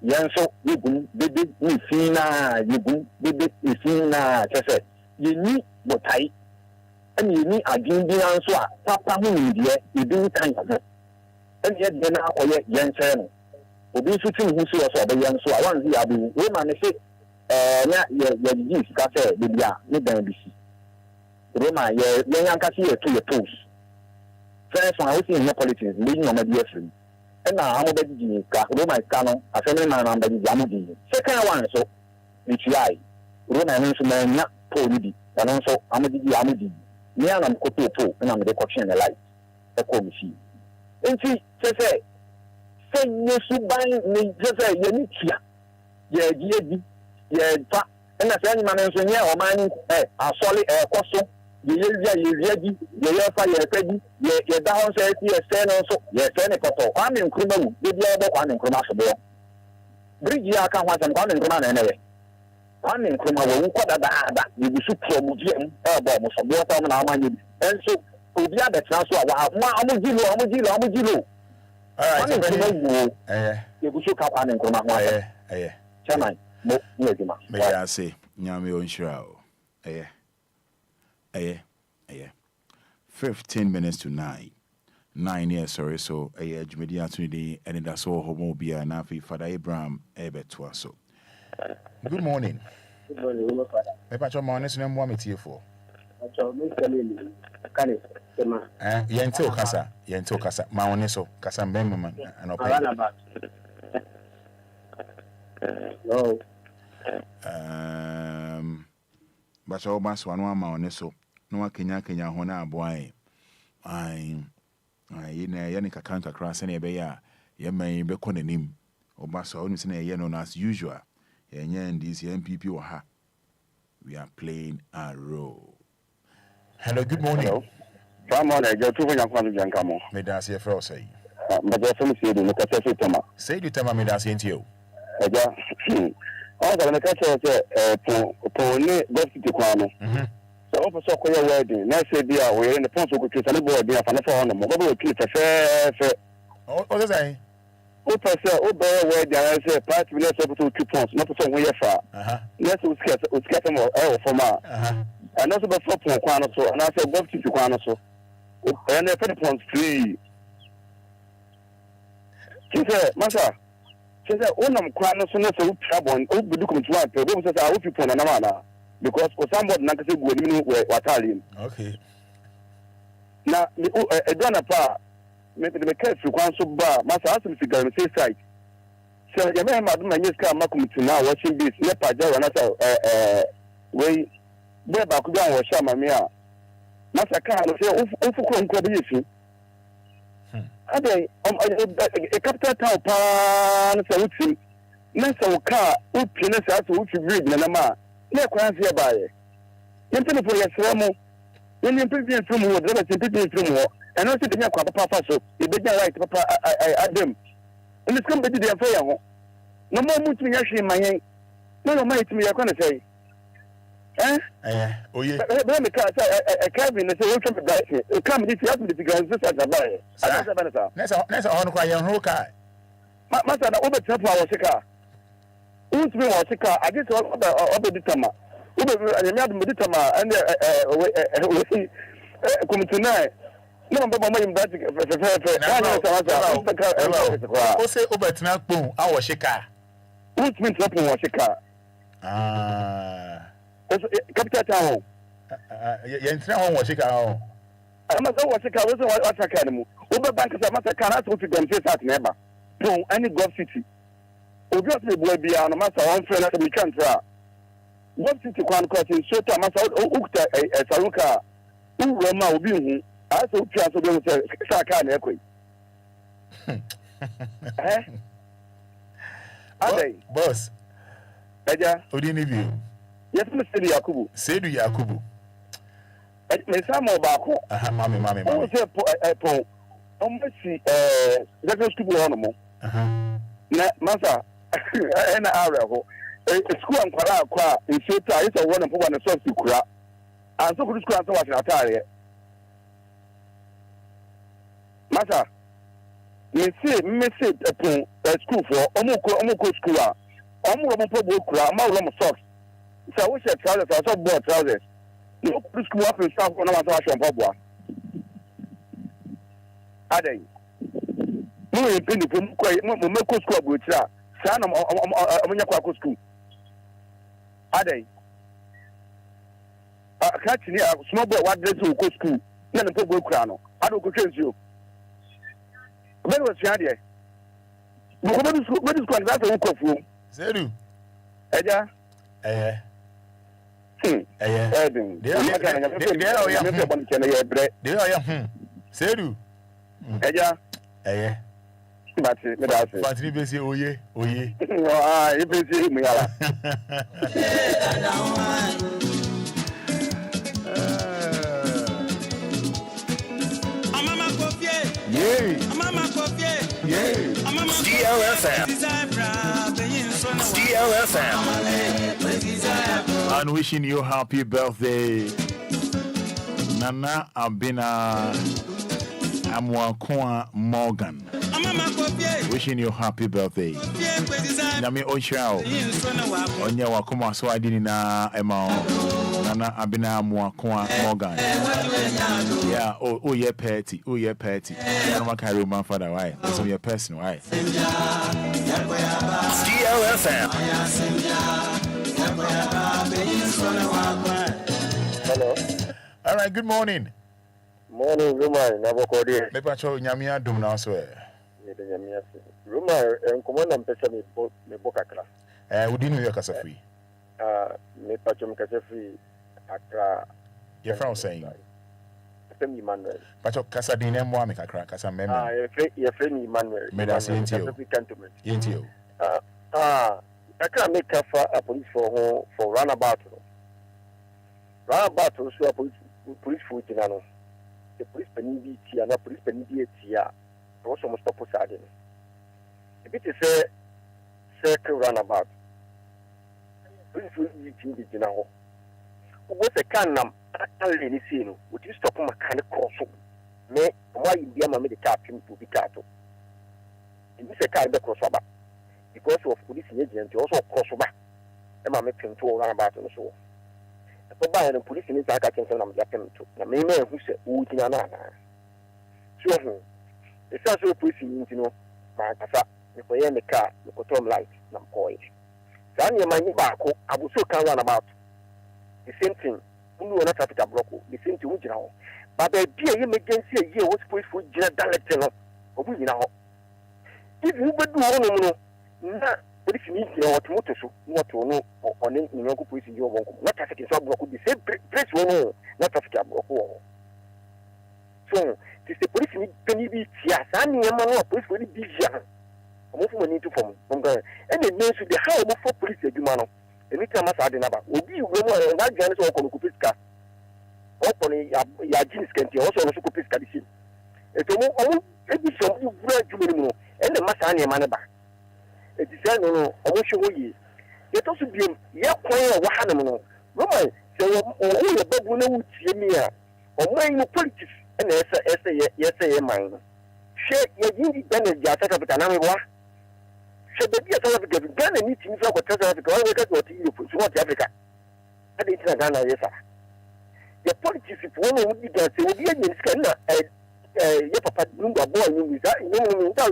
Young so you go, baby, you see now, you go, baby, you see now, just you need what I and you need a dream answer, Papa, you do kind of it. And yet, then I yet young channel. Obi shooting who see us over young so I want to see Abu Roman say ya use ka say bibia ni dan bi si Roman ya yan ka see to your toes first one I see in politics leading on my dear friend and I'm a baby, Roma Cano, a family man on the Yamudi. Second one, so, which I, Roma and Insuman, not Poli, and also Amadi Yamudi. Near I'm Koto, and I'm the coaching the light. A commission. And she says, say, you should buy me just a Yanitia. Yeah, and as any man is near or mining, a solid costume. You ready, you fire ready, you down say, yes, also, yes, any photo. I'm in criminal, with the other one in commercial. Bridge, I can't want some one in command anyway. I'm in criminal, what that you should promote him, almost some water on our money. And so, Obia, the transfer, I'm you should come on in command. Chairman, may I say, Yami Onshrow? 15 minutes to 9. 9 years, sorry, so a media today, and that's all Obia and Afi Fada Abraham Ebetwaso. Good morning. Good morning, Father. Papacho Monis and Mwamit here for. Yento Casa, Maoneso, Casam Bemman, and Opera. No. But all mass one Maoneso. No Kenya Hona boy. I Yanika counter cross any bear, ye may be calling him, or Bass always in a yen as usual. And these young people ha. We are playing a role. Hello, good morning. Hello. Come on, I got 2 young come on. May I see a fro say? But there's some say, look at the Tama. Say the Tama made us into you. All the catcher, Pony, go to the corner. So, also, queer wedding. Next year, we're in the Ponce of the board, they are on the mobile keep a fair. What is I? Obia, where there is a part of the 2 points, not so way far. Yes, we scatter more for ma. And also the 4 point corner, so, and I said, go to the corner, so. And I put points 3. She said, Massa, she said, Onam corner, so not so trouble, oh, the document one, but what was I hope you put an amana? Because for somebody not to say good meaning Italian. Okay. Now, a donor pa, maybe the mechanic one so bar, Master Aston figure and say site. So, you may have my new car, Macum to now watching this, Nepa, another way, where back down was Shama Mia. Master Car, say, Ufukum Kobishi. Are they a capital town pan, so which Nessa car, Upiness as to which you read, Nanama. No crime here by it. You put for your ceremony. When you put in from what they put in from war, and also the young papa, so you better right, Papa, I them. And it's come to the affair. No more moving actually in my hand. No, my to me, I'm going to say. Oh, yeah. Let me cast a cabin and say, welcome to die. Come, if you have to be going to set a buy. That's a honor cry on Roka. Master, over 10 hours a car. Who's been a car? I just want the Tama. And the Tama and come tonight. No, but my back. Who say over tonight? Boom, our shika. Who's been dropping a car? Capital Town. Yentra home was shika. I must go watch a car. What's a academy? Over bankers, I must have cannot go to them just never. Boom, any Gulf City. Obviously, boy, be on a master one friend at the country. What city can cut in so time? Ukta a Saruka, Roma will be I so trust to them to Saka and Equi. Boss, Eja, who didn't leave you? Yes, Mr. Yakubu. Say to Yakubu. May some more back home. Mammy. Oh, a poem. Almost see, that was to be animal. Massa. And Arabo, a school and Quara, in Sota, it's a one of one source to Kura. And so could school so much Atalia. Massa, me say a school for Omoko school. Omo Kura, Mama socks. So I wish I trousers, I saw board trousers. No school up in South Onamasash and Pabua. Are they? No, in Penny from Moko school with her. Son of Yakako school. Are they? Catching a small boy, what does you go school? Then a poor crano. I don't go change you. When was Shadia? What is called that? Sedu. Eja. Sedu. Eja. Patri besi oye. Ah, e besi mi ala. DLFM. And wishing you happy birthday, Nana Abina Amwakwa Morgan. Wishing you happy birthday. Nami Oshao. Onya wakuma so adini na Emma Nana Abina Amwakwa Morgan. Yeah, oh yeah, petty. Yeah, I'm a carry man for that, why? So you're person, why? DLFM. Hello. All right, good morning. Morning, Ruma, Nabokodi. Me pacho nyamia dum na so Ruma, enkomo na mpesa me bokakra. Udinu yo kasa free. Me pacho mkasa free akra. Your friend saying. Femi Emmanuel. Pacho kasa dine mwa me kakra kasa member. Your friend Emmanuel. Me da say intio. Intio. Akra make kafa a police for runabout. Runabout so a police for tinano. The police penny tia na police penny tia. Also must stop posade. If it is a circle runabout. Police will be tinano. What's a canam? Any scene, would you stop mechanic cross? Me, why you be a mammy the captain to be cattle? In this car, the crossover. Because of police agent, you also crossover. And my making to run about and so. But by the police in the catching some Japan to the main man who said, Utinana. So, the social police in my casa, the way in the car, the control light, and point. Sanya my back, I will so can run about. The same thing. Who are not traffic block, the same to which now. But the dear emergency a year was supposed for general director of we now. If you would do no, not what if you need your motor, not to know on in your police in your not traffic is block with the same place, not traffic block. So, this the police need penny be yes, and your man or police will be young. I'm moving into form. And it means the how for police a man. Anytime I said about, will be woman and that Janus or Copiska. Open your jeans can also no Copiska. It's almost maybe some you and the Masani Manaba. It is no, almost you. It also be your player Wahanamo. Roman, so all your babu would see me or when you politics and yes, mine. Share your independent Jata of Tanama. The South Africa, Ghana needs to South Africa, all because what you put South Africa. I didn't say Ghana, yes, sir. The politics, if one would be that they would be in Scandinavia, your papa Lumba boy, you without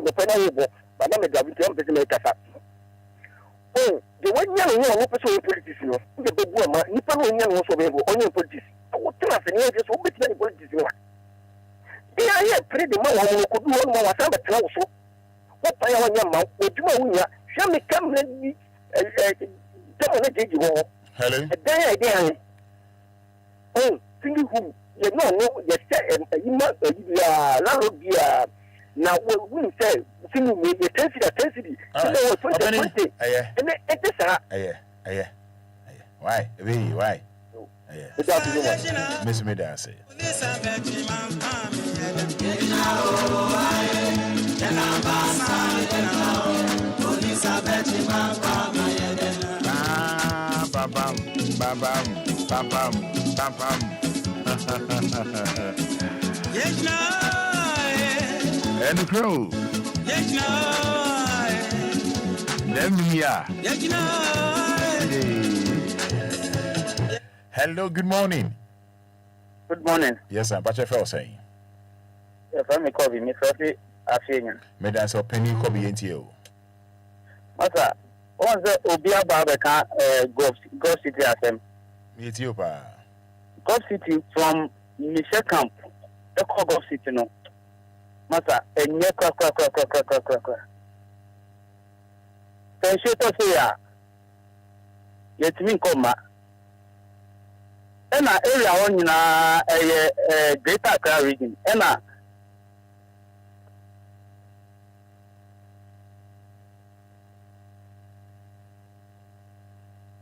the penalty, but I'm a government to make us up. Oh, the one young one who politics, you know, the big woman, Nippon young also able on your politics. I would tell us and just what many politics you are. Yeah, pretty much who could do one more, but also. What I want your mouth, would you shall me come and be a hello, a day again. Oh, think who you know, yes, now we say, singing with the intensity, Why? Miss Medase. Bam. And the crew. Hello, good morning. Good morning. Yes, sir. What you saying? If I'm a copy, Miss Sophie, I've seen you. Madam, so penny copy into you. Master, what's the Obia Barbeca, Gulf City FM? It's you, pa. Gulf City from Michelle Camp. The Gulf City, no. Master, and your crack. pension to say ya yetimi koma ena area on na Greater Accra region ena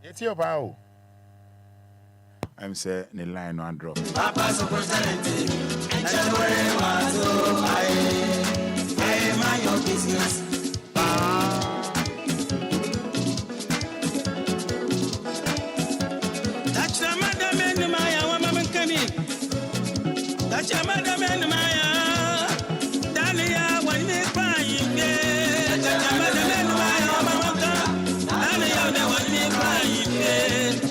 it's your bow. I'm saying the line on drop. Papa superstarity, and I mind your business. That's a madam and Maya, woman coming. That's a madam and Maya. Dania, one day crying. That's a madam and Maya, woman. Dania, the one day crying.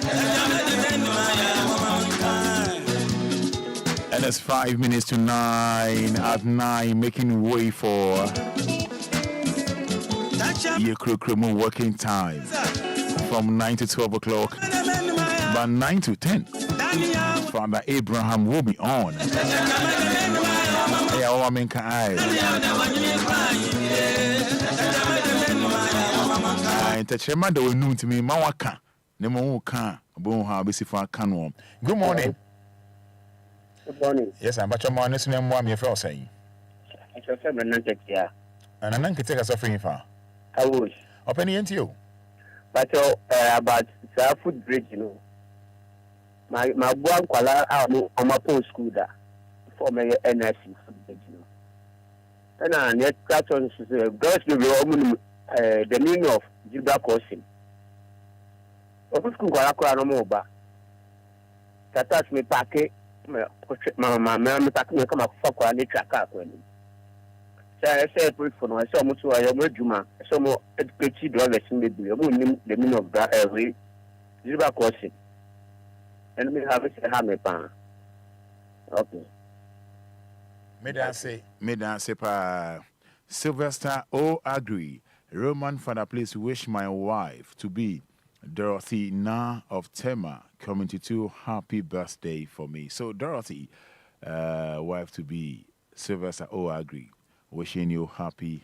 That's a madam and Maya. And it's 5 minutes to 9 at 9, making way for Yekrokramu working time from 9 to 12 o'clock, but 9 to 10. Father Abraham will be on. Good morning. Good morning. Yes, I'm Bacha Morning. I'm one of your friends saying. I shall say, yeah. And I can take us suffering for. I wish. Open the NTO. But about the food bridge, you know. My boy, Kuala, on my post school there for my NSC food bridge, you know. And I net cartons, girls, the meaning of Zebra crossing. Of school, Kuala, no more, but that's me packet. Mama, me pack me come fuck on the track up when. So I said, for no, I saw much I am Juma, so more educated drivers in the the meaning of that every Zebra crossing. And we have a hammer pan. Okay. Medan say, pa Sylvester O agree. Roman Fada, please wish my wife to be Dorothy Na of Tema coming to 2 happy birthday for me. So Dorothy, wife to be Sylvester O agree. Wishing you happy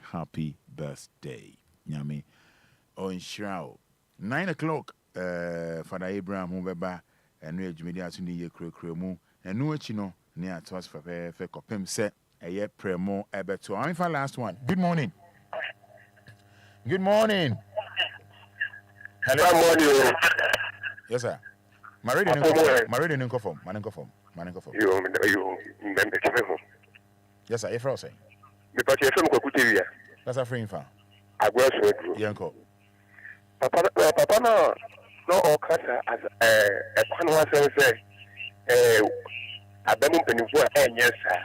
birthday. Nyame. On Shroud. 9 o'clock, Father Abraham Mubeba and New Media to the Yekrokramu and New Chino near to us for Copem set a year premo ebeto. I'm for last one. Good morning. Good morning. Hello. Good morning. Yes, sir. Married in Conform. You, yes, sir. If I say, because you're from Cocuteria. That's a free fan. I was with you. Papa, no, all casa as a panel says, a demo penny for and yes, sir.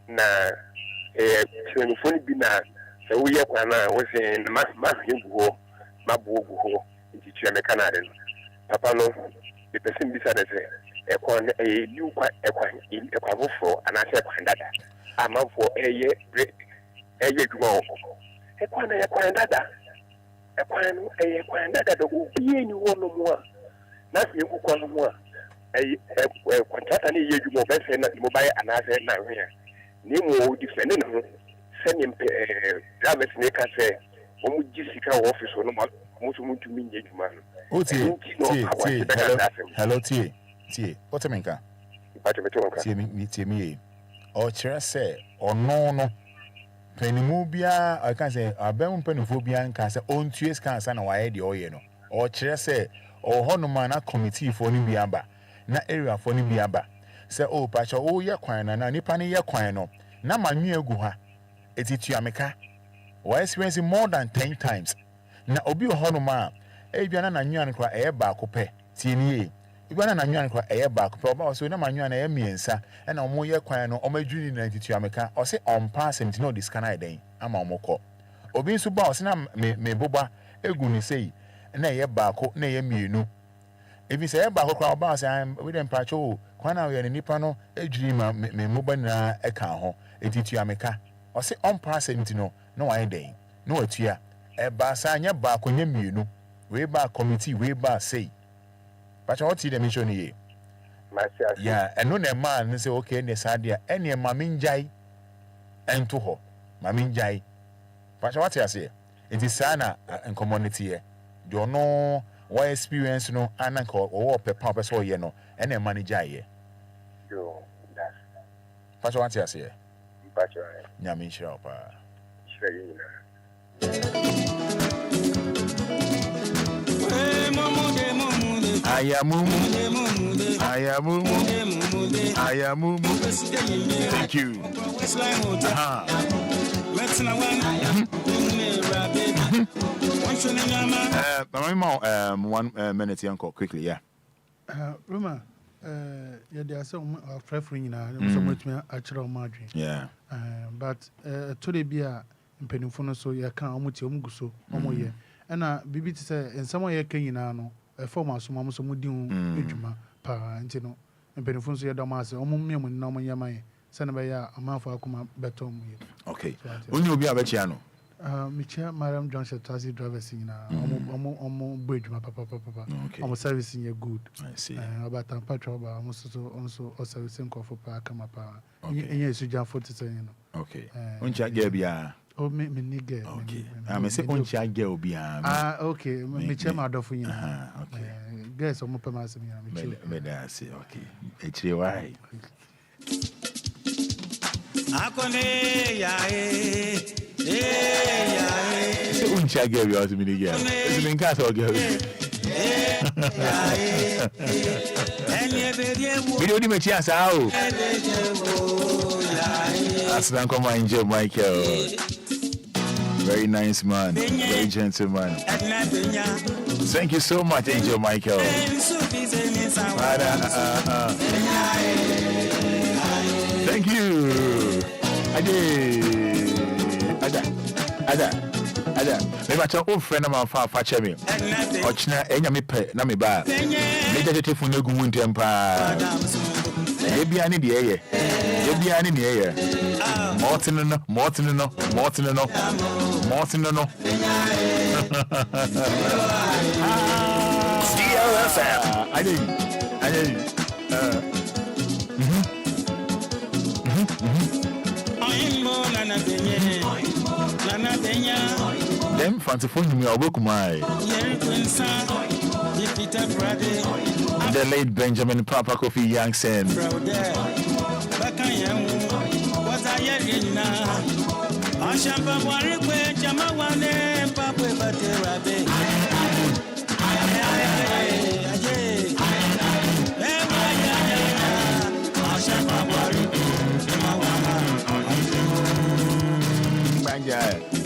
Na, a phone be now. So we are was in Mass Mabu. It's Canadian. Papa, no, the person beside us, a new in a quavo for an answer that I'm out for a year to go. A quandada, a quandada will be any one no more. Not you who call more. A contract any year you more best and mobile and I said now here. Nemo defending sending drivers make us say, Jessica office or no more. Hello, T. What a minka. T. Or Cherise, or no. Penimubia, I can say, a bone peniphobia and cancer own 2 years cancer and why the oil. Or Cherise, or Honomana committee for Nibiamba, na area for Nibiamba. Say, oh, Pacha, oh, ya quine and Nipani ya quino. Na my mere guha. It's it Yameka. Why experiencing more than 10 times. Na obi ohonoma ebiana na nwan kwa ba akopɛ tienie ebiana na nwan kwa ba akopɛ oba so na manwan na miensa na omo ye kwan no omo adwuni na titu ameka o se on pass him no discana den ama omo kɔ obi nso ba o se na me boba egu ni sei na ba akɔ na mienu ebi se ba akɔ kwa oba se we dem pacho kwan na we nipa no adwuni ma me moba na eka ho etitu ameka o se on pass him no na wa den no atua eba sa anya ba akonya mienu we ba committee we ba say but what see the mission here yeah and no man say okay ne sadia ene ma minjai ento ho ma minjai but what you say It is sana and community here. Do no what experience no ananko or papa so ye no and a manager here. Yo, that's Pastor what you say? Pastor. Nyami shapa. Thank you. One minute, uncle, quickly, yeah. Roma, there are some preferring so much actual margin. Yeah. But today be a penny so you can't almost so year. And Bibi say, and some way can a former some so mudin, pa, and no, and penny so your damas, me when no yamai, send by a month for Akuma betom. Okay. When you be a vechiano. Micha, Madam Johnson, taxi driver singing, bridge, my papa. Okay. I'm servicing your good. I see. About a patrol, but I'm also servicing for park, my power. Yes, you just 40 saying. Okay. Uncha Gabia. Oh, me nigga. Okay. I'm a second Uncha Gabia. Okay. Micha, my daughter. Okay. Guess I'm open my singing. Medasi, okay. HDY. Akone ya Uncha gave you out to me again. It's in Castle girl. We don't even chance out. That's not come on, Joe Michael. Very nice man, very gentleman. Thank you so much, Angel Michael. Thank you. Ada. Me ba cha o friend ma fa che me. O china enya me pe na me ba. Me je telephone egu mu ntem pa. E bia ni de ye. E bia ni ye. Mortin no. DLFM. I did. Them fancy phone me obokumai. The late Benjamin Papa Kofi Youngson.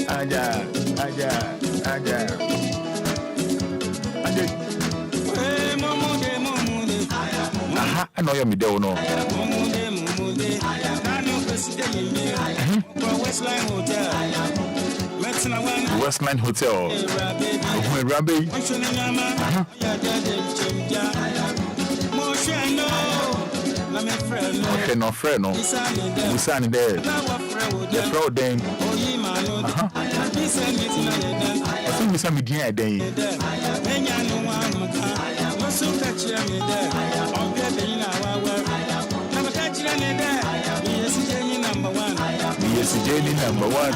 Aja. I know you're me there, no. Westline Hotel. Rabbi. Okay, no friend, no. We sign there. The fraud then. I think we saw me dinner day. Yes, Jenny number one.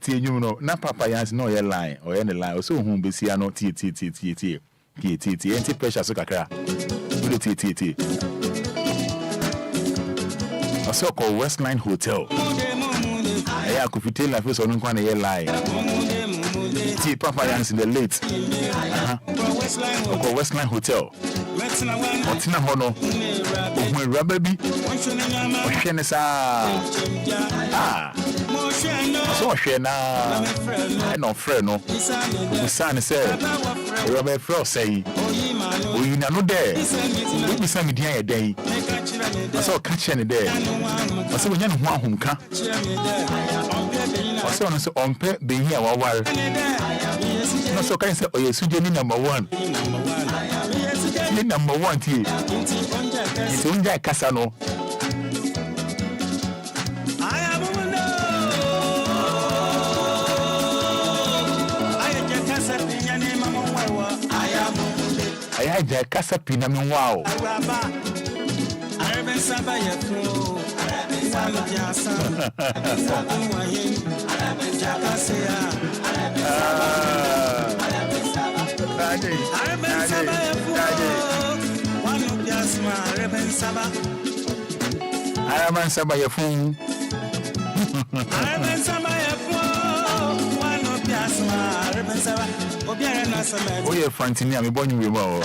You know, na papa yans no ye line or any line, so whom be see no t anti pressure so kakra. T. A so called Westline Hotel. I could tell my face on one year line. T papa yans in the late. Westline Hotel. Otina Hono. When Rababi. Shenesa. So Shena. I know friend no. The son said, Robert Fro say, we know there. We be some day a day. I saw catching a day. I saw when you want home car. I saw on pet being here a while. No, so can I say, oh, yes, number one. Number one, it's only a Casano. I had a Casa Pinam. Wow. Oh, you're Fantini, I'm born you more.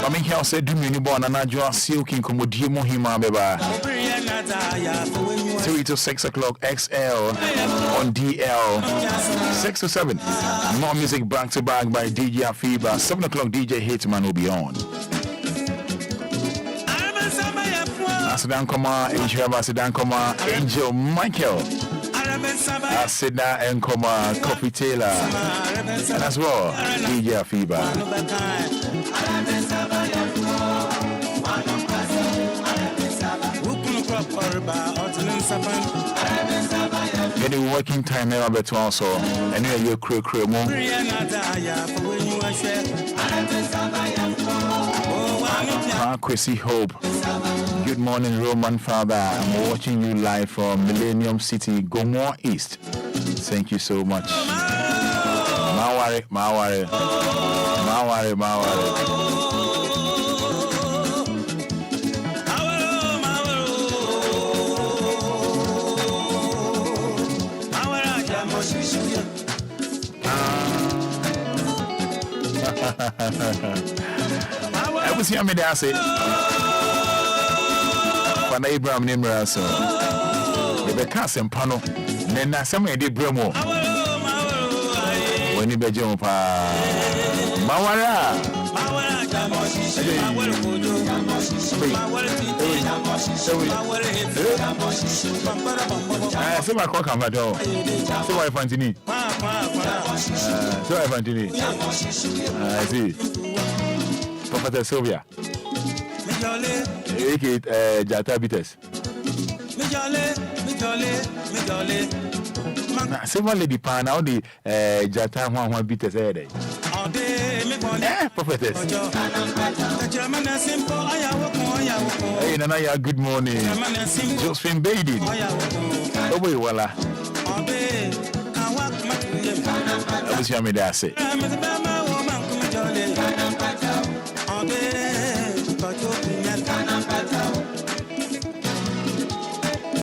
I mean, here said, do me born and I just silking commodimo hima beba. 3 to 6 o'clock XL on DL. 6 to 7. More music back to back by DJ Afiba. 7 o'clock DJ Hitman will be on. Asidan Koma, Asidan Koma, Angel Michael. Asida and Koma, Coffee Taylor. And as well, DJ Afiba. Any working time never better also. And you're crew more. Kwesi Hope. Good morning, Roman Father. I'm watching you live from Millennium City, Gomor East. Thank you so much. Mawari. I was here, I say. Fada Abraham Nimra so. The Cassim Pano. Then I some did Bremo. When you be Jumpa Mawara. I see my cock on my door. So I Fantini. So I Fantini. I see. Professor Sylvia. Jata Bites. Several lady pan out the Jata one Bites a day. Prophetess. Hey, Nana, good morning. Josephine Baden. Oh, boy, voila. I was here, me there, say.